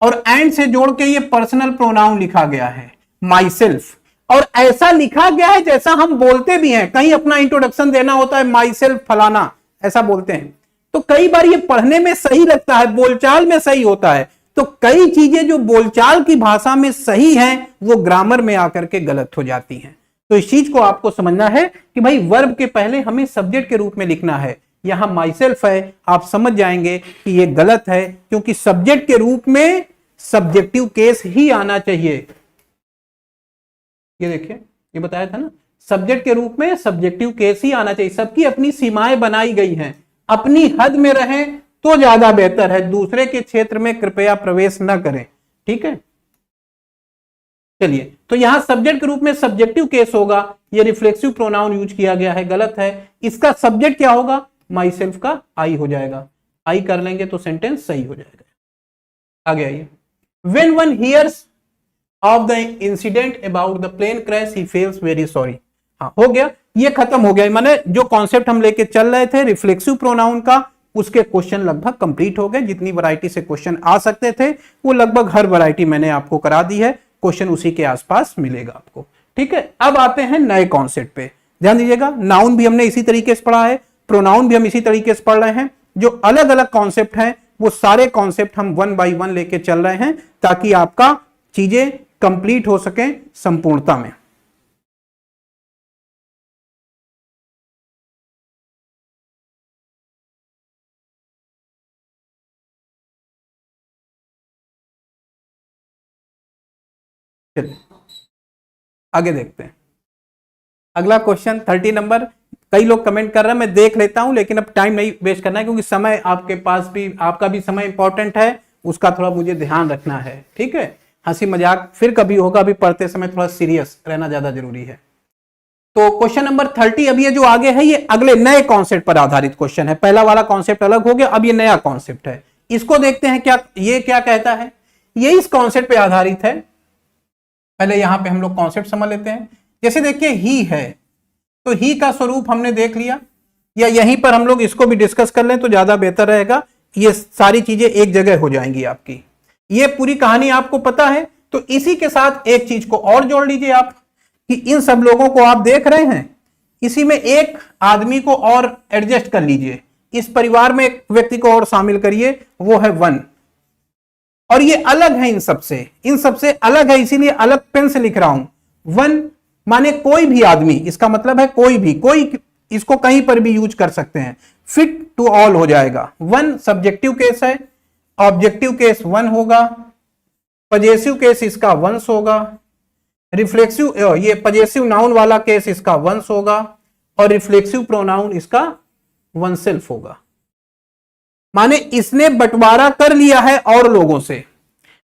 Speaker 1: और एंड से जोड़ के ये पर्सनल प्रोनाउन लिखा गया है माई सेल्फ, और ऐसा लिखा गया है जैसा हम बोलते भी हैं। कहीं अपना इंट्रोडक्शन देना होता है माई सेल्फ फलाना, ऐसा बोलते हैं, तो कई बार ये पढ़ने में सही लगता है, बोलचाल में सही होता है। तो कई चीजें जो बोलचाल की भाषा में सही हैं वो ग्रामर में आकर के गलत हो जाती हैं। तो इस चीज को आपको समझना है कि भाई वर्ब के पहले हमें सब्जेक्ट के रूप में लिखना है। यहां माई सेल्फ है, आप समझ जाएंगे कि ये गलत है, क्योंकि सब्जेक्ट के रूप में सब्जेक्टिव केस ही आना चाहिए। ये देखिए, ये बताया था ना, सब्जेक्ट के रूप में सब्जेक्टिव केस ही आना चाहिए। सबकी अपनी सीमाएं बनाई गई हैं, अपनी हद में रहें तो ज्यादा बेहतर है, दूसरे के क्षेत्र में कृपया प्रवेश न करें, ठीक है। चलिए, तो यहां सब्जेक्ट के रूप में सब्जेक्टिव केस होगा, ये रिफ्लेक्सिव प्रोनाउन यूज किया गया है, गलत है। इसका सब्जेक्ट क्या होगा? माई सेल्फ का आई हो जाएगा, आई कर लेंगे तो सेंटेंस सही हो जाएगा। आगे आइए, when one hears of the incident about the plane crash he feels very sorry. हाँ, हो गया, ये खत्म हो गया। माने जो कॉन्सेप्ट हम लेके चल रहे थे रिफ्लेक्सिव प्रोनाउन का, उसके क्वेश्चन लगभग कंप्लीट हो गए। जितनी वैरायटी से क्वेश्चन आ सकते थे वो लगभग हर वैरायटी मैंने आपको करा दी है, क्वेश्चन उसी के आसपास मिलेगा आपको, ठीक है। अब आते हैं नए कॉन्सेप्ट पे, ध्यान दीजिएगा। नाउन भी हमने इसी तरीके से पढ़ा है, प्रोनाउन भी हम इसी तरीके से पढ़ रहे हैं। जो अलग अलग कॉन्सेप्ट हैं वो सारे कॉन्सेप्ट हम वन बाई वन लेके चल रहे हैं, ताकि आपका चीजें कंप्लीट हो सके संपूर्णता में। चलिए आगे देखते हैं। अगला क्वेश्चन 30 नंबर। कई लोग कमेंट कर रहे हैं, मैं देख लेता हूं, लेकिन अब टाइम नहीं वेस्ट करना है, क्योंकि समय आपके पास भी, आपका भी समय इंपॉर्टेंट है, उसका थोड़ा मुझे ध्यान रखना है, ठीक है। हंसी मजाक फिर कभी होगा, अभी पढ़ते समय थोड़ा सीरियस रहना ज्यादा जरूरी है। तो क्वेश्चन नंबर 30 अब ये जो आगे है ये अगले नए कॉन्सेप्ट पर आधारित क्वेश्चन है। पहला वाला कॉन्सेप्ट अलग हो गया, अब ये नया कॉन्सेप्ट है। इसको देखते हैं क्या ये क्या कहता है। ये इस कॉन्सेप्ट पे आधारित है। पहले यहां पे हम लोग कॉन्सेप्ट समझ लेते हैं। जैसे देखिए ही है, तो ही का स्वरूप हमने देख लिया, या यहीं पर हम लोग इसको भी डिस्कस कर लें तो ज्यादा बेहतर रहेगा। ये सारी चीजें एक जगह हो जाएंगी आपकी, ये पूरी कहानी आपको पता है। तो इसी के साथ एक चीज को और जोड़ लीजिए आप, कि इन सब लोगों को आप देख रहे हैं, इसी में एक आदमी को और एडजस्ट कर लीजिए, इस परिवार में एक व्यक्ति को और शामिल करिए, वो है वन। और ये अलग है इन सबसे अलग है, इसीलिए अलग पेन से लिख रहा हूं। वन माने कोई भी आदमी, इसका मतलब है कोई भी, कोई इसको कहीं पर भी यूज कर सकते हैं, फिट टू ऑल हो जाएगा। वन सब्जेक्टिव केस है, ऑब्जेक्टिव केस वन होगा, पजेसिव केस इसका वंस होगा, रिफ्लेक्सिव ये पजेसिव नाउन वाला केस इसका वंस होगा, और रिफ्लेक्सिव प्रोनाउन इसका वन सेल्फ होगा। माने इसने बंटवारा कर लिया है और लोगों से,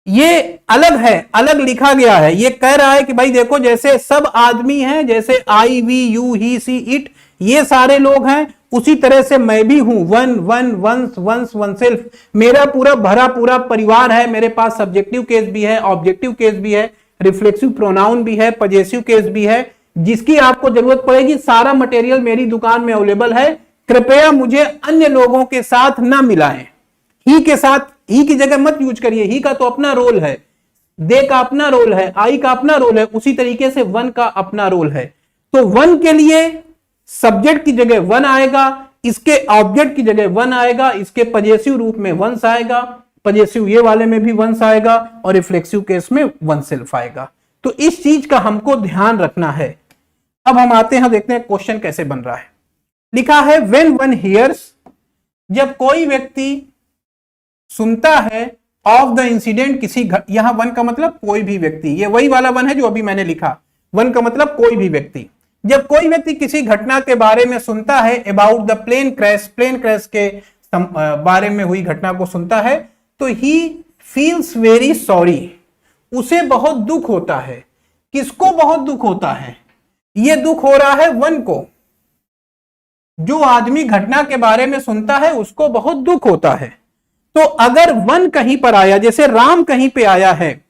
Speaker 1: ये अलग है, अलग लिखा गया है। ये कह रहा है कि भाई देखो जैसे सब आदमी हैं, जैसे I we you he she it, ये सारे लोग हैं, उसी तरह से मैं भी हूं, one one one's one's oneself, मेरा पूरा भरा पूरा परिवार है, मेरे पास सब्जेक्टिव केस भी है, ऑब्जेक्टिव केस भी है, रिफ्लेक्सिव प्रोनाउन भी है, पजेसिव केस भी है, जिसकी आपको जरूरत पड़ेगी सारा मटेरियल मेरी दुकान में अवेलेबल है, कृपया मुझे अन्य लोगों के साथ ना मिलाएं। ही के साथ, ही की जगह मत यूज करिए, ही का तो अपना रोल है, दे का अपना रोल है, आई का अपना रोल है, उसी तरीके से वन का अपना रोल है। तो वन के लिए सब्जेक्ट की जगह वन आएगा, इसके ऑब्जेक्ट की जगह वन आएगा, इसके पजेसिव रूप में वंस आएगा, पजेसिव ये वाले में भी वंस आएगा, और रिफ्लेक्सिव केस में वन सेल्फ आएगा। तो इस चीज का हमको ध्यान रखना है। अब हम आते हैं, देखते हैं क्वेश्चन कैसे बन रहा है। लिखा है व्हेन वन हियर्स, जब कोई व्यक्ति सुनता है, ऑफ द इंसिडेंट किसी यहां वन का मतलब कोई भी व्यक्ति, ये वही वाला वन है जो अभी मैंने लिखा, वन का मतलब कोई भी व्यक्ति। जब कोई व्यक्ति किसी घटना के बारे में सुनता है, about the plane crash, plane crash के बारे में हुई घटना को सुनता है, तो ही फील्स वेरी सॉरी, उसे बहुत दुख होता है। किसको बहुत दुख होता है? यह दुख हो रहा है वन को। जो आदमी घटना के बारे में सुनता है उसको बहुत दुख होता है। तो अगर वन कहीं पर आया, जैसे राम कहीं पे आया है,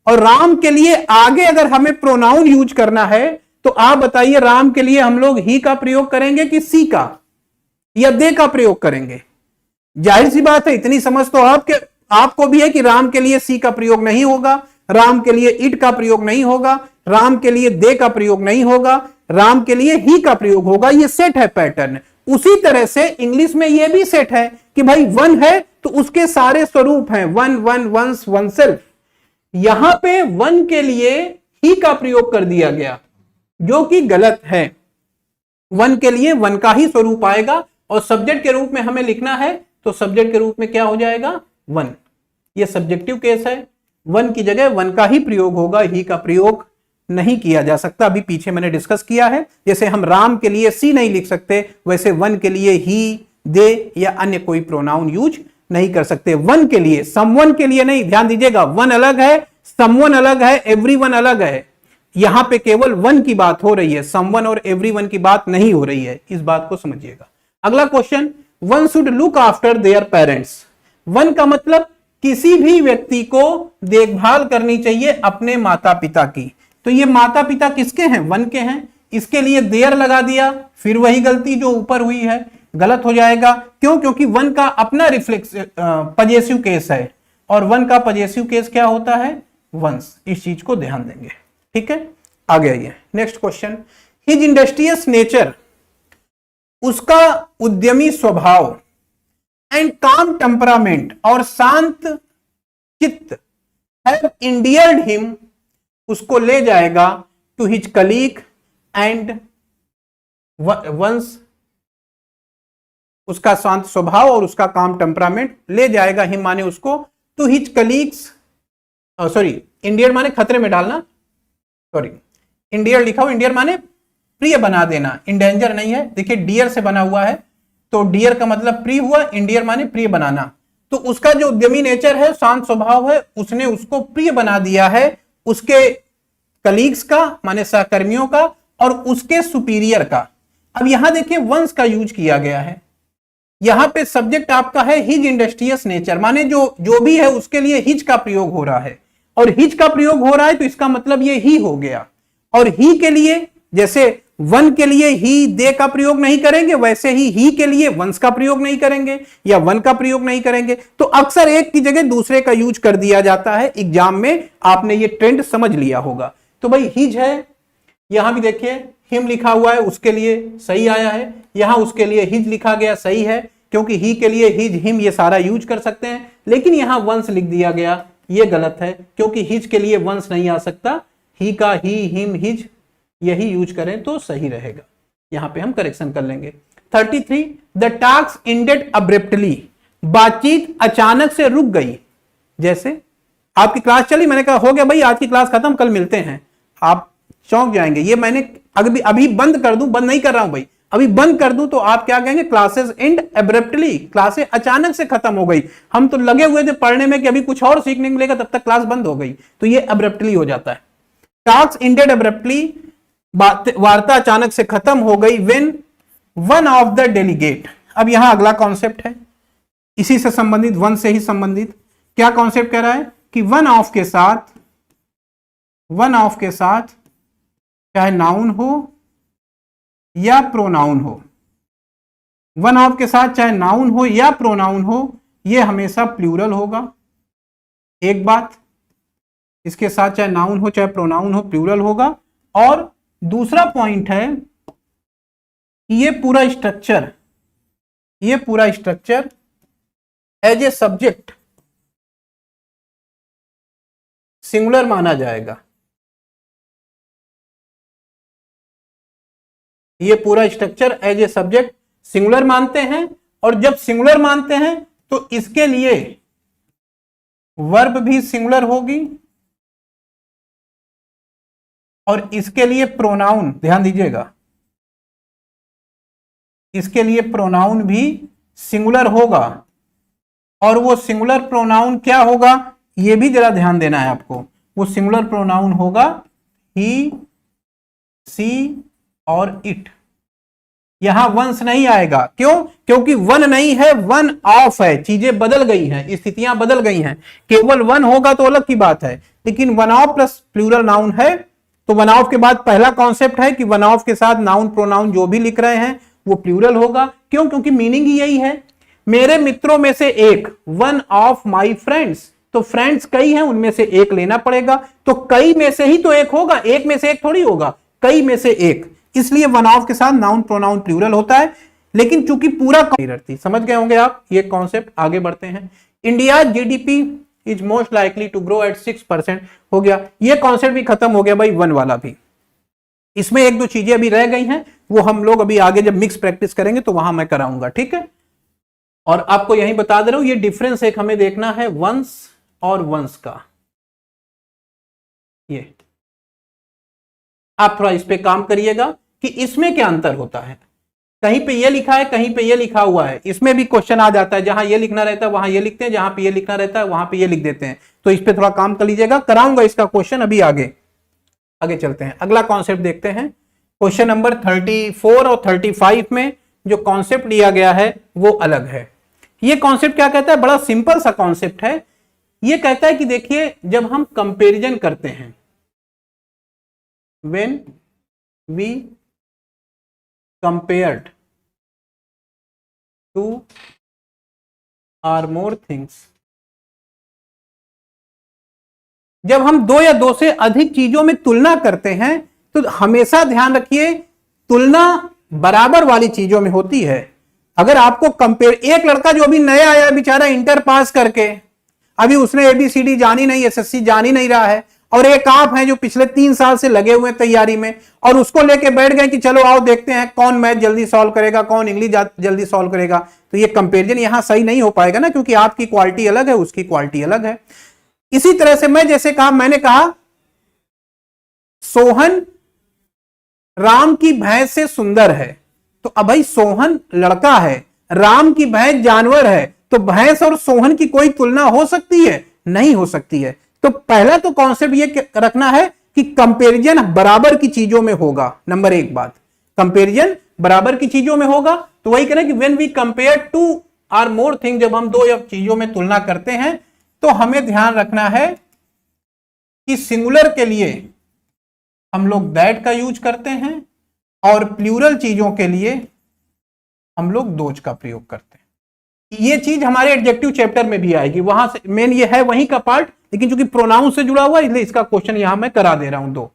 Speaker 1: और राम के लिए आगे अगर हमें प्रोनाउन यूज करना है, तो आप बताइए राम के लिए हम लोग ही का प्रयोग करेंगे कि सी का या दे का प्रयोग करेंगे? जाहिर सी बात है, इतनी समझ तो आपको भी है कि राम के लिए सी का प्रयोग नहीं होगा, राम के लिए इट का प्रयोग नहीं होगा, राम के लिए दे का प्रयोग नहीं होगा, राम के लिए ही का प्रयोग होगा। ये सेट है पैटर्न। उसी तरह से इंग्लिश में ये भी सेट है कि भाई वन है तो उसके सारे स्वरूप हैं, one one one's oneself. यहां पे वन के लिए ही का प्रयोग कर दिया गया, जो कि गलत है। वन के लिए वन का ही स्वरूप आएगा, और सब्जेक्ट के रूप में हमें लिखना है तो सब्जेक्ट के रूप में क्या हो जाएगा? वन। ये सब्जेक्टिव केस है, वन की जगह वन का ही प्रयोग होगा, ही का प्रयोग नहीं किया जा सकता। अभी पीछे मैंने डिस्कस किया है, जैसे हम राम के लिए सी नहीं लिख सकते, वैसे वन के लिए ही, दे या अन्य कोई प्रोनाउन यूज नहीं कर सकते। वन के लिए, समवन के लिए नहीं, ध्यान दीजिएगा, वन अलग है, समवन अलग है, एवरीवन अलग है। यहां पे केवल वन की बात हो रही है, समवन और एवरीवन की बात नहीं हो रही है, इस बात को समझिएगा। अगला question, one should look after their parents. One का मतलब किसी भी व्यक्ति को देखभाल करनी चाहिए अपने माता पिता की। तो ये माता पिता किसके हैं? वन के हैं। इसके लिए देयर लगा दिया, फिर वही गलती जो ऊपर हुई है, गलत हो जाएगा। क्यों? क्योंकि वन का अपना रिफ्लेक्स पजेसिव केस है, और वन का पजेसिव केस क्या होता है? वंस। इस चीज को ध्यान देंगे, ठीक है। आगे आइए, next question, his industrious nature, उसका उद्यमी स्वभाव, एंड काम टेम्परामेंट, और शांत चित्त, हैव इंडियर्ड हिम, उसको ले जाएगा to his colleague and one's, उसका शांत स्वभाव और उसका काम टेम्परामेंट ले जाएगा हिम माने उसको टू हिज कलीग्स, सॉरी इंडियर माने खतरे में डालना, सॉरी इंडियर लिखा हो, इंडियर माने प्रिय बना देना, इंडेंजर नहीं है। देखिए डियर से बना हुआ है, तो डियर का मतलब प्रिय हुआ, इंडियर माने प्रिय बनाना। तो उसका जो उद्यमी नेचर है, शांत स्वभाव है, उसने उसको प्रिय बना दिया है उसके कलीग्स का माने सहकर्मियों का, और उसके सुपीरियर का। अब यहां देखिए वंस का यूज किया गया है, यहां पे सब्जेक्ट आपका है हिज इंडस्ट्रियस नेचर, माने जो भी है उसके लिए हिज का प्रयोग हो रहा है, और हिज का प्रयोग हो रहा है तो इसका मतलब ये ही हो गया। और ही के लिए, जैसे वन के लिए ही दे का प्रयोग नहीं करेंगे, वैसे ही के लिए वंस का प्रयोग नहीं करेंगे या वन का प्रयोग नहीं करेंगे। तो अक्सर एक की जगह दूसरे का यूज कर दिया जाता है। एग्जाम में आपने ये ट्रेंड समझ लिया होगा। तो भाई हिज है, यहां भी देखिए हिम लिखा हुआ है, उसके लिए सही आया है। यहां उसके लिए हिज लिखा गया, सही है, क्योंकि ही के लिए हिज हिम ये सारा यूज कर सकते हैं। लेकिन यहां वंस लिख दिया गया, ये गलत है, क्योंकि हिज के लिए वंस नहीं आ सकता। ही का ही, हिम, हिज यही यूज करें तो सही रहेगा। यहां पे हम करेक्शन कर लेंगे। 33, द टास्क एंडेड अब्रप्टली, बातचीत अचानक से रुक गई। जैसे आपकी क्लास चली, मैंने कहा हो गया भाई आज की क्लास खत्म, कल मिलते हैं, आप चौंक जाएंगे। ये मैंने अभी बंद कर दूं, बंद नहीं कर रहा हूं भाई, अभी बंद कर दूं तो आप क्या कहेंगे, क्लासेस एंड एब्रप्टली, क्लासें अचानक से खत्म हो गई, हम तो लगे हुए थे पढ़ने में कि अभी कुछ और सीखने मिलेगा, तब तक क्लास बंद हो गई, तो ये एब्रप्टली हो जाता है। टॉक्स एंडेड एब्रप्टली, वार्ता अचानक से खत्म हो गई, when one of the delegate. अब यहां अगला कॉन्सेप्ट है, इसी से संबंधित, वन से ही संबंधित। क्या कॉन्सेप्ट कह रहा है कि वन ऑफ के साथ चाहे नाउन हो या प्रोनाउन हो, वन ऑफ के साथ चाहे नाउन हो या प्रोनाउन हो, यह हमेशा प्लूरल होगा। एक बात, इसके साथ चाहे नाउन हो चाहे प्रोनाउन हो, प्लूरल होगा। और दूसरा पॉइंट है, ये पूरा structure as a subject singular माना जाएगा। ये पूरा structure as a subject singular मानते हैं, और जब सिंगुलर मानते हैं तो इसके लिए वर्ब भी सिंगुलर होगी और इसके लिए प्रोनाउन, ध्यान दीजिएगा, इसके लिए प्रोनाउन भी सिंगुलर होगा। और वो सिंगुलर प्रोनाउन क्या होगा, ये भी जरा ध्यान देना है आपको। वो सिंगुलर प्रोनाउन होगा ही, सी और इट। यहां वंस नहीं आएगा, क्यों? क्योंकि वन नहीं है, वन ऑफ है। चीजें बदल गई हैं, स्थितियां बदल गई हैं। केवल वन होगा तो अलग की बात है, लेकिन one of plus plural noun है, तो वन ऑफ के बाद पहला कॉन्सेप्ट है कि वन ऑफ के साथ नाउन प्रोनाउन जो भी लिख रहे हैं वो प्लूरल होगा। क्यों? क्योंकि मीनिंग ही यही है, मेरे मित्रों में से एक, वन ऑफ माई फ्रेंड्स, तो फ्रेंड्स कई हैं, उनमें से एक लेना पड़ेगा, तो कई में से ही तो एक होगा, एक में से एक थोड़ी होगा, कई में से एक। इसलिए वन ऑफ के साथ नाउन प्रोनाउन प्लूरल होता है, लेकिन चूंकि पूरा रहती, समझ गए होंगे आप ये कॉन्सेप्ट। आगे बढ़ते हैं। India GDP is most likely to grow at 6% हो गया, ये कॉन्सेप्ट भी खत्म हो गया भाई, वन वाला भी। इसमें एक दो चीजें अभी रह गई हैं, वो हम लोग अभी आगे जब मिक्स प्रैक्टिस करेंगे तो वहां मैं कराऊंगा, ठीक है। और आपको यही बता दे रहा हूं, ये डिफरेंस एक हमें देखना है वंस और वंस का। ये आप थोड़ा इस पे काम करिएगा कि इसमें क्या अंतर होता है। कहीं पे ये लिखा है, कहीं पे ये लिखा हुआ है, इसमें भी क्वेश्चन आ जाता है, जहां ये लिखना रहता है वहां ये लिखते हैं, जहां पे ये लिखना रहता है वहां पे ये लिख देते हैं। तो इस पे थोड़ा काम कर लीजिएगा, कराऊंगा इसका क्वेश्चन अभी आगे चलते हैं। अगला कॉन्सेप्ट देखते हैं। क्वेश्चन नंबर 34 और 35 में जो कॉन्सेप्ट लिया गया है वो अलग है। ये कॉन्सेप्ट क्या कहता है, बड़ा सिंपल सा कॉन्सेप्ट है। ये कहता है कि देखिए, जब हम कंपैरिजन करते हैं, when we compared two or more things, जब हम दो या दो से अधिक चीजों में तुलना करते हैं तो हमेशा ध्यान रखिए, तुलना बराबर वाली चीजों में होती है। अगर आपको कंपेयर, एक लड़का जो अभी नया आया बेचारा इंटर पास करके, अभी उसने एबीसीडी जानी नहीं, एसएससी जानी नहीं रहा है, और एक आप हैं जो पिछले 3 साल से लगे हुए तैयारी में, और उसको लेके बैठ गए कि चलो आओ देखते हैं कौन मैथ जल्दी सॉल्व करेगा, कौन इंग्लिश जल्दी सॉल्व करेगा, तो ये कंपेरिजन यहां सही नहीं हो पाएगा ना, क्योंकि आपकी क्वालिटी अलग है, उसकी क्वालिटी अलग है। इसी तरह से मैंने कहा सोहन राम की भैंस से सुंदर है, तो अब भाई सोहन लड़का है, राम की भैंस जानवर है, तो भैंस और सोहन की कोई तुलना हो सकती है? नहीं हो सकती है। तो पहला तो कॉन्सेप्ट ये रखना है कि कंपैरिजन बराबर की चीजों में होगा। नंबर एक बात, कंपैरिजन बराबर की चीजों में होगा। तो वही करें कि when we compare two or more thing, जब हम दो या चीजों में तुलना करते हैं तो हमें ध्यान रखना है कि सिंगुलर के लिए हम लोग दैट का यूज करते हैं, और प्लूरल चीजों के लिए हम लोग दोज का प्रयोग करते हैं। ये चीज हमारे एडजेक्टिव चैप्टर में भी आएगी, वहां से मेन ये है वहीं का पार्ट, लेकिन चूंकि प्रोनाउन से जुड़ा हुआ है इसलिए इसका क्वेश्चन यहां मैं करा दे रहा हूं। दो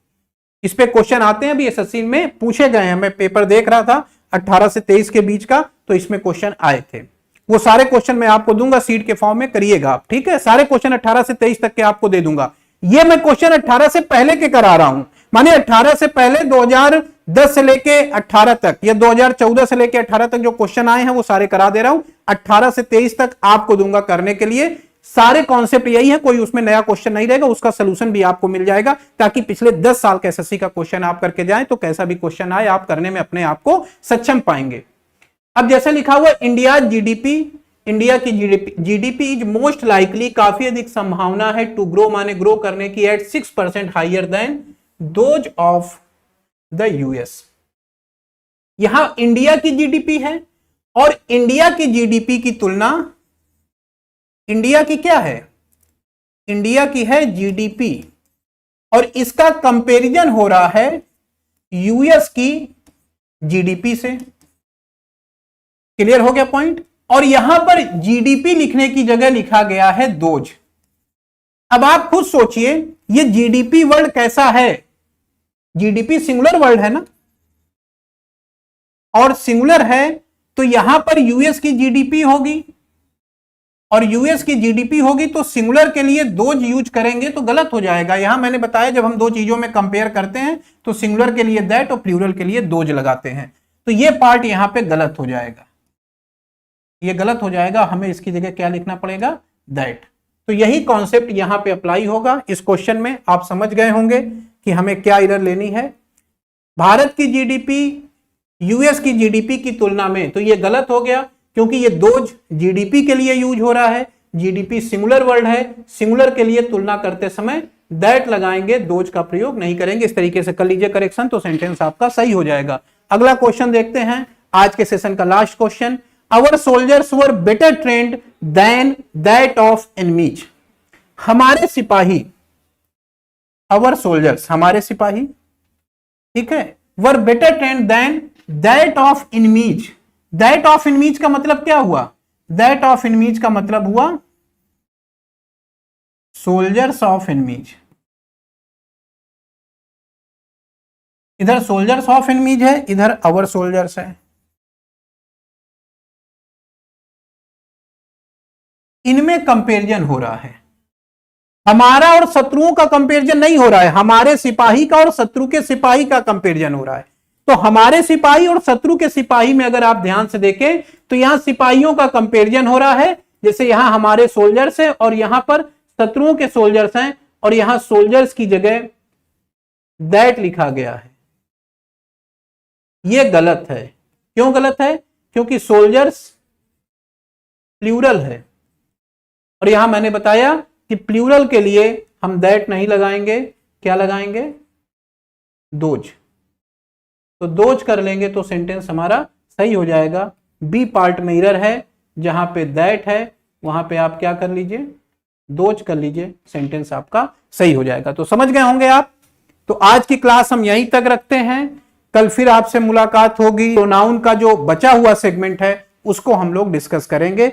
Speaker 1: इस पे क्वेश्चन आते हैं, अभी एसएससी में पूछे गए हैं, मैं पेपर देख रहा था 18 से 23 के बीच का, तो इसमें क्वेश्चन आए थे। वो सारे क्वेश्चन मैं आपको दूंगा सीट के फॉर्म में, करिएगा आप, ठीक है। सारे क्वेश्चन 18 से 23 तक के आपको दे दूंगा। ये मैं क्वेश्चन 18 से पहले के करा रहा हूं, माने 18 से पहले 2010 से लेके 18 तक या 2014 से लेके 18 तक जो क्वेश्चन आए हैं वो सारे करा दे रहा हूं। 18 से 23 तक आपको दूंगा करने के लिए, सारे कॉन्सेप्ट यही है, कोई उसमें नया क्वेश्चन नहीं रहेगा, उसका सोल्यूशन भी आपको मिल जाएगा, ताकि पिछले 10 साल के एसएससी का क्वेश्चन आप करके जाएं तो कैसा भी क्वेश्चन आए आप करने में अपने आप को सक्षम पाएंगे। अब जैसे लिखा हुआ इंडिया जीडीपी, इंडिया की जीडीपी इज मोस्ट लाइकली, काफी अधिक संभावना है टू ग्रो, माने ग्रो करने की, at 6% higher than those of the US. यहां इंडिया की जीडीपी है और इंडिया की जीडीपी की तुलना, इंडिया की क्या है, इंडिया की है जीडीपी, और इसका कंपैरिजन हो रहा है यूएस की जीडीपी से। क्लियर हो गया पॉइंट। और यहां पर जीडीपी लिखने की जगह लिखा गया है दोज। अब आप खुद सोचिए ये जीडीपी वर्ड कैसा है, जीडीपी सिंगुलर वर्ड है ना, और सिंगुलर है तो यहां पर यूएस की जीडीपी होगी, और यूएस की जीडीपी होगी तो सिंगुलर के लिए दोज यूज करेंगे तो गलत हो जाएगा। यहां मैंने बताया जब हम दो चीजों में कंपेयर करते हैं तो सिंगुलर के लिए दैट और प्लूरल के लिए दोज लगाते हैं, तो यह पार्ट यहां पे गलत हो जाएगा, ये गलत हो जाएगा, हमें इसकी जगह क्या लिखना पड़ेगा, दैट। तो यही कॉन्सेप्ट यहां पे अप्लाई होगा इस क्वेश्चन में। आप समझ गए होंगे कि हमें क्या एरर लेनी है। भारत की जीडीपी यूएस की जीडीपी की तुलना में, तो ये गलत हो गया क्योंकि ये दोज जीडीपी के लिए यूज हो रहा है, जीडीपी सिंगुलर वर्ड है, सिंगुलर के लिए तुलना करते समय दैट लगाएंगे, दोज का प्रयोग नहीं करेंगे। इस तरीके से कर लीजिए करेक्शन, तो सेंटेंस आपका सही हो जाएगा। अगला क्वेश्चन देखते हैं, आज के सेशन का last question. Our soldiers were better trained than that of enemies. हमारे सिपाही, our soldiers, हमारे सिपाही, ठीक है, were better trained than that of enemies. That of enemies का मतलब क्या हुआ, that of enemies का मतलब हुआ soldiers of enemies। इधर soldiers of enemies है, इधर our soldiers है। इनमें कंपैरिजन हो रहा है, हमारा और शत्रुओं का कंपैरिजन नहीं हो रहा है, हमारे सिपाही का और शत्रु के सिपाही का कंपैरिजन हो रहा है। तो हमारे सिपाही और शत्रु के सिपाही में अगर आप ध्यान से देखें तो यहां सिपाहियों का कंपैरिजन हो रहा है, जैसे यहां हमारे सोल्जर्स हैं और यहां पर शत्रुओं के सोल्जर्स हैं, और यहां सोल्जर्स की जगह दैट लिखा गया है। यह गलत है। क्यों गलत है, क्योंकि सोल्जर्स प्लूरल है, और यहां मैंने बताया कि प्लूरल के लिए हम दैट नहीं लगाएंगे, क्या लगाएंगे, दोज। तो दोज कर लेंगे तो सेंटेंस हमारा सही हो जाएगा। बी पार्ट में एरर है, जहां पे दैट है वहां पे आप क्या कर लीजिए, दोज कर लीजिए, सेंटेंस आपका सही हो जाएगा। तो समझ गए होंगे आप। तो आज की क्लास हम यहीं तक रखते हैं, कल फिर आपसे मुलाकात होगी। प्रोनाउन का जो बचा हुआ सेगमेंट है उसको हम लोग डिस्कस करेंगे।